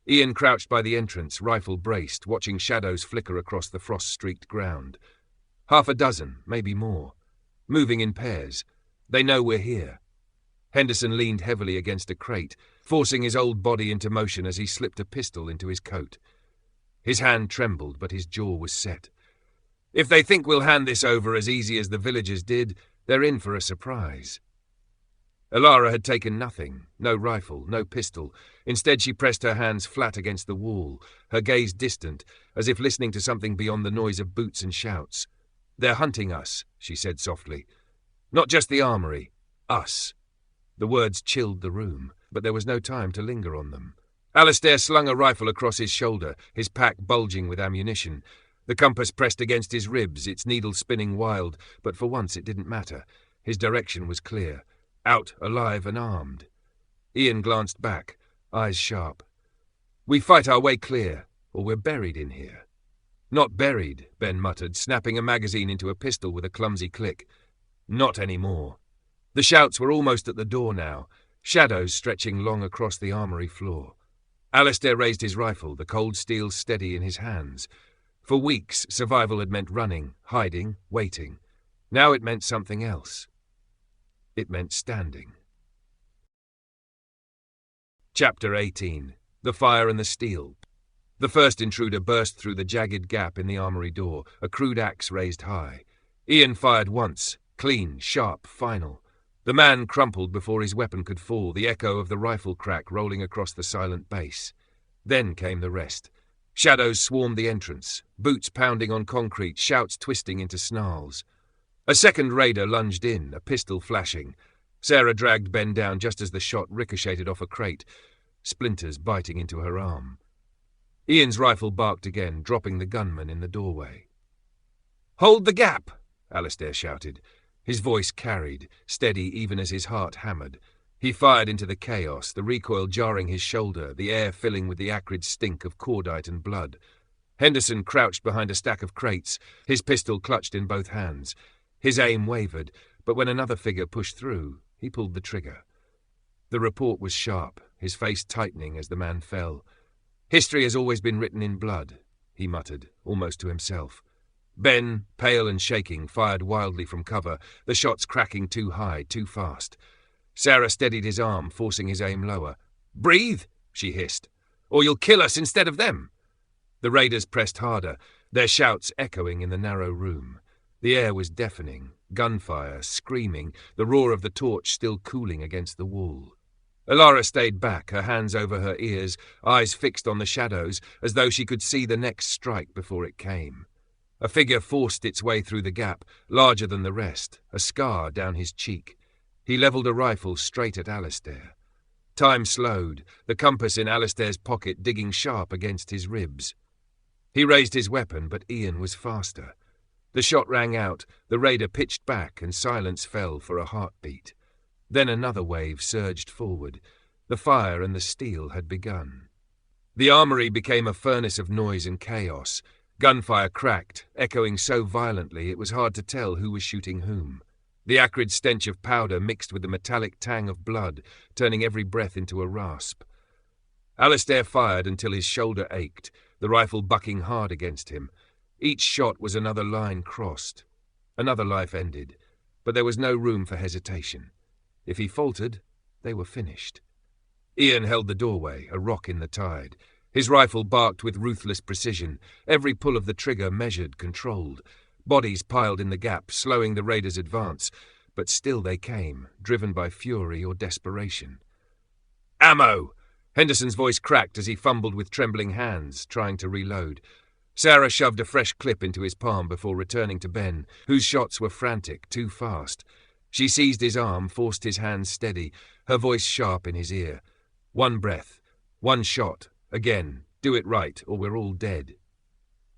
Ian crouched by the entrance, rifle braced, watching shadows flicker across the frost-streaked ground. 6, maybe more. Moving in pairs. They know we're here. Henderson leaned heavily against a crate, forcing his old body into motion as he slipped a pistol into his coat. His hand trembled, but his jaw was set. "If they think we'll hand this over as easy as the villagers did, they're in for a surprise." Alara had taken nothing, no rifle, no pistol. Instead she pressed her hands flat against the wall, her gaze distant, as if listening to something beyond the noise of boots and shouts. "They're hunting us," she said softly. "Not just the armory. Us." The words chilled the room, but there was no time to linger on them. Alistair slung a rifle across his shoulder, his pack bulging with ammunition. The compass pressed against his ribs, its needle spinning wild, but for once it didn't matter. His direction was clear. Out, alive and armed. Ian glanced back, eyes sharp. "We fight our way clear, or we're buried in here." "Not buried," Ben muttered, snapping a magazine into a pistol with a clumsy click. "Not anymore." The shouts were almost at the door now, shadows stretching long across the armory floor. Alistair raised his rifle, the cold steel steady in his hands. For weeks, survival had meant running, hiding, waiting. Now it meant something else. It meant standing. Chapter 18. The Fire and the Steel. The first intruder burst through the jagged gap in the armory door, a crude axe raised high. Ian fired once, clean, sharp, final. The man crumpled before his weapon could fall, the echo of the rifle crack rolling across the silent base. Then came the rest. Shadows swarmed the entrance, boots pounding on concrete, shouts twisting into snarls. A second raider lunged in, a pistol flashing. Sarah dragged Ben down just as the shot ricocheted off a crate, splinters biting into her arm. Ian's rifle barked again, dropping the gunman in the doorway. "Hold the gap!" Alistair shouted. His voice carried, steady even as his heart hammered. He fired into the chaos, the recoil jarring his shoulder, the air filling with the acrid stink of cordite and blood. Henderson crouched behind a stack of crates, his pistol clutched in both hands. His aim wavered, but when another figure pushed through, he pulled the trigger. The report was sharp, his face tightening as the man fell. "History has always been written in blood," he muttered, almost to himself. Ben, pale and shaking, fired wildly from cover, the shots cracking too high, too fast. Sarah steadied his arm, forcing his aim lower. "Breathe," she hissed, "or you'll kill us instead of them." The raiders pressed harder, their shouts echoing in the narrow room. The air was deafening, gunfire, screaming, the roar of the torch still cooling against the wall. Alara stayed back, her hands over her ears, eyes fixed on the shadows, as though she could see the next strike before it came. A figure forced its way through the gap, larger than the rest, a scar down his cheek. He levelled a rifle straight at Alistair. Time slowed, the compass in Alistair's pocket digging sharp against his ribs. He raised his weapon, but Ian was faster. The shot rang out, the raider pitched back, and silence fell for a heartbeat. Then another wave surged forward. The fire and the steel had begun. The armory became a furnace of noise and chaos. Gunfire cracked, echoing so violently it was hard to tell who was shooting whom. The acrid stench of powder mixed with the metallic tang of blood, turning every breath into a rasp. Alistair fired until his shoulder ached, the rifle bucking hard against him. Each shot was another line crossed. Another life ended, but there was no room for hesitation. If he faltered, they were finished. Ian held the doorway, a rock in the tide. His rifle barked with ruthless precision, every pull of the trigger measured, controlled. Bodies piled in the gap, slowing the raiders' advance, but still they came, driven by fury or desperation. "Ammo!" Henderson's voice cracked as he fumbled with trembling hands, trying to reload. Sarah shoved a fresh clip into his palm before returning to Ben, whose shots were frantic, too fast. She seized his arm, forced his hands steady, her voice sharp in his ear. "One breath, one shot. Again, do it right, or we're all dead."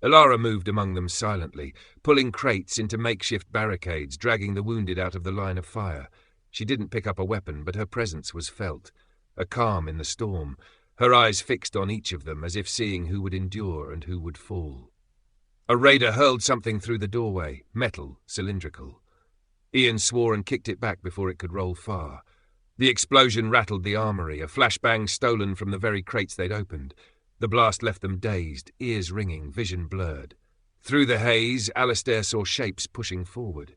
Alara moved among them silently, pulling crates into makeshift barricades, dragging the wounded out of the line of fire. She didn't pick up a weapon, but her presence was felt. A calm in the storm, her eyes fixed on each of them as if seeing who would endure and who would fall. A raider hurled something through the doorway, metal, cylindrical. Ian swore and kicked it back before it could roll far. The explosion rattled the armory, a flashbang stolen from the very crates they'd opened. The blast left them dazed, ears ringing, vision blurred. Through the haze, Alistair saw shapes pushing forward.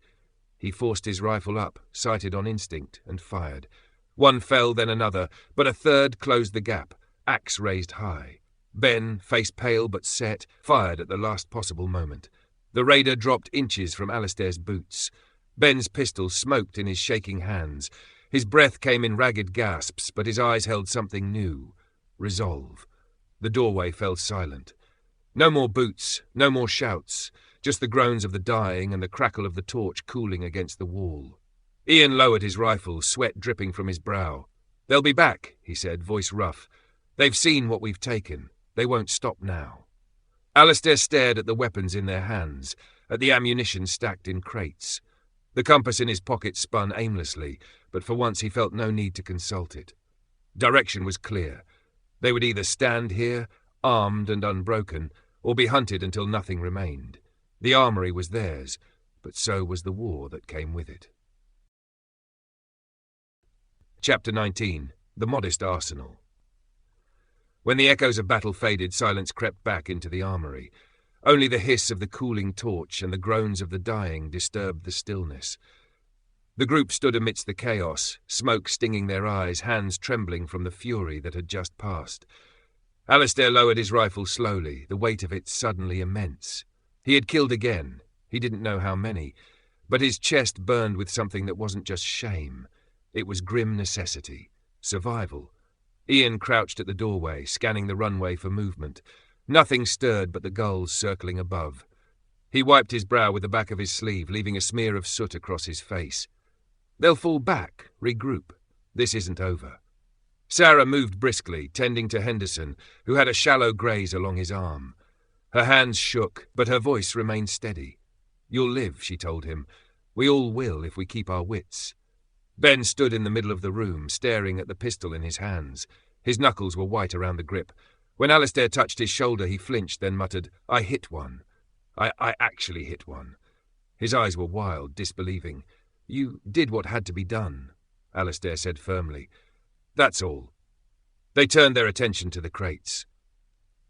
He forced his rifle up, sighted on instinct, and fired. One fell, then another, but a third closed the gap, axe raised high. Ben, face pale but set, fired at the last possible moment. The raider dropped inches from Alistair's boots. Ben's pistol smoked in his shaking hands. His breath came in ragged gasps, but his eyes held something new. Resolve. The doorway fell silent. No more boots, no more shouts, just the groans of the dying and the crackle of the torch cooling against the wall. Ian lowered his rifle, sweat dripping from his brow. "They'll be back," he said, voice rough. "They've seen what we've taken. They won't stop now." Alistair stared at the weapons in their hands, at the ammunition stacked in crates. The compass in his pocket spun aimlessly, but for once he felt no need to consult it. Direction was clear. They would either stand here, armed and unbroken, or be hunted until nothing remained. The armory was theirs, but so was the war that came with it. Chapter 19. The Modest Arsenal. When the echoes of battle faded, silence crept back into the armory. Only the hiss of the cooling torch and the groans of the dying disturbed the stillness. The group stood amidst the chaos, smoke stinging their eyes, hands trembling from the fury that had just passed. Alistair lowered his rifle slowly, the weight of it suddenly immense. He had killed again. He didn't know how many, but his chest burned with something that wasn't just shame. It was grim necessity. Survival. Ian crouched at the doorway, scanning the runway for movement. Nothing stirred but the gulls circling above. He wiped his brow with the back of his sleeve, leaving a smear of soot across his face. They'll fall back, regroup. This isn't over. Sarah moved briskly, tending to Henderson, who had a shallow graze along his arm. Her hands shook, but her voice remained steady. "You'll live," she told him. "We all will if we keep our wits." Ben stood in the middle of the room, staring at the pistol in his hands. His knuckles were white around the grip. When Alistair touched his shoulder, he flinched, then muttered, "I hit one. I actually hit one." His eyes were wild, disbelieving. "You did what had to be done," Alistair said firmly. "That's all." They turned their attention to the crates.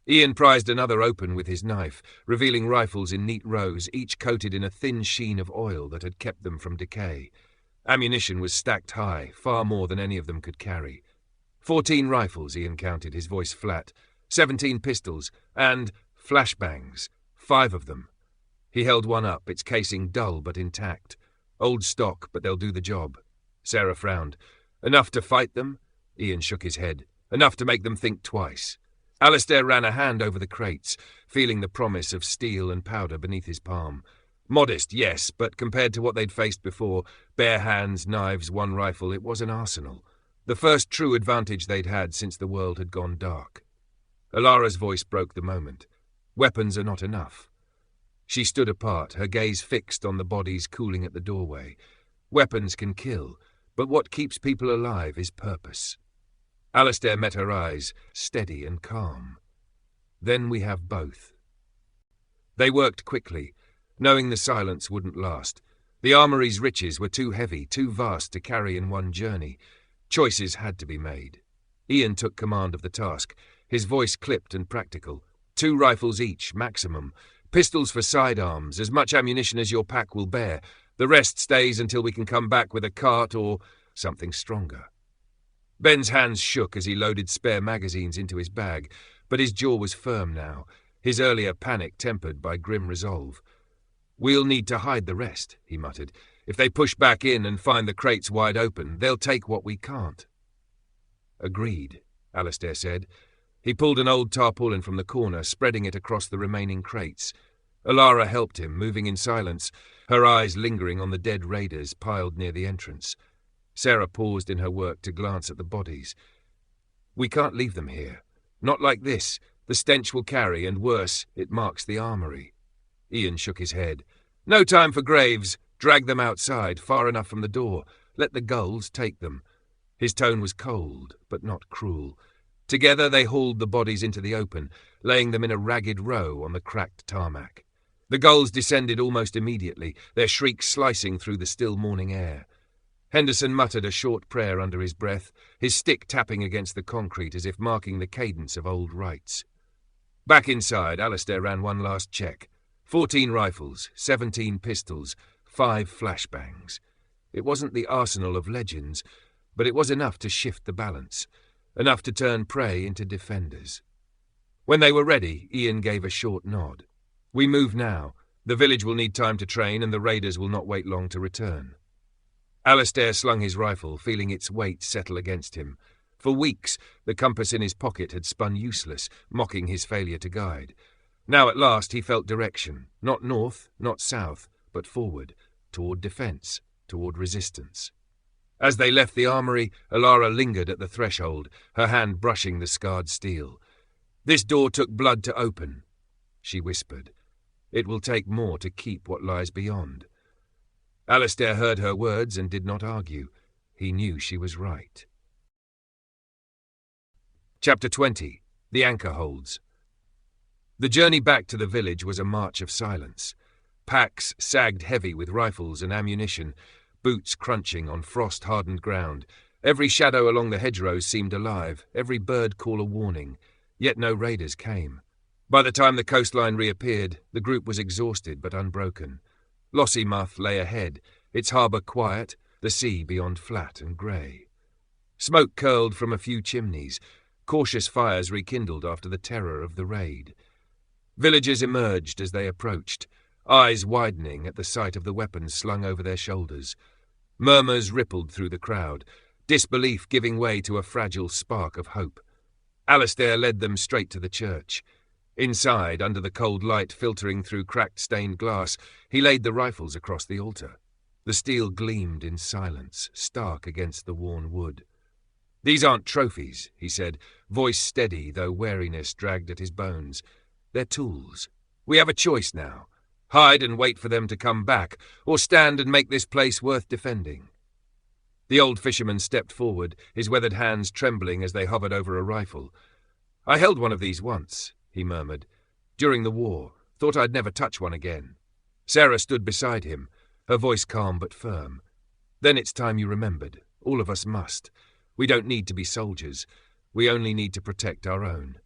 Ian prized another open with his knife, revealing rifles in neat rows, each coated in a thin sheen of oil that had kept them from decay. Ammunition was stacked high, far more than any of them could carry. 14 rifles, Ian counted, his voice flat, 17 pistols, and flashbangs, 5 of them. He held one up, its casing dull but intact. Old stock, but they'll do the job. Sarah frowned. "Enough to fight them?" Ian shook his head. "Enough to make them think twice." Alistair ran a hand over the crates, feeling the promise of steel and powder beneath his palm. Modest, yes, but compared to what they'd faced before, bare hands, knives, one rifle, it was an arsenal. The first true advantage they'd had since the world had gone dark. Alara's voice broke the moment. "Weapons are not enough." She stood apart, her gaze fixed on the bodies cooling at the doorway. "Weapons can kill, but what keeps people alive is purpose." Alistair met her eyes, steady and calm. "Then we have both." They worked quickly, knowing the silence wouldn't last. The armory's riches were too heavy, too vast to carry in one journey. Choices had to be made. Ian took command of the task, his voice clipped and practical. 2 rifles each, maximum. Pistols for sidearms, as much ammunition as your pack will bear. The rest stays until we can come back with a cart or something stronger. Ben's hands shook as he loaded spare magazines into his bag, but his jaw was firm now, his earlier panic tempered by grim resolve. "We'll need to hide the rest," he muttered. "If they push back in and find the crates wide open, they'll take what we can't." "Agreed," Alistair said. He pulled an old tarpaulin from the corner, spreading it across the remaining crates. Alara helped him, moving in silence, her eyes lingering on the dead raiders piled near the entrance. Sarah paused in her work to glance at the bodies. "We can't leave them here. Not like this. The stench will carry, and worse, it marks the armory." Ian shook his head. "No time for graves. Drag them outside, far enough from the door. Let the gulls take them." His tone was cold, but not cruel. Together they hauled the bodies into the open, laying them in a ragged row on the cracked tarmac. The gulls descended almost immediately, their shrieks slicing through the still morning air. Henderson muttered a short prayer under his breath, his stick tapping against the concrete as if marking the cadence of old rites. Back inside, Alistair ran one last check. 14 rifles, 17 pistols, 5 flashbangs. It wasn't the arsenal of legends, but it was enough to shift the balance, enough to turn prey into defenders. When they were ready, Ian gave a short nod. "We move now. The village will need time to train, and the raiders will not wait long to return." Alistair slung his rifle, feeling its weight settle against him. For weeks, the compass in his pocket had spun useless, mocking his failure to guide. Now at last he felt direction, not north, not south, but forward, toward defence, toward resistance. As they left the armory, Alara lingered at the threshold, her hand brushing the scarred steel. "This door took blood to open," she whispered. "It will take more to keep what lies beyond." Alistair heard her words and did not argue. He knew she was right. Chapter 20. The Anchor Holds. The journey back to the village was a march of silence. Packs sagged heavy with rifles and ammunition, boots crunching on frost-hardened ground. Every shadow along the hedgerows seemed alive, every bird call a warning, yet no raiders came. By the time the coastline reappeared, the group was exhausted but unbroken. Lossiemouth lay ahead, its harbour quiet, the sea beyond flat and grey. Smoke curled from a few chimneys, cautious fires rekindled after the terror of the raid. Villagers emerged as they approached, eyes widening at the sight of the weapons slung over their shoulders. Murmurs rippled through the crowd, disbelief giving way to a fragile spark of hope. Alistair led them straight to the church. Inside, under the cold light filtering through cracked stained glass, he laid the rifles across the altar. The steel gleamed in silence, stark against the worn wood. "These aren't trophies," he said, voice steady though weariness dragged at his bones. "They're tools. We have a choice now. Hide and wait for them to come back, or stand and make this place worth defending." The old fisherman stepped forward, his weathered hands trembling as they hovered over a rifle. "I held one of these once," he murmured. "During the war. Thought I'd never touch one again." Sarah stood beside him, her voice calm but firm. "Then it's time you remembered. All of us must. We don't need to be soldiers. We only need to protect our own."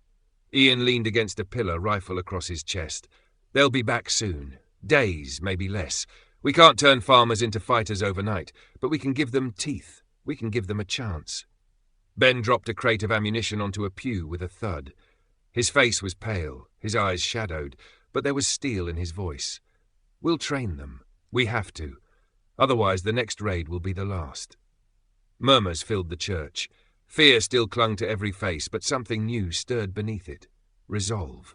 Ian leaned against a pillar, rifle across his chest. "They'll be back soon. Days, maybe less. We can't turn farmers into fighters overnight, but we can give them teeth. We can give them a chance." Ben dropped a crate of ammunition onto a pew with a thud. His face was pale, his eyes shadowed, but there was steel in his voice. "We'll train them. We have to. Otherwise the next raid will be the last." Murmurs filled the church. Fear still clung to every face, but something new stirred beneath it. Resolve.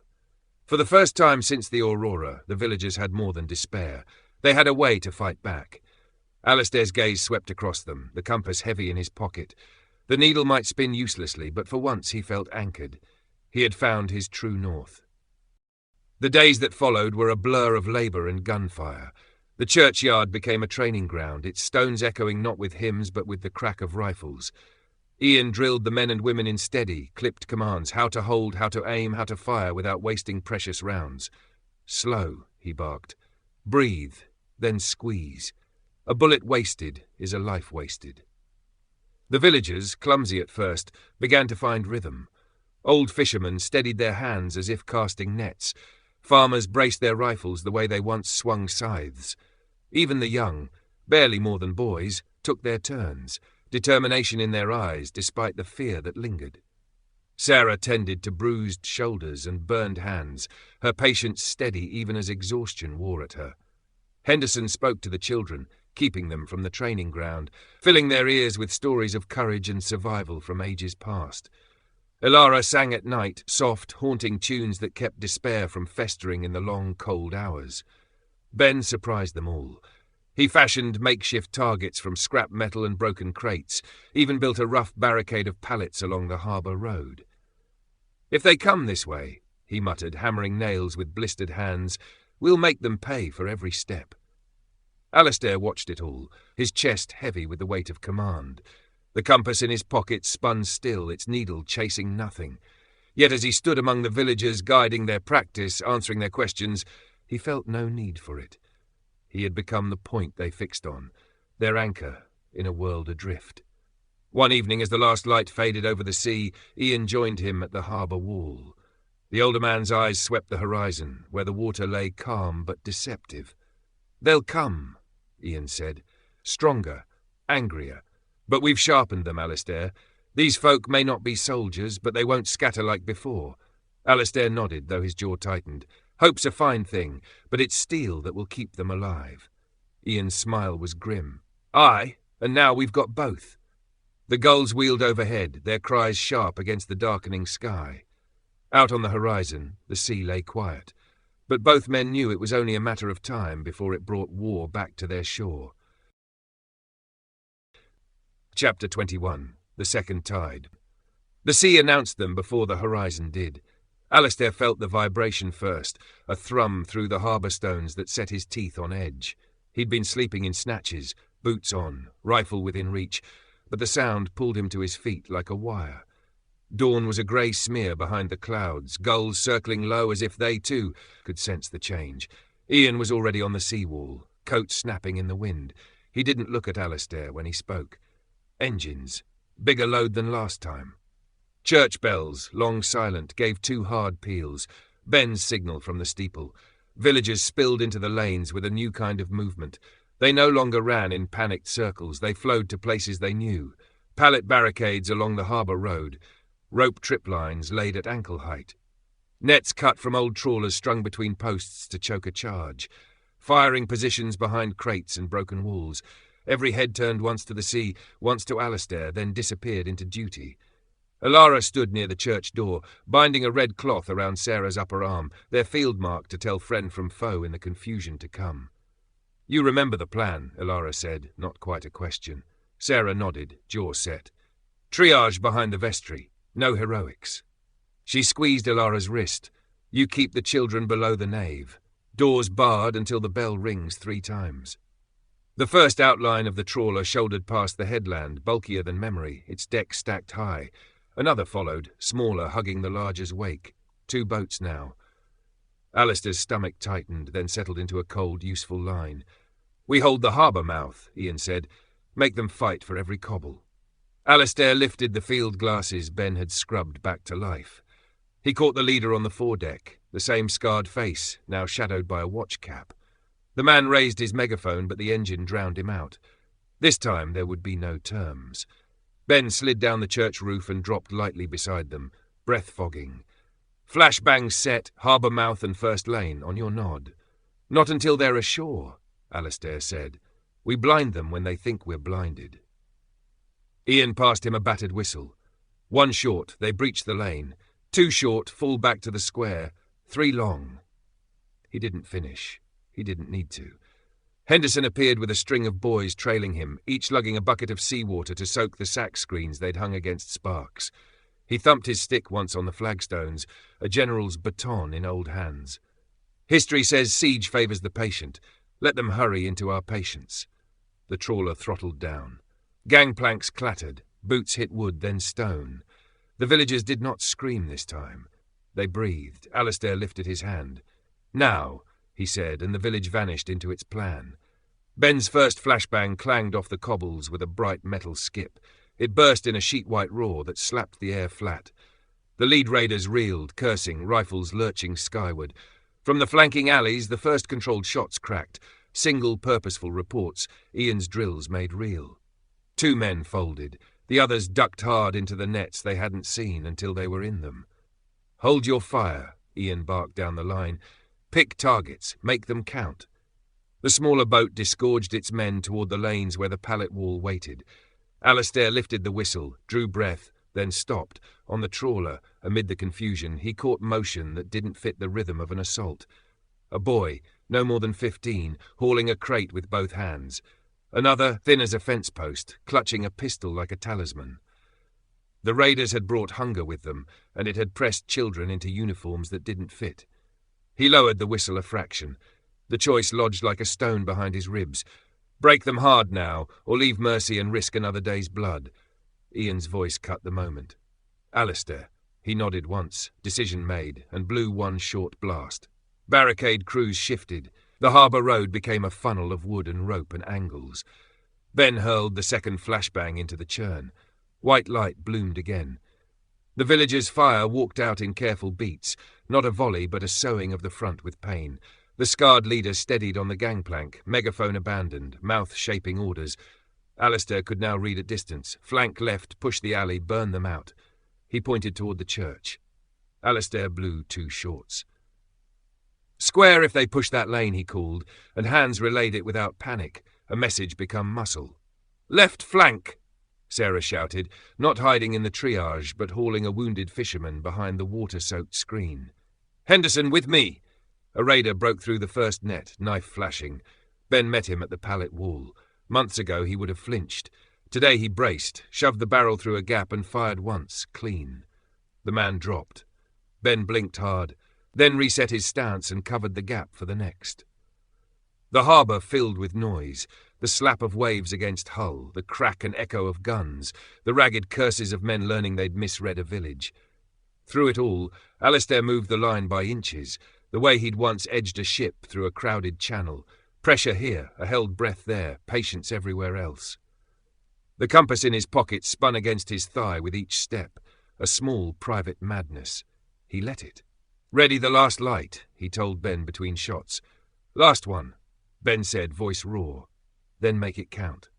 For the first time since the Aurora, the villagers had more than despair. They had a way to fight back. Alistair's gaze swept across them, the compass heavy in his pocket. The needle might spin uselessly, but for once he felt anchored. He had found his true north. The days that followed were a blur of labour and gunfire. The churchyard became a training ground, its stones echoing not with hymns but with the crack of rifles. Ian drilled the men and women in steady, clipped commands, how to hold, how to aim, how to fire without wasting precious rounds. "Slow," he barked. "Breathe, then squeeze. A bullet wasted is a life wasted." The villagers, clumsy at first, began to find rhythm. Old fishermen steadied their hands as if casting nets. Farmers braced their rifles the way they once swung scythes. Even the young, barely more than boys, took their turns, determination in their eyes despite the fear that lingered. Sarah tended to bruised shoulders and burned hands, her patience steady even as exhaustion wore at her. Henderson spoke to the children, keeping them from the training ground, filling their ears with stories of courage and survival from ages past. Elara sang at night, soft, haunting tunes that kept despair from festering in the long, cold hours. Ben surprised them all. He fashioned makeshift targets from scrap metal and broken crates, even built a rough barricade of pallets along the harbour road. "If they come this way," he muttered, hammering nails with blistered hands, "we'll make them pay for every step." Alistair watched it all, his chest heavy with the weight of command. The compass in his pocket spun still, its needle chasing nothing. Yet as he stood among the villagers, guiding their practice, answering their questions, he felt no need for it. He had become the point they fixed on, their anchor in a world adrift. One evening, as the last light faded over the sea, Ian joined him at the harbour wall. The older man's eyes swept the horizon, where the water lay calm but deceptive. "They'll come," Ian said, "stronger, angrier. But we've sharpened them, Alistair. These folk may not be soldiers, but they won't scatter like before." Alistair nodded, though his jaw tightened. "Hope's a fine thing, but it's steel that will keep them alive." Ian's smile was grim. "Aye, and now we've got both." The gulls wheeled overhead, their cries sharp against the darkening sky. Out on the horizon, the sea lay quiet, but both men knew it was only a matter of time before it brought war back to their shore. Chapter 21. The Second Tide. The sea announced them before the horizon did. Alistair felt the vibration first, a thrum through the harbour stones that set his teeth on edge. He'd been sleeping in snatches, boots on, rifle within reach, but the sound pulled him to his feet like a wire. Dawn was a grey smear behind the clouds, gulls circling low as if they, too, could sense the change. Ian was already on the seawall, coat snapping in the wind. He didn't look at Alistair when he spoke. Engines. Bigger load than last time. Church bells, long silent, gave two hard peals. Ben's signal from the steeple. Villagers spilled into the lanes with a new kind of movement. They no longer ran in panicked circles. They flowed to places they knew. Pallet barricades along the harbour road. Rope trip lines laid at ankle height. Nets cut from old trawlers strung between posts to choke a charge. Firing positions behind crates and broken walls. Every head turned once to the sea, once to Alistair, then disappeared into duty. Alara stood near the church door, binding a red cloth around Sarah's upper arm, their field mark to tell friend from foe in the confusion to come. "You remember the plan," Alara said, not quite a question. Sarah nodded, jaw set. "Triage behind the vestry. No heroics." She squeezed Alara's wrist. "You keep the children below the nave. Doors barred until the bell rings 3 times." The first outline of the trawler shouldered past the headland, bulkier than memory, its deck stacked high. Another followed, smaller, hugging the larger's wake. 2 boats now. Alistair's stomach tightened, then settled into a cold, useful line. "We hold the harbour mouth," Ian said. "Make them fight for every cobble." Alistair lifted the field glasses Ben had scrubbed back to life. He caught the leader on the foredeck, the same scarred face, now shadowed by a watch cap. The man raised his megaphone, but the engine drowned him out. This time there would be no terms. Ben slid down the church roof and dropped lightly beside them, breath fogging. "Flashbangs set, harbour mouth and first lane, on your nod." "Not until they're ashore," Alistair said. "We blind them when they think we're blinded." Ian passed him a battered whistle. 1 short, they breached the lane. 2 short, fall back to the square. 3 long. He didn't finish. He didn't need to. Henderson appeared with a string of boys trailing him, each lugging a bucket of seawater to soak the sack screens they'd hung against sparks. He thumped his stick once on the flagstones, a general's baton in old hands. "History says siege favours the patient. Let them hurry into our patience." The trawler throttled down. Gangplanks clattered, boots hit wood, then stone. The villagers did not scream this time. They breathed. Alistair lifted his hand. "Now," he said, and the village vanished into its plan. Ben's first flashbang clanged off the cobbles with a bright metal skip. It burst in a sheet-white roar that slapped the air flat. The lead raiders reeled, cursing, rifles lurching skyward. From the flanking alleys, the first controlled shots cracked. Single, purposeful reports, Ian's drills made real. 2 men folded. The others ducked hard into the nets they hadn't seen until they were in them. "Hold your fire," Ian barked down the line. "Pick targets. Make them count." The smaller boat disgorged its men toward the lanes where the pallet wall waited. Alistair lifted the whistle, drew breath, then stopped. On the trawler, amid the confusion, he caught motion that didn't fit the rhythm of an assault. A boy, no more than 15, hauling a crate with both hands. Another, thin as a fence post, clutching a pistol like a talisman. The raiders had brought hunger with them, and it had pressed children into uniforms that didn't fit. He lowered the whistle a fraction. The choice lodged like a stone behind his ribs. Break them hard now, or leave mercy and risk another day's blood. Ian's voice cut the moment. "Alistair." He nodded once, decision made, and blew 1 short blast. Barricade crews shifted. The harbour road became a funnel of wood and rope and angles. Ben hurled the second flashbang into the churn. White light bloomed again. The villagers' fire walked out in careful beats, not a volley but a sowing of the front with pain. The scarred leader steadied on the gangplank, megaphone abandoned, mouth shaping orders. Alistair could now read at distance. Flank left, push the alley, burn them out. He pointed toward the church. Alistair blew 2 shorts. "Square if they push that lane," he called, and hands relayed it without panic, a message become muscle. "Left flank!" Sarah shouted, not hiding in the triage, but hauling a wounded fisherman behind the water-soaked screen. "Henderson, with me!" A raider broke through the first net, knife flashing. Ben met him at the pallet wall. Months ago he would have flinched. Today he braced, shoved the barrel through a gap and fired once, clean. The man dropped. Ben blinked hard, then reset his stance and covered the gap for the next. The harbour filled with noise, the slap of waves against hull, the crack and echo of guns, the ragged curses of men learning they'd misread a village. Through it all, Alistair moved the line by inches, the way he'd once edged a ship through a crowded channel. Pressure here, a held breath there, patience everywhere else. The compass in his pocket spun against his thigh with each step, a small private madness. He let it. "Ready the last light," he told Ben between shots. "Last one," Ben said, voice raw. "Then make it count."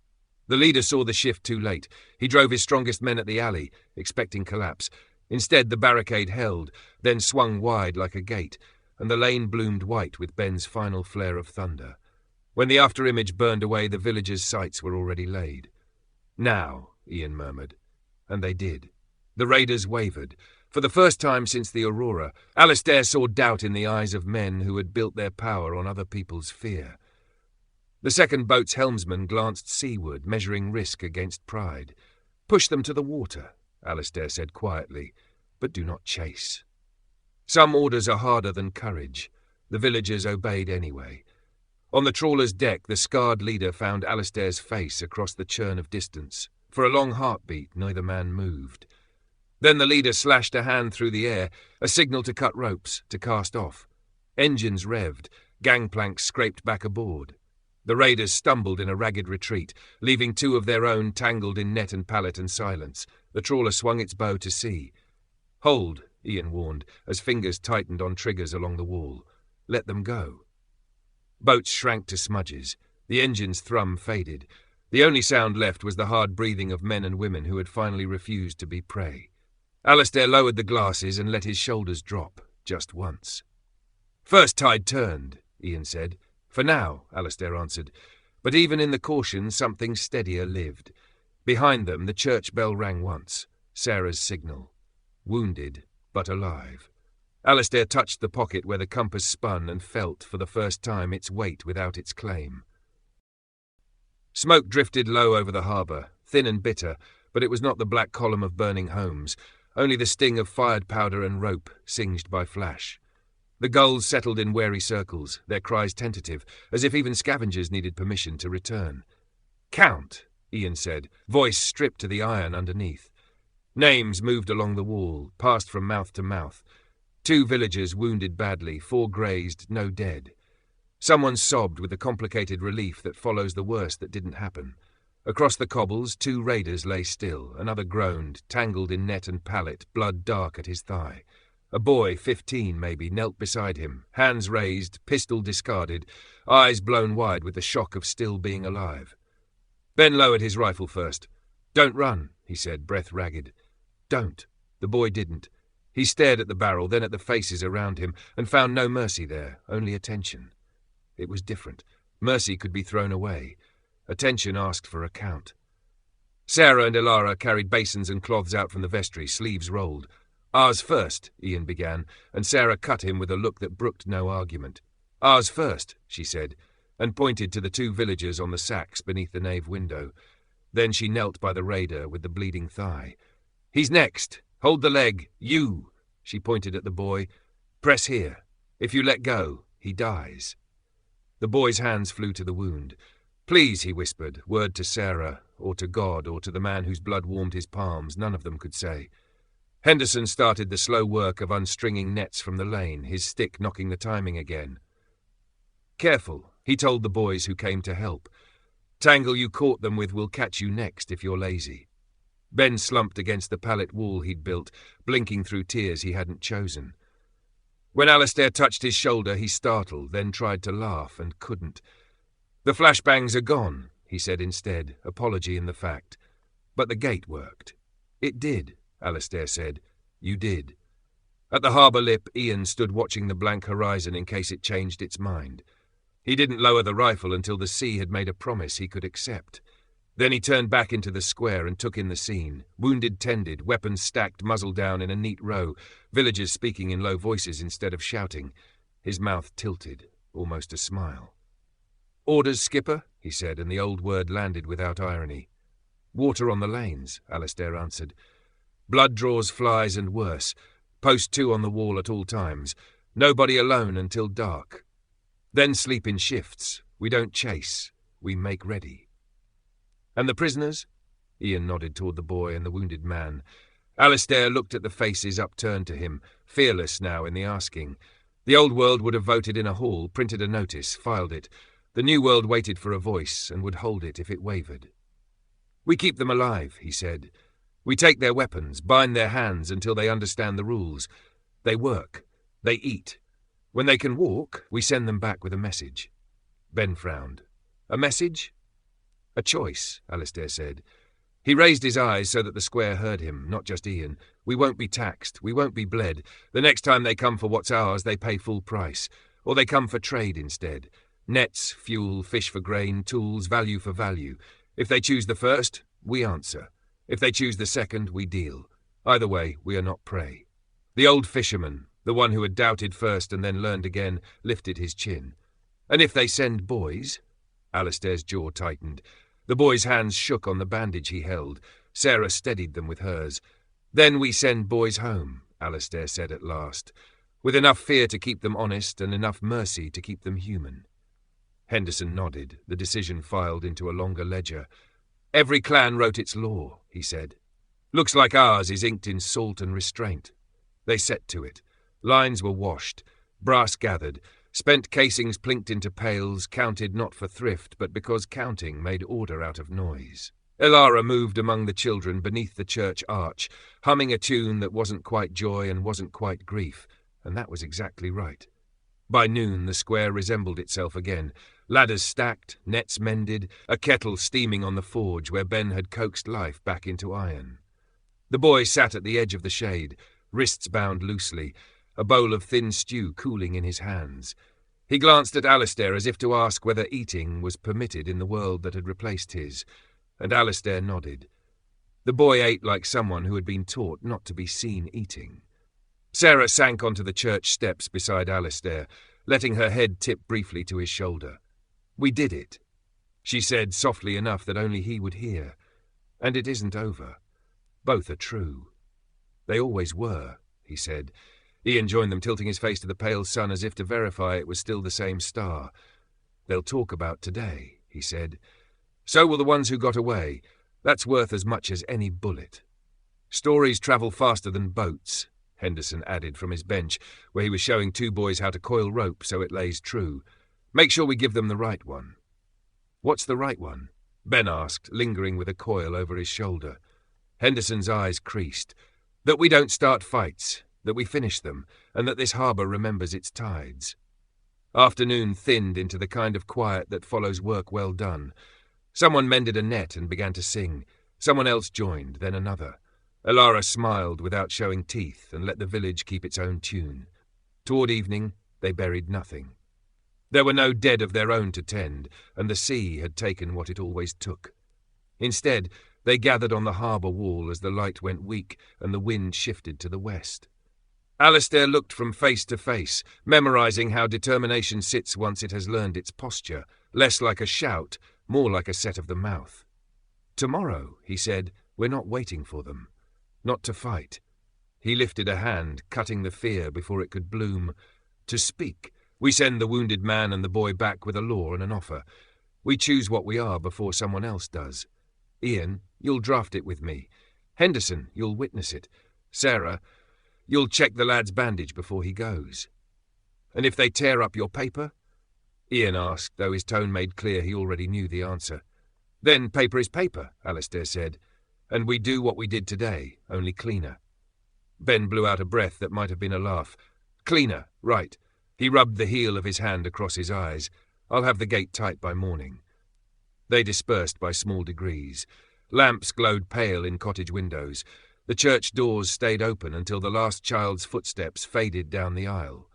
The leader saw the shift too late. He drove his strongest men at the alley, expecting collapse. Instead, the barricade held, then swung wide like a gate, and the lane bloomed white with Ben's final flare of thunder. When the after-image burned away, the villagers' sights were already laid. "Now," Ian murmured. And they did. The raiders wavered. For the first time since the Aurora, Alistair saw doubt in the eyes of men who had built their power on other people's fear. The second boat's helmsman glanced seaward, measuring risk against pride. "Push them to the water," Alistair said quietly, "but do not chase." Some orders are harder than courage. The villagers obeyed anyway. On the trawler's deck, the scarred leader found Alistair's face across the churn of distance. For a long heartbeat, neither man moved. Then the leader slashed a hand through the air, a signal to cut ropes, to cast off. Engines revved, gangplanks scraped back aboard. The raiders stumbled in a ragged retreat, leaving two of their own tangled in net and pallet and silence. The trawler swung its bow to sea. "Hold," Ian warned, as fingers tightened on triggers along the wall. "Let them go." Boats shrank to smudges. The engine's thrum faded. The only sound left was the hard breathing of men and women who had finally refused to be prey. Alistair lowered the glasses and let his shoulders drop, just once. "First tide turned," Ian said. "For now," Alistair answered. But even in the caution, something steadier lived. Behind them, the church bell rang once. Sarah's signal. Wounded, but alive. Alistair touched the pocket where the compass spun and felt, for the first time, its weight without its claim. Smoke drifted low over the harbour, thin and bitter, but it was not the black column of burning homes, only the sting of fired powder and rope, singed by flash. The gulls settled in wary circles, their cries tentative, as if even scavengers needed permission to return. "Count," Ian said, voice stripped to the iron underneath. Names moved along the wall, passed from mouth to mouth. 2 villagers wounded badly, 4 grazed, no dead. Someone sobbed with the complicated relief that follows the worst that didn't happen. Across the cobbles, 2 raiders lay still. Another groaned, tangled in net and pallet, blood dark at his thigh. A boy, 15 maybe, knelt beside him, hands raised, pistol discarded, eyes blown wide with the shock of still being alive. Ben lowered his rifle first. "Don't run," he said, breath ragged. "Don't." The boy didn't. He stared at the barrel, then at the faces around him, and found no mercy there, only attention. It was different. Mercy could be thrown away. Attention asked for account. Sarah and Ilara carried basins and cloths out from the vestry, sleeves rolled. "Ours first," Ian began, and Sarah cut him with a look that brooked no argument. "Ours first," she said, and pointed to the 2 villagers on the sacks beneath the nave window. Then she knelt by the raider with the bleeding thigh. "He's next. Hold the leg. You." She pointed at the boy. "Press here. If you let go, he dies." The boy's hands flew to the wound. "Please," he whispered, word to Sarah, or to God, or to the man whose blood warmed his palms, none of them could say. Henderson started the slow work of unstringing nets from the lane, his stick knocking the timing again. "Careful," he told the boys who came to help. "Tangle you caught them with will catch you next if you're lazy." Ben slumped against the pallet wall he'd built, blinking through tears he hadn't chosen. When Alistair touched his shoulder, he startled, then tried to laugh and couldn't. "The flashbangs are gone," he said instead, apology in the fact. "But the gate worked." "It did," Alistair said. "You did." At the harbour lip, Ian stood watching the blank horizon in case it changed its mind. He didn't lower the rifle until the sea had made a promise he could accept. Then he turned back into the square and took in the scene. Wounded tended, weapons stacked muzzle down in a neat row, villagers speaking in low voices instead of shouting. His mouth tilted, almost a smile. "Orders, skipper," he said, and the old word landed without irony. "Water on the lanes," Alistair answered. "Blood draws flies and worse. Post 2 on the wall at all times. Nobody alone until dark. Then sleep in shifts. We don't chase. We make ready." "And the prisoners?" Ian nodded toward the boy and the wounded man. Alistair looked at the faces upturned to him, fearless now in the asking. The old world would have voted in a hall, printed a notice, filed it. The new world waited for a voice and would hold it if it wavered. "We keep them alive," he said. "We take their weapons, bind their hands until they understand the rules. They work. They eat. When they can walk, we send them back with a message." Ben frowned. "A message?" "A choice," Alistair said. He raised his eyes so that the square heard him, not just Ian. "We won't be taxed. We won't be bled. The next time they come for what's ours, they pay full price. Or they come for trade instead. Nets, fuel, fish for grain, tools, value for value. If they choose the first, we answer. If they choose the second, we deal. Either way, we are not prey. The old fisherman, the one who had doubted first and then learned again, lifted his chin. And if they send boys? Alistair's jaw tightened. The boy's hands shook on the bandage he held. Sarah steadied them with hers. Then we send boys home, Alistair said at last, with enough fear to keep them honest and enough mercy to keep them human. Henderson nodded, the decision filed into a longer ledger. Every clan wrote its law, he said. Looks like ours is inked in salt and restraint. They set to it. Lines were washed, brass gathered, spent casings plinked into pails, counted not for thrift, but because counting made order out of noise. Elara moved among the children beneath the church arch, humming a tune that wasn't quite joy and wasn't quite grief, and that was exactly right. By noon the square resembled itself again, ladders stacked, nets mended, a kettle steaming on the forge where Ben had coaxed life back into iron. The boy sat at the edge of the shade, wrists bound loosely, a bowl of thin stew cooling in his hands. He glanced at Alistair as if to ask whether eating was permitted in the world that had replaced his, and Alistair nodded. The boy ate like someone who had been taught not to be seen eating. Sarah sank onto the church steps beside Alistair, letting her head tip briefly to his shoulder. We did it, she said softly enough that only he would hear. And it isn't over. Both are true. They always were, he said. Ian joined them, tilting his face to the pale sun as if to verify it was still the same star. They'll talk about today, he said. So will the ones who got away. That's worth as much as any bullet. Stories travel faster than boats, Henderson added from his bench, where he was showing two boys how to coil rope so it lays true. Make sure we give them the right one. What's the right one? Ben asked, lingering with a coil over his shoulder. Henderson's eyes creased. That we don't start fights, that we finish them, and that this harbour remembers its tides. Afternoon thinned into the kind of quiet that follows work well done. Someone mended a net and began to sing. Someone else joined, then another. Elara smiled without showing teeth and let the village keep its own tune. Toward evening, they buried nothing. There were no dead of their own to tend, and the sea had taken what it always took. Instead, they gathered on the harbour wall as the light went weak and the wind shifted to the west. Alistair looked from face to face, memorising how determination sits once it has learned its posture, less like a shout, more like a set of the mouth. Tomorrow, he said, we're not waiting for them. Not to fight. He lifted a hand, cutting the fear before it could bloom. To speak. We send the wounded man and the boy back with a law and an offer. We choose what we are before someone else does. Ian, you'll draft it with me. Henderson, you'll witness it. Sarah, you'll check the lad's bandage before he goes. And if they tear up your paper? Ian asked, though his tone made clear he already knew the answer. Then paper is paper, Alistair said. And we do what we did today, only cleaner. Ben blew out a breath that might have been a laugh. Cleaner, right. He rubbed the heel of his hand across his eyes. I'll have the gate tight by morning. They dispersed by small degrees. Lamps glowed pale in cottage windows. The church doors stayed open until the last child's footsteps faded down the aisle.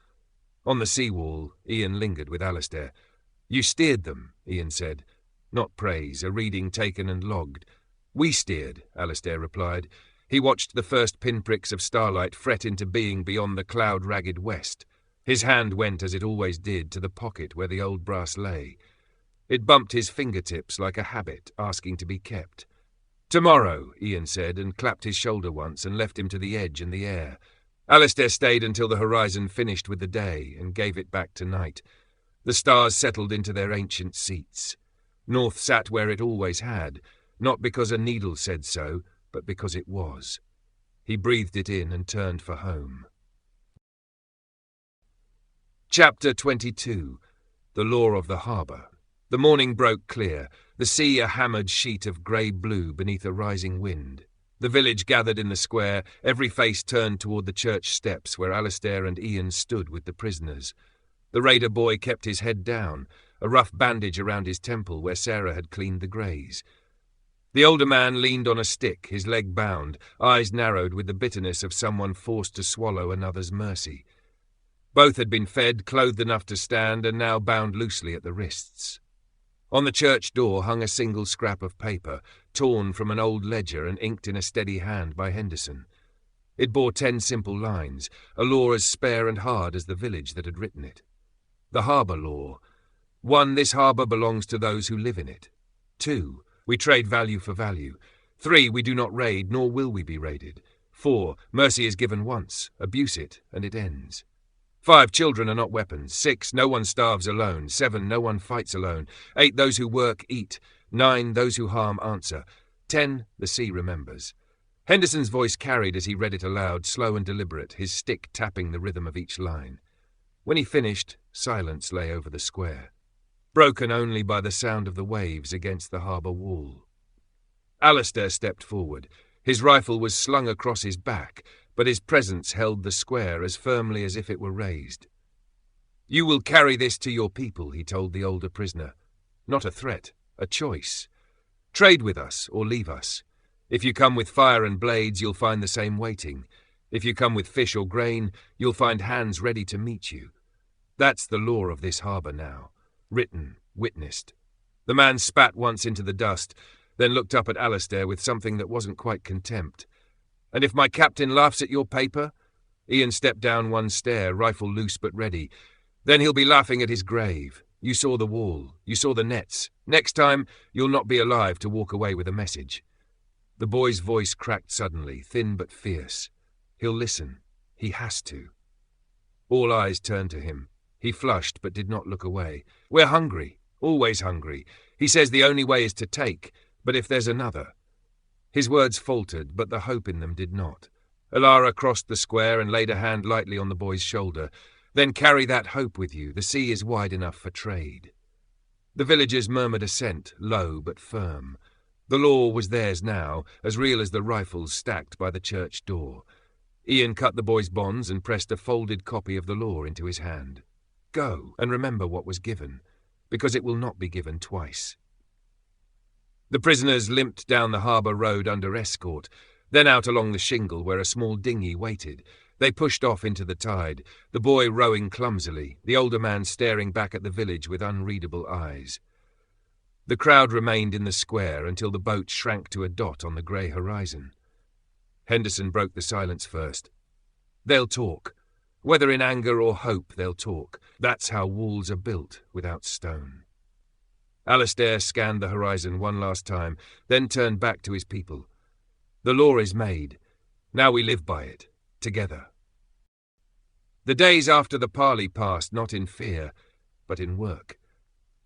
On the seawall, Ian lingered with Alistair. You steered them, Ian said. Not praise, a reading taken and logged. We steered, Alistair replied. He watched the first pinpricks of starlight fret into being beyond the cloud-ragged west. His hand went, as it always did, to the pocket where the old brass lay. It bumped his fingertips like a habit, asking to be kept. Tomorrow, Ian said, and clapped his shoulder once and left him to the edge and the air. Alistair stayed until the horizon finished with the day and gave it back to night. The stars settled into their ancient seats. North sat where it always had, not because a needle said so, but because it was. He breathed it in and turned for home. Chapter 22. The Law of the Harbour. The morning broke clear, the sea a hammered sheet of grey-blue beneath a rising wind. The village gathered in the square, every face turned toward the church steps where Alistair and Ian stood with the prisoners. The raider boy kept his head down, a rough bandage around his temple where Sarah had cleaned the greys. The older man leaned on a stick, his leg bound, eyes narrowed with the bitterness of someone forced to swallow another's mercy. Both had been fed, clothed enough to stand, and now bound loosely at the wrists. On the church door hung a single scrap of paper, torn from an old ledger and inked in a steady hand by Henderson. It bore 10 simple lines, a law as spare and hard as the village that had written it. The harbour law. 1. This harbour belongs to those who live in it. 2. We trade value for value. 3. We do not raid, nor will we be raided. 4. Mercy is given once. Abuse it, and it ends. 5. Children are not weapons. 6. No one starves alone. 7. No one fights alone. 8. Those who work eat. 9. Those who harm answer. 10. The sea remembers. Henderson's voice carried as he read it aloud, slow and deliberate, his stick tapping the rhythm of each line. When he finished, silence lay over the square, broken only by the sound of the waves against the harbour wall. Alistair stepped forward. His rifle was slung across his back, but his presence held the square as firmly as if it were raised. "You will carry this to your people," he told the older prisoner. "Not a threat, a choice. Trade with us or leave us. If you come with fire and blades, you'll find the same waiting. If you come with fish or grain, you'll find hands ready to meet you. That's the law of this harbour now, written, witnessed." The man spat once into the dust, then looked up at Alistair with something that wasn't quite contempt. "And if my captain laughs at your paper?" Ian stepped down one stair, rifle loose but ready. "Then he'll be laughing at his grave. You saw the wall. You saw the nets. Next time, you'll not be alive to walk away with a message." The boy's voice cracked suddenly, thin but fierce. He'll listen. He has to. All eyes turned to him. He flushed but did not look away. "We're hungry. Always hungry. He says the only way is to take, but if there's another..." His words faltered, but the hope in them did not. Alara crossed the square and laid a hand lightly on the boy's shoulder. "Then carry that hope with you. The sea is wide enough for trade." The villagers murmured assent, low but firm. The law was theirs now, as real as the rifles stacked by the church door. Ian cut the boy's bonds and pressed a folded copy of the law into his hand. "Go, and remember what was given, because it will not be given twice." The prisoners limped down the harbour road under escort, then out along the shingle where a small dinghy waited. They pushed off into the tide, the boy rowing clumsily, the older man staring back at the village with unreadable eyes. The crowd remained in the square until the boat shrank to a dot on the grey horizon. Henderson broke the silence first. "They'll talk. Whether in anger or hope, they'll talk. That's how walls are built, without stone." Alistair scanned the horizon one last time, then turned back to his people. "The law is made. Now we live by it, together." The days after the parley passed not in fear, but in work.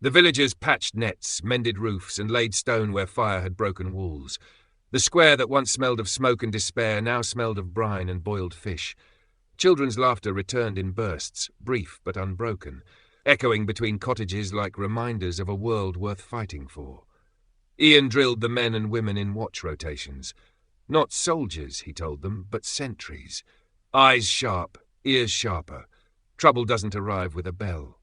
The villagers patched nets, mended roofs, and laid stone where fire had broken walls. The square that once smelled of smoke and despair now smelled of brine and boiled fish. Children's laughter returned in bursts, brief but unbroken, echoing between cottages like reminders of a world worth fighting for. Ian drilled the men and women in watch rotations. Not soldiers, he told them, but sentries. Eyes sharp, ears sharper. Trouble doesn't arrive with a bell.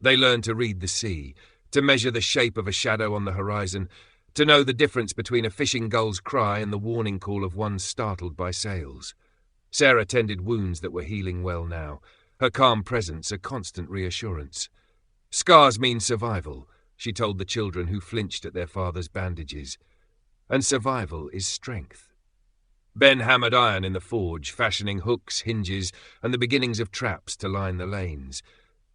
They learned to read the sea, to measure the shape of a shadow on the horizon, to know the difference between a fishing gull's cry and the warning call of one startled by sails. Sarah tended wounds that were healing well now, her calm presence a constant reassurance. "Scars mean survival," she told the children who flinched at their father's bandages. "And survival is strength." Ben hammered iron in the forge, fashioning hooks, hinges, and the beginnings of traps to line the lanes.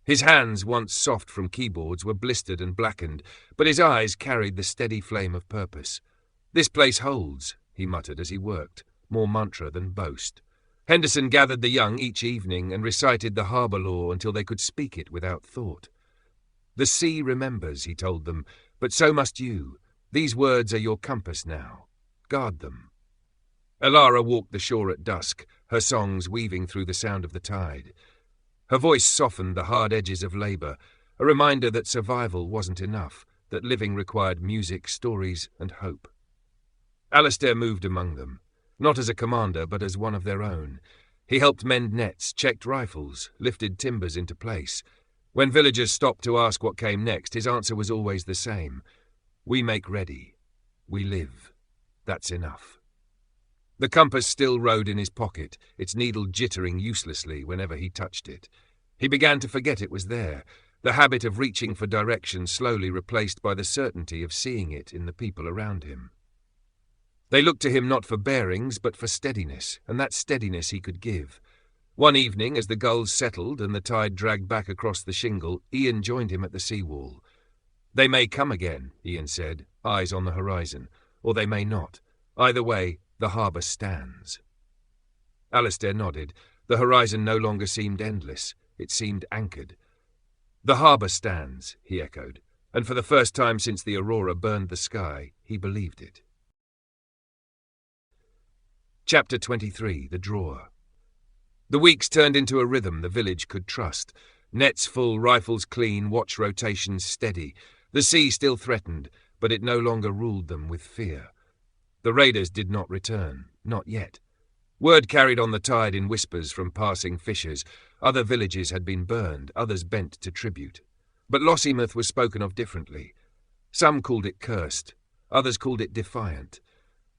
His hands, once soft from keyboards, were blistered and blackened, but his eyes carried the steady flame of purpose. "This place holds," he muttered as he worked, more mantra than boast. Henderson gathered the young each evening and recited the harbour law until they could speak it without thought. "The sea remembers," he told them, "but so must you. These words are your compass now. Guard them." Alara walked the shore at dusk, her songs weaving through the sound of the tide. Her voice softened the hard edges of labour, a reminder that survival wasn't enough, that living required music, stories, and hope. Alistair moved among them, not as a commander but as one of their own. He helped mend nets, checked rifles, lifted timbers into place. When villagers stopped to ask what came next, his answer was always the same. "We make ready. We live. That's enough." The compass still rode in his pocket, its needle jittering uselessly whenever he touched it. He began to forget it was there, the habit of reaching for direction slowly replaced by the certainty of seeing it in the people around him. They looked to him not for bearings, but for steadiness, and that steadiness he could give. One evening, as the gulls settled and the tide dragged back across the shingle, Ian joined him at the seawall. "They may come again," Ian said, eyes on the horizon, "or they may not. Either way, the harbour stands." Alistair nodded. The horizon no longer seemed endless. It seemed anchored. "The harbour stands," he echoed, and for the first time since the aurora burned the sky, he believed it. Chapter 23. The Drawer. The weeks turned into a rhythm the village could trust. Nets full, rifles clean, watch rotations steady. The sea still threatened, but it no longer ruled them with fear. The raiders did not return, not yet. Word carried on the tide in whispers from passing fishers. Other villages had been burned, others bent to tribute. But Lossiemouth was spoken of differently. Some called it cursed, others called it defiant,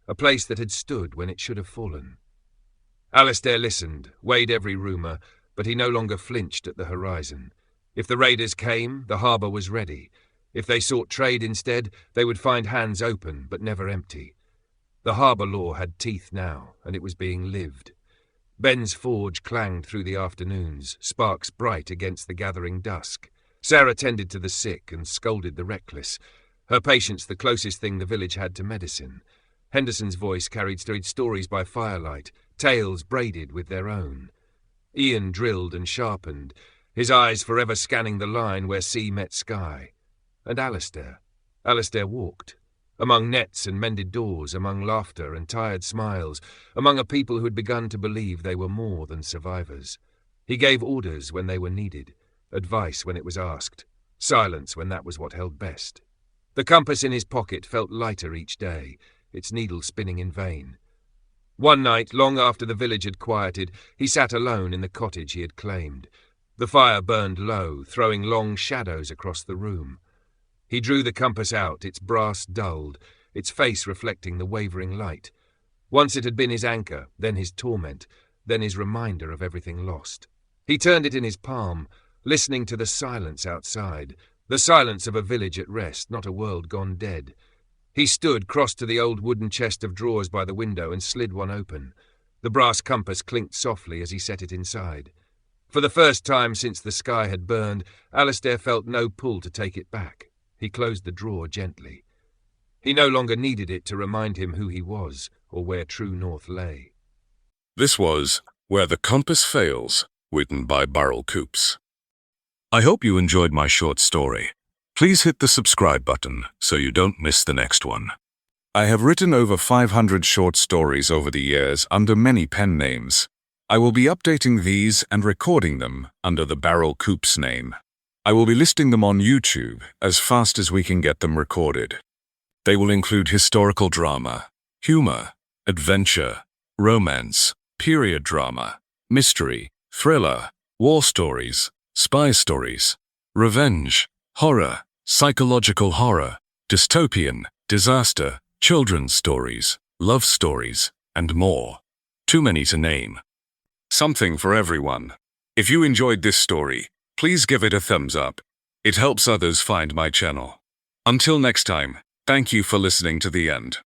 a place that had stood when it should have fallen. Alistair listened, weighed every rumour, but he no longer flinched at the horizon. If the raiders came, the harbour was ready. If they sought trade instead, they would find hands open but never empty. The harbour law had teeth now, and it was being lived. Ben's forge clanged through the afternoons, sparks bright against the gathering dusk. Sarah tended to the sick and scolded the reckless, her patients the closest thing the village had to medicine. Henderson's voice carried stories by firelight, tales braided with their own. Ian drilled and sharpened, his eyes forever scanning the line where sea met sky. And Alistair walked, among nets and mended doors, among laughter and tired smiles, among a people who had begun to believe they were more than survivors. He gave orders when they were needed, advice when it was asked, silence when that was what held best. The compass in his pocket felt lighter each day, its needle spinning in vain. One night, long after the village had quieted, he sat alone in the cottage he had claimed. The fire burned low, throwing long shadows across the room. He drew the compass out, its brass dulled, its face reflecting the wavering light. Once it had been his anchor, then his torment, then his reminder of everything lost. He turned it in his palm, listening to the silence outside, the silence of a village at rest, not a world gone dead. He stood, crossed to the old wooden chest of drawers by the window, and slid one open. The brass compass clinked softly as he set it inside. For the first time since the sky had burned, Alistair felt no pull to take it back. He closed the drawer gently. He no longer needed it to remind him who he was, or where true north lay. This was Where the Compass Fails, written by Beryl Coops. I hope you enjoyed my short story. Please hit the subscribe button so you don't miss the next one. I have written over 500 short stories over the years under many pen names. I will be updating these and recording them under the Beryl Coops name. I will be listing them on YouTube as fast as we can get them recorded. They will include historical drama, humor, adventure, romance, period drama, mystery, thriller, war stories, spy stories, revenge, horror, psychological horror, dystopian, disaster, children's stories, love stories, and more. Too many to name. Something for everyone. If you enjoyed this story, please give it a thumbs up. It helps others find my channel. Until next time, thank you for listening to the end.